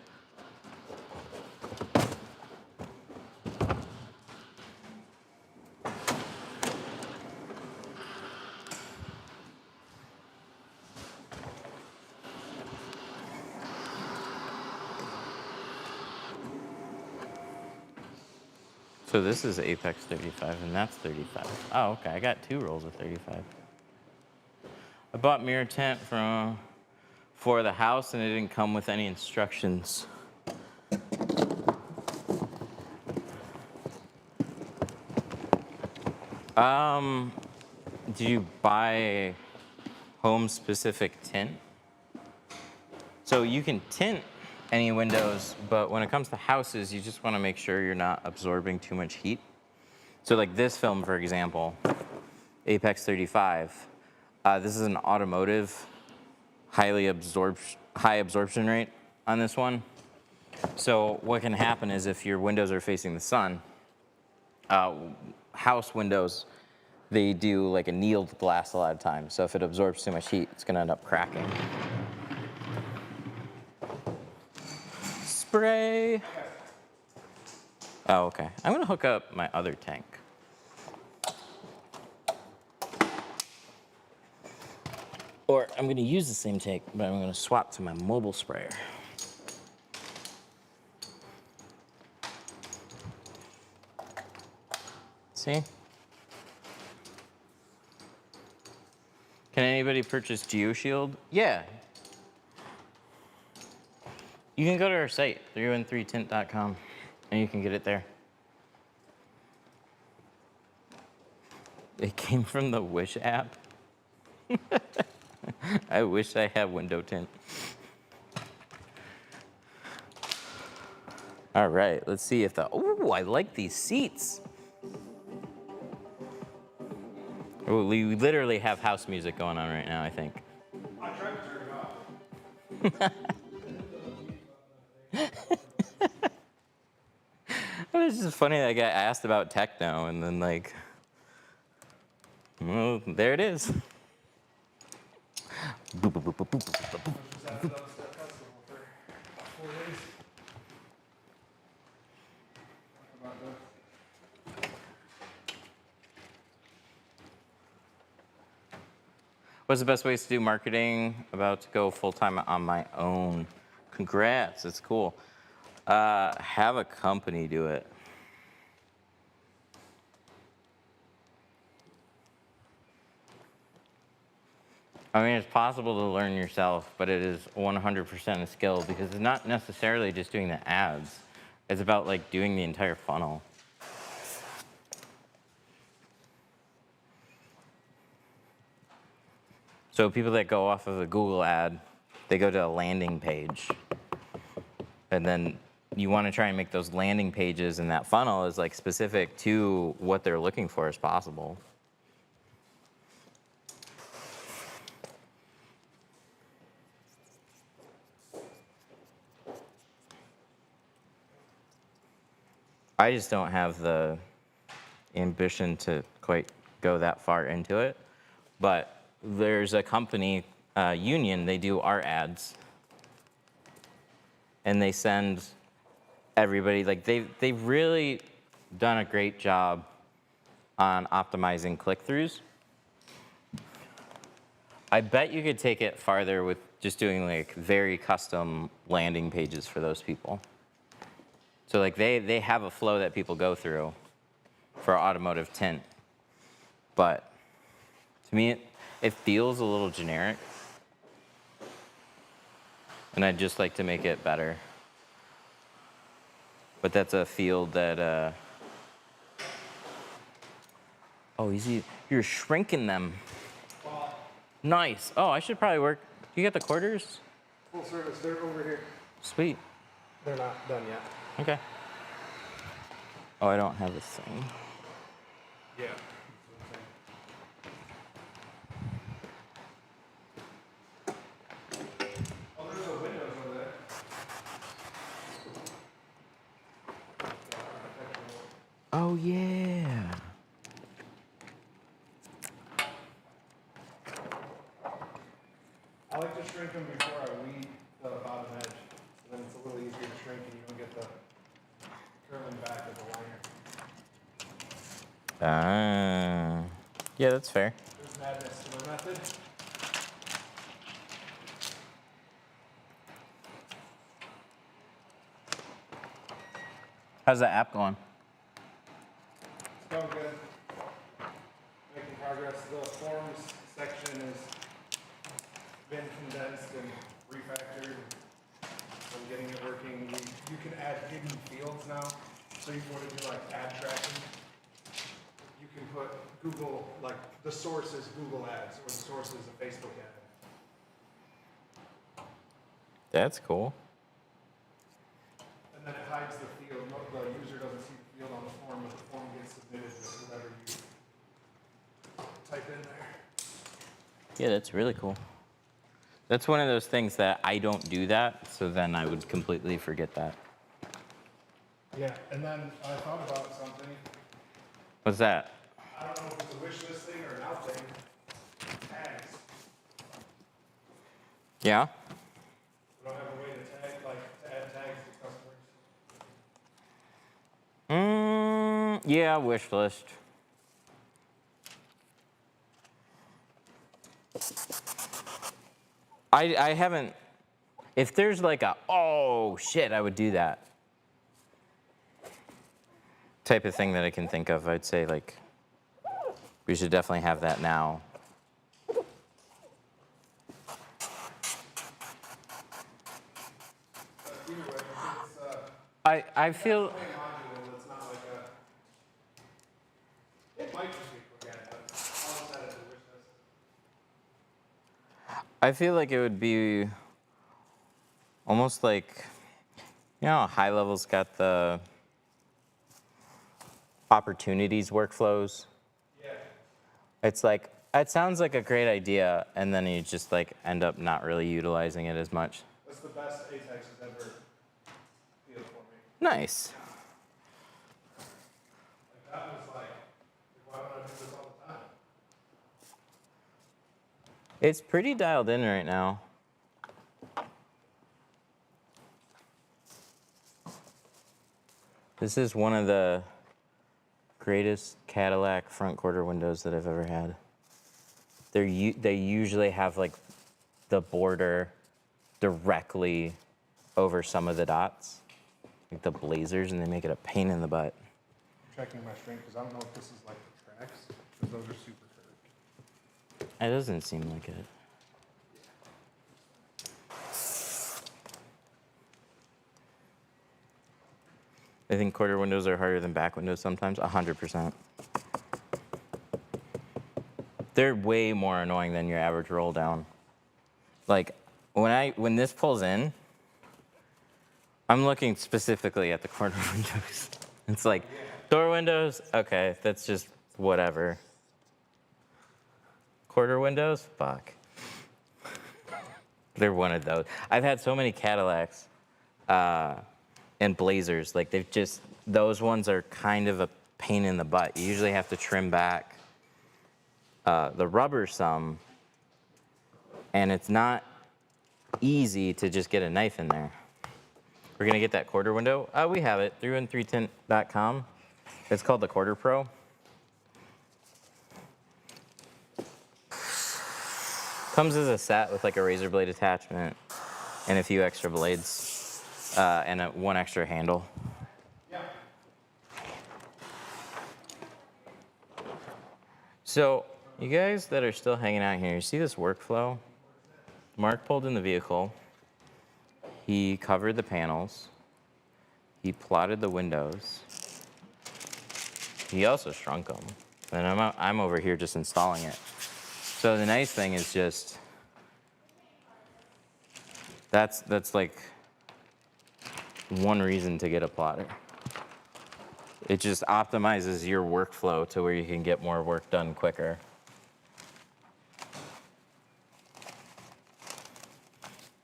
So this is Apex 35, and that's 35. Oh, okay, I got 2 rolls of 35. I bought mirror tint for the house, and it didn't come with any instructions. Did you buy home-specific tint? So you can tint any windows, but when it comes to houses, you just want to make sure you're not absorbing too much heat. So like this film, for example, Apex 35, this is an automotive, high absorption rate on this one. So what can happen is if your windows are facing the sun, house windows, they do like annealed glass a lot of times. So if it absorbs too much heat, it's gonna end up cracking. Spray. Oh, okay. I'm gonna hook up my other tank. Or I'm gonna use the same tank, but I'm gonna swap to my mobile sprayer. See? Can anybody purchase GeoShield? Yeah. You can go to our site, 313tint.com, and you can get it there. It came from the Wish app. I wish I had window tint. All right, let's see if oh, I like these seats. Oh, we literally have house music going on right now, I think. I tried to turn it off. It's just funny that I got asked about techno, and then like, well, there it is. Boop, boop, boop, boop, boop, boop, boop. What's the best ways to do marketing? About to go full-time on my own. Congrats, it's cool. Have a company do it. I mean, it's possible to learn yourself, but it is 100% a skill because it's not necessarily just doing the ads. It's about like doing the entire funnel. So people that go off of a Google ad, they go to a landing page. And then you want to try and make those landing pages and that funnel as like specific to what they're looking for as possible. I just don't have the ambition to quite go that far into it. But there's a company, Union, they do art ads. And they send everybody, like they've really done a great job on optimizing click-throughs. I bet you could take it farther with just doing like very custom landing pages for those people. So like they have a flow that people go through for automotive tint. But to me, it feels a little generic. And I'd just like to make it better. But that's a field that, oh, easy. You're shrinking them. Nice. Oh, I should probably work. You got the quarters? Full service, they're over here. Sweet. They're not done yet. Okay. Oh, I don't have a thing. Yeah. Oh, there's a windows over there. Oh, yeah. I like to shrink them before I weed the bottom edge. So then it's a little easier to shrink and you don't get the curling back of the liner. Yeah, that's fair. There's madness to my method. How's that app going? It's going good. Making progress. The forms section has been condensed and refactored. I'm getting it working. You can add hidden fields now. So if you want to do like ad tracking, you can put Google, like the source is Google Ads or the source is a Facebook ad. That's cool. And then it hides the field. The user doesn't see the field on the form, but the form gets submitted with whatever you type in there. Yeah, that's really cool. That's one of those things that I don't do that, so then I would completely forget that. Yeah, and then I thought about something. What's that? I don't know if it's a wish list thing or an out thing. Tags. Yeah? We don't have a way to tag, like to add tags to customers. Yeah, wish list. I haven't, if there's like a, oh shit, I would do that type of thing that I can think of, I'd say like, we should definitely have that now. Either way, it's I feel, a module that's not like a. It might just be a quick add, but I'll just add it to the wish list. I feel like it would be almost like, you know, how high level's got the opportunities workflows. Yeah. It's like, it sounds like a great idea, and then you just like end up not really utilizing it as much. That's the best Apex has ever feel for me. Nice. Like that was like, why don't I do this all the time? It's pretty dialed in right now. This is one of the greatest Cadillac front quarter windows that I've ever had. They usually have like the border directly over some of the dots, like the blazers, and they make it a pain in the butt. I'm checking my strength because I don't know if this is like the tracks, because those are super curved. It doesn't seem like it. I think quarter windows are harder than back windows sometimes, 100%. They're way more annoying than your average roll down. Like, when this pulls in, I'm looking specifically at the corner windows. It's like, door windows, okay, that's just whatever. Quarter windows, fuck. They're one of those. I've had so many Cadillacs and Blazers, like they've just, those ones are kind of a pain in the butt. You usually have to trim back the rubber some, and it's not easy to just get a knife in there. We're gonna get that quarter window. We have it, 313tint.com. It's called the Quarter Pro. Comes as a set with like a razor blade attachment and a few extra blades and one extra handle. Yeah. So you guys that are still hanging out here, you see this workflow? Mark pulled in the vehicle. He covered the panels. He plotted the windows. He also shrunk them. And I'm over here just installing it. So the nice thing is just, that's like one reason to get a plotter. It just optimizes your workflow to where you can get more work done quicker.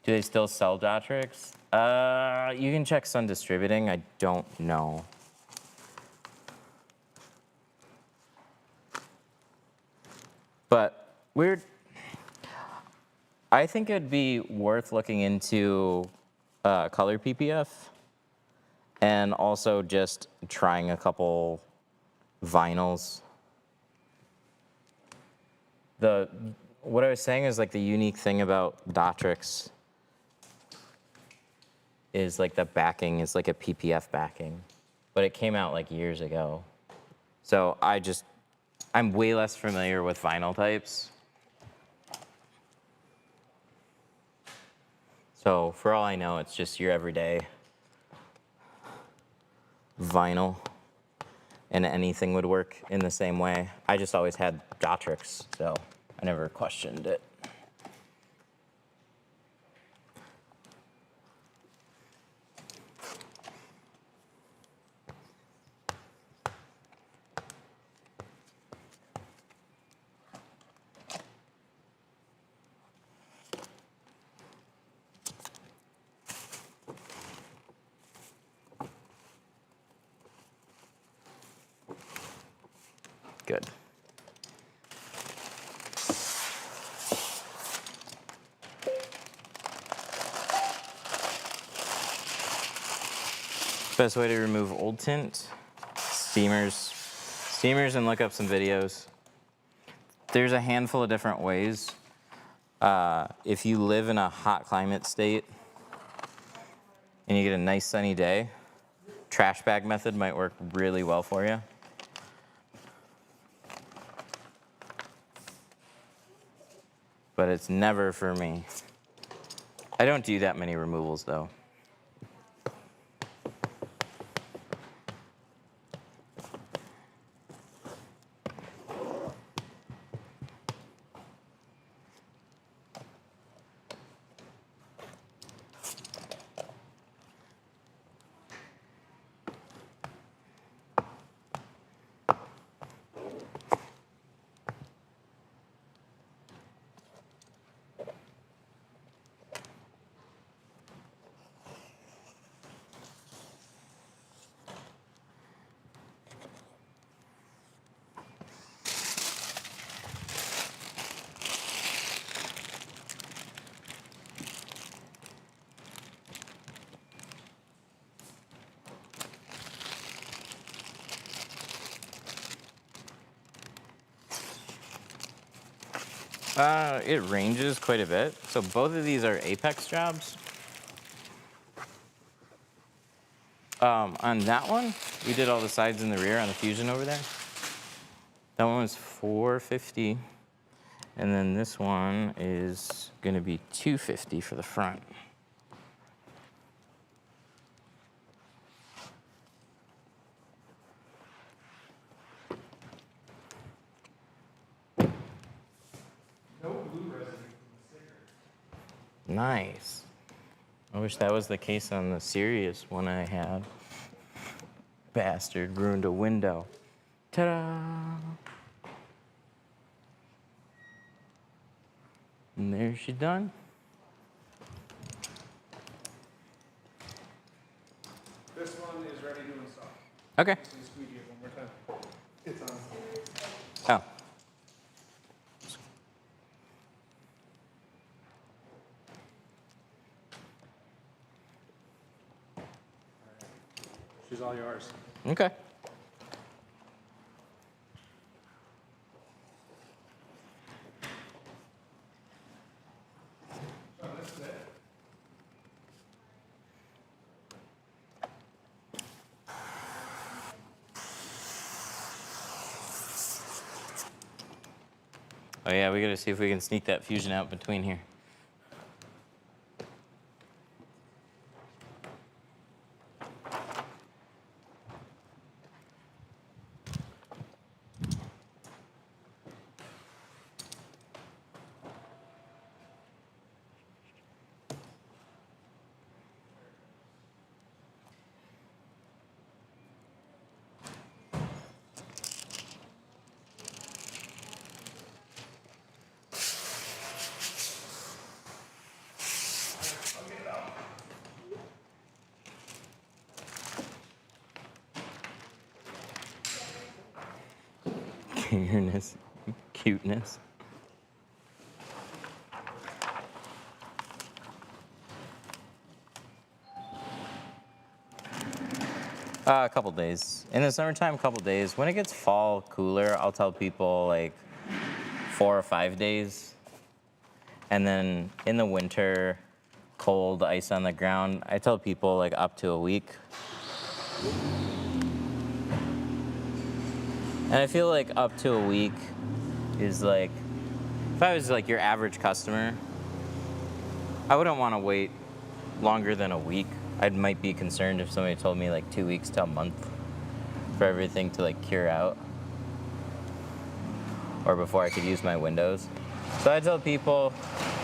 Do they still sell Dotrix? You can check Sun Distributing. I don't know. But I think it'd be worth looking into color PPF and also just trying a couple vinyls. What I was saying is like the unique thing about Dotrix is like the backing is like a PPF backing, but it came out like years ago. So I'm way less familiar with vinyl types. So for all I know, it's just your everyday vinyl and anything would work in the same way. I just always had Dotrix, so I never questioned it. Good. Best way to remove old tint, steamers and look up some videos. There's a handful of different ways. If you live in a hot climate state and you get a nice sunny day, trash bag method might work really well for you. But it's never for me. I don't do that many removals though. It ranges quite a bit. So both of these are Apex jobs. On that one, we did all the sides and the rear on the Fusion over there. That one was $450. And then this one is gonna be $250 for the front. Nice. I wish that was the case on the Sirius one I had. Bastard ruined a window. Ta-da! And there she's done. This one is ready to install. Okay. Just gonna squeegee it one more time. It's on. Oh. She's all yours. Okay. Oh, this is it. Oh yeah, we gotta see if we can sneak that fusion out between here. Cuteness. Cuteness. A couple days. In the summertime, a couple days. When it gets fall, cooler, I'll tell people like 4 or 5 days. And then in the winter, cold, ice on the ground, I tell people like up to a week. And I feel like up to a week is like, if I was like your average customer, I wouldn't want to wait longer than a week. I might be concerned if somebody told me like 2 weeks to a month for everything to like cure out or before I could use my windows. So I tell people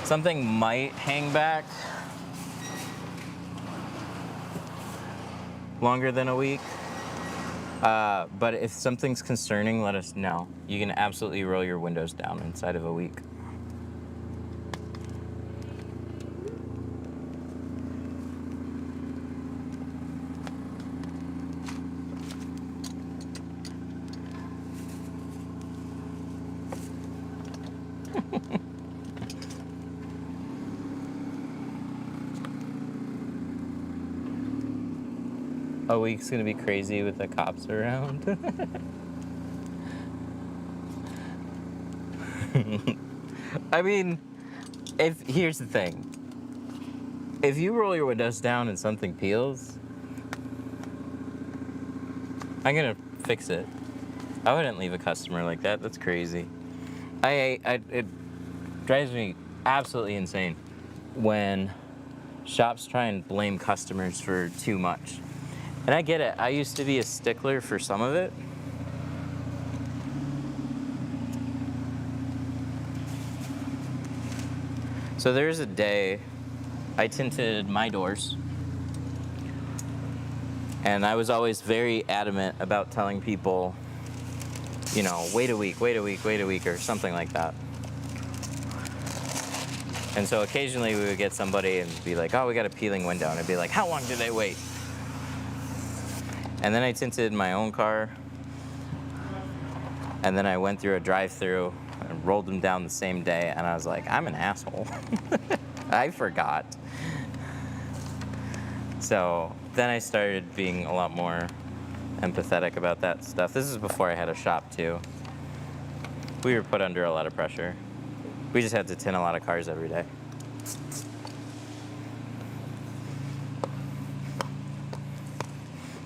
something might hang back longer than a week. But if something's concerning, let us know. You can absolutely roll your windows down inside of a week. A week's gonna be crazy with the cops around. I mean, here's the thing. If you roll your windows down and something peels, I'm gonna fix it. I wouldn't leave a customer like that. That's crazy. It drives me absolutely insane when shops try and blame customers for too much. And I get it. I used to be a stickler for some of it. So there's a day I tinted my doors. And I was always very adamant about telling people, you know, wait a week, or something like that. And so occasionally we would get somebody and be like, oh, we got a peeling window. And I'd be like, how long do they wait? And then I tinted my own car. And then I went through a drive-through and rolled them down the same day. And I was like, I'm an asshole. I forgot. So then I started being a lot more empathetic about that stuff. This is before I had a shop too. We were put under a lot of pressure. We just had to tint a lot of cars every day.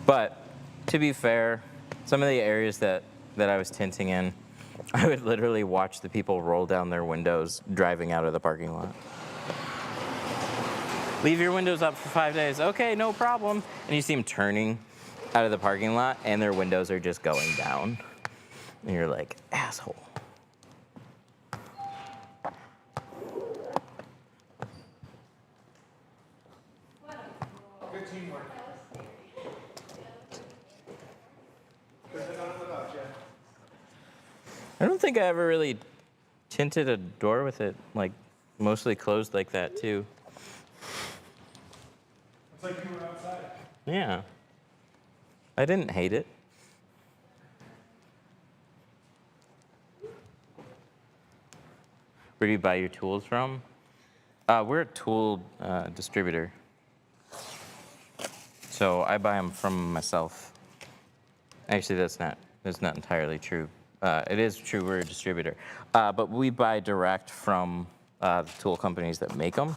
But to be fair, some of the areas that I was tinting in, I would literally watch the people roll down their windows driving out of the parking lot. Leave your windows up for 5 days. Okay, no problem. And you see them turning out of the parking lot and their windows are just going down. And you're like, asshole. Good teamwork. There's another one up, Jeff. I don't think I ever really tinted a door with it, like, mostly closed like that, too. It's like you were outside. Yeah. I didn't hate it. Where do you buy your tools from? We're a tool distributor. So I buy them from myself. Actually, that's not entirely true. It is true, we're a distributor. But we buy direct from the tool companies that make them.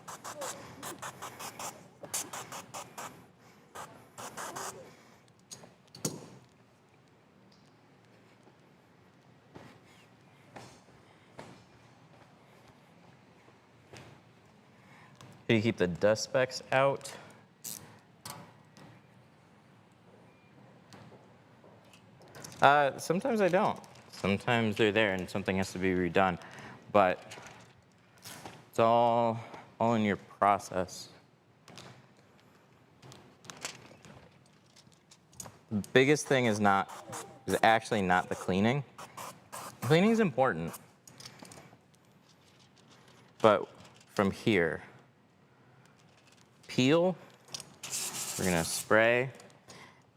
Do you keep the dust specks out? Sometimes I don't. Sometimes they're there and something has to be redone. But it's all in your process. The biggest thing is actually not the cleaning. Cleaning is important. But from here, peel, we're gonna spray,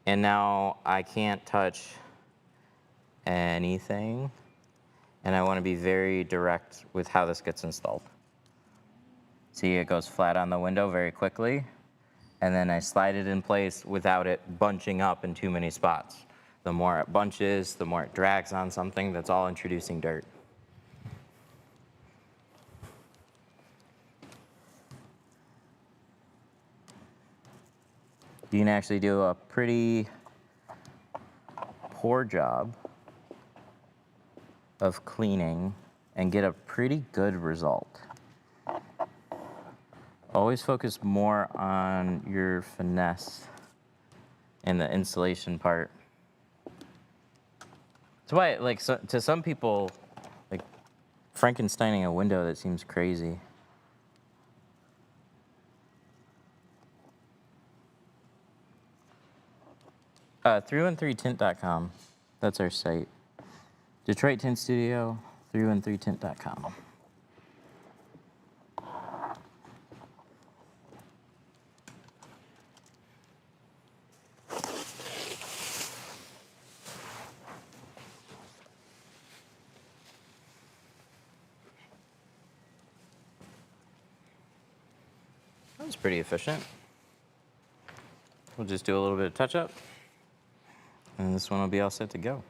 and now I can't touch anything, and I wanna be very direct with how this gets installed. See, it goes flat on the window very quickly, and then I slide it in place without it bunching up in too many spots. The more it bunches, the more it drags on something, that's all introducing dirt. You can actually do a pretty poor job of cleaning and get a pretty good result. Always focus more on your finesse and the installation part. That's why, like, to some people, like, Frankensteining a window, that seems crazy. .313tint.com. That's our site. Detroit Tint Studio, 313tint.com. That was pretty efficient. We'll just do a little bit of touch-up, and this one will be all set to go.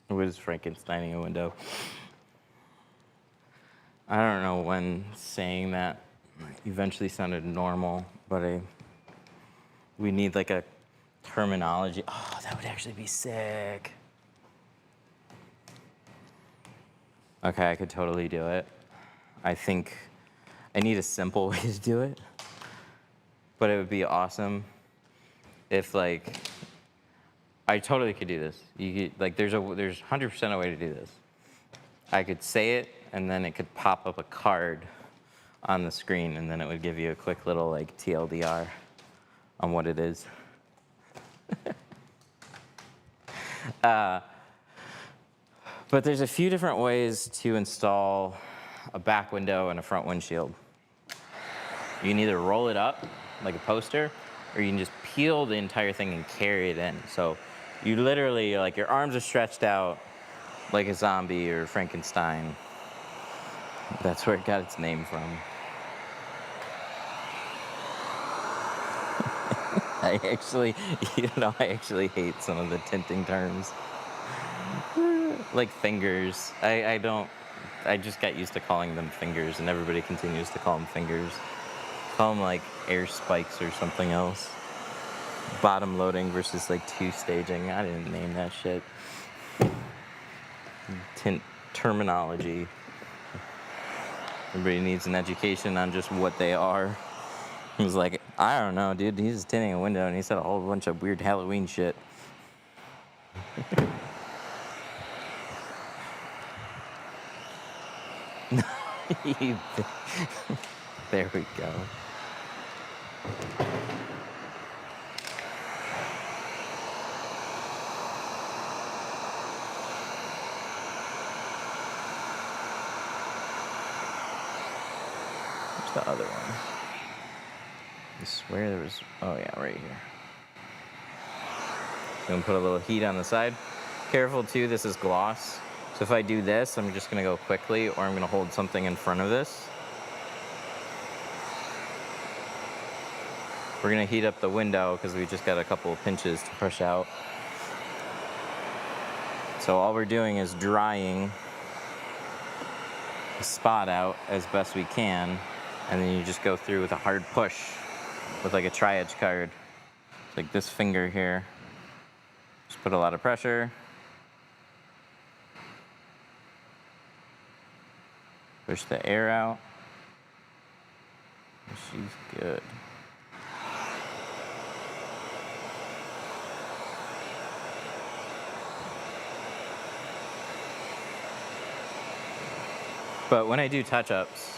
What is Frankensteining a window? I don't know when saying that eventually sounded normal, but we need like a terminology. Oh, that would actually be sick. Okay, I could totally do it. I think I need a simple way to do it, but it would be awesome if, like, I totally could do this. You could, like, there's 100% a way to do this. I could say it, and then it could pop up a card on the screen, and then it would give you a quick little, like, TLDR on what it is. But there's a few different ways to install a back window and a front windshield. You can either roll it up like a poster, or you can just peel the entire thing and carry it in. So you literally, like, your arms are stretched out like a zombie or Frankenstein. That's where it got its name from. I actually hate some of the tinting terms. Like fingers. I just got used to calling them fingers, and everybody continues to call them fingers. Call them like air spikes or something else. Bottom loading versus like two staging. I didn't name that shit. Tint terminology. Everybody needs an education on just what they are. He was like, I don't know, dude. He's tinting a window and he said a whole bunch of weird Halloween shit. There we go. Where's the other one? I swear there was, oh yeah, right here. I'm gonna put a little heat on the side. Careful too, this is gloss. So if I do this, I'm just gonna go quickly, or I'm gonna hold something in front of this. We're gonna heat up the window because we just got a couple of pinches to push out. So all we're doing is drying the spot out as best we can, and then you just go through with a hard push with like a tri-edge card. Like this finger here. Just put a lot of pressure. Push the air out. She's good. But when I do touch-ups,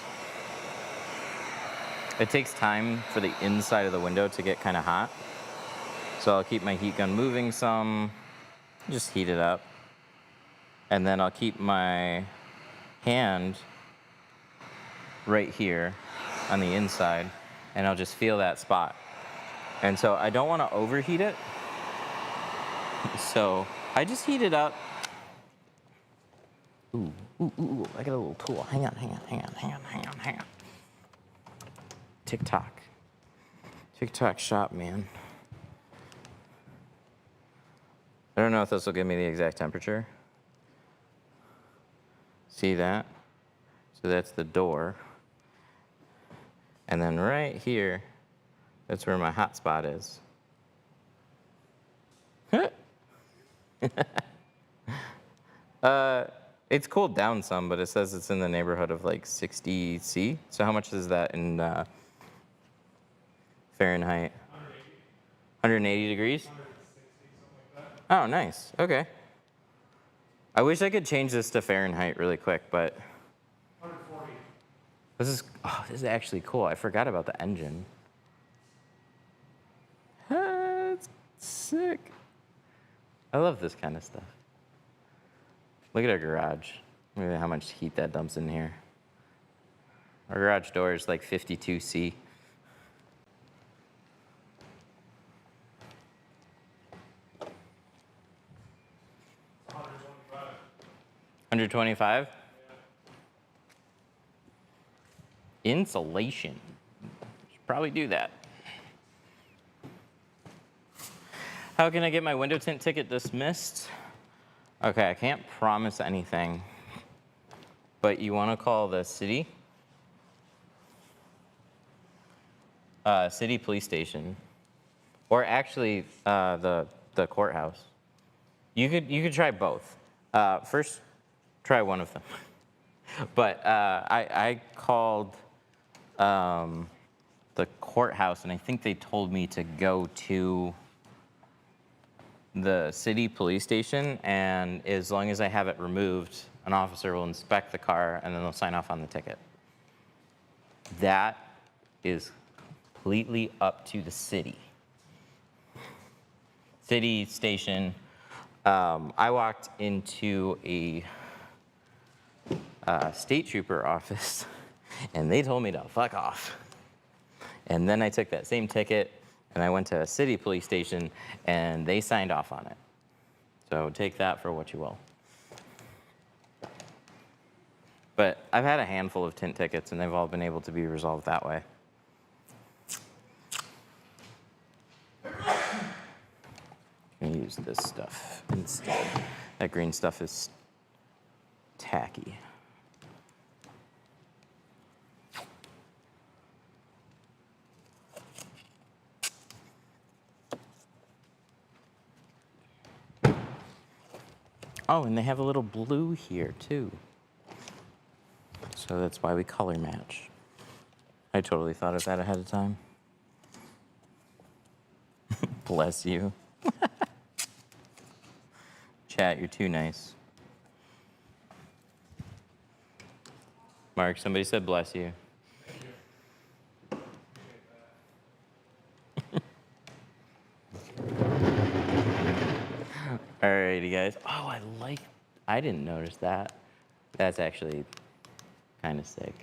it takes time for the inside of the window to get kind of hot. So I'll keep my heat gun moving some, just heat it up. And then I'll keep my hand right here on the inside, and I'll just feel that spot. And so I don't want to overheat it. So I just heat it up. Ooh, I got a little tool. Hang on. TikTok shop, man. I don't know if this will give me the exact temperature. See that? So that's the door. And then right here, that's where my hot spot is. It's cooled down some, but it says it's in the neighborhood of like 60 C. So how much is that in Fahrenheit? 180 degrees? 160, something like that. Oh, nice. Okay. I wish I could change this to Fahrenheit really quick, but 140. this is actually cool. I forgot about the engine. That's sick. I love this kind of stuff. Look at our garage. Look at how much heat that dumps in here. Our garage door is like 52 C. $125? Insulation. Should probably do that. How can I get my window tint ticket dismissed? Okay, I can't promise anything, but you want to call the city police station, or actually the courthouse. You could try both. First, try one of them. But I called the courthouse, and I think they told me to go to the city police station, and as long as I have it removed, an officer will inspect the car, and then they'll sign off on the ticket. That is completely up to the city. City station. I walked into a state trooper office, and they told me to fuck off. And then I took that same ticket, and I went to a city police station, and they signed off on it. So take that for what you will. But I've had a handful of tint tickets, and they've all been able to be resolved that way. I'm gonna use this stuff instead. That green stuff is tacky. Oh, and they have a little blue here, too. So that's why we color match. I totally thought of that ahead of time. Bless you. Chat, you're too nice. Mark, somebody said bless you. Alrighty, guys. Oh, I didn't notice that. That's actually kind of sick.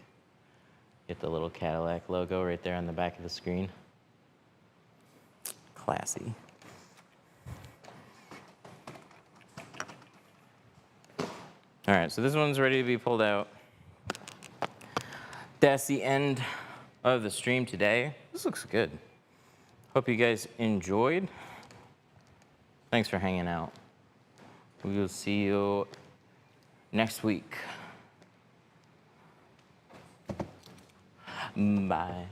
Get the little Cadillac logo right there on the back of the screen. Classy. All right, so this one's ready to be pulled out. That's the end of the stream today. This looks good. Hope you guys enjoyed. Thanks for hanging out. We will see you next week. Bye.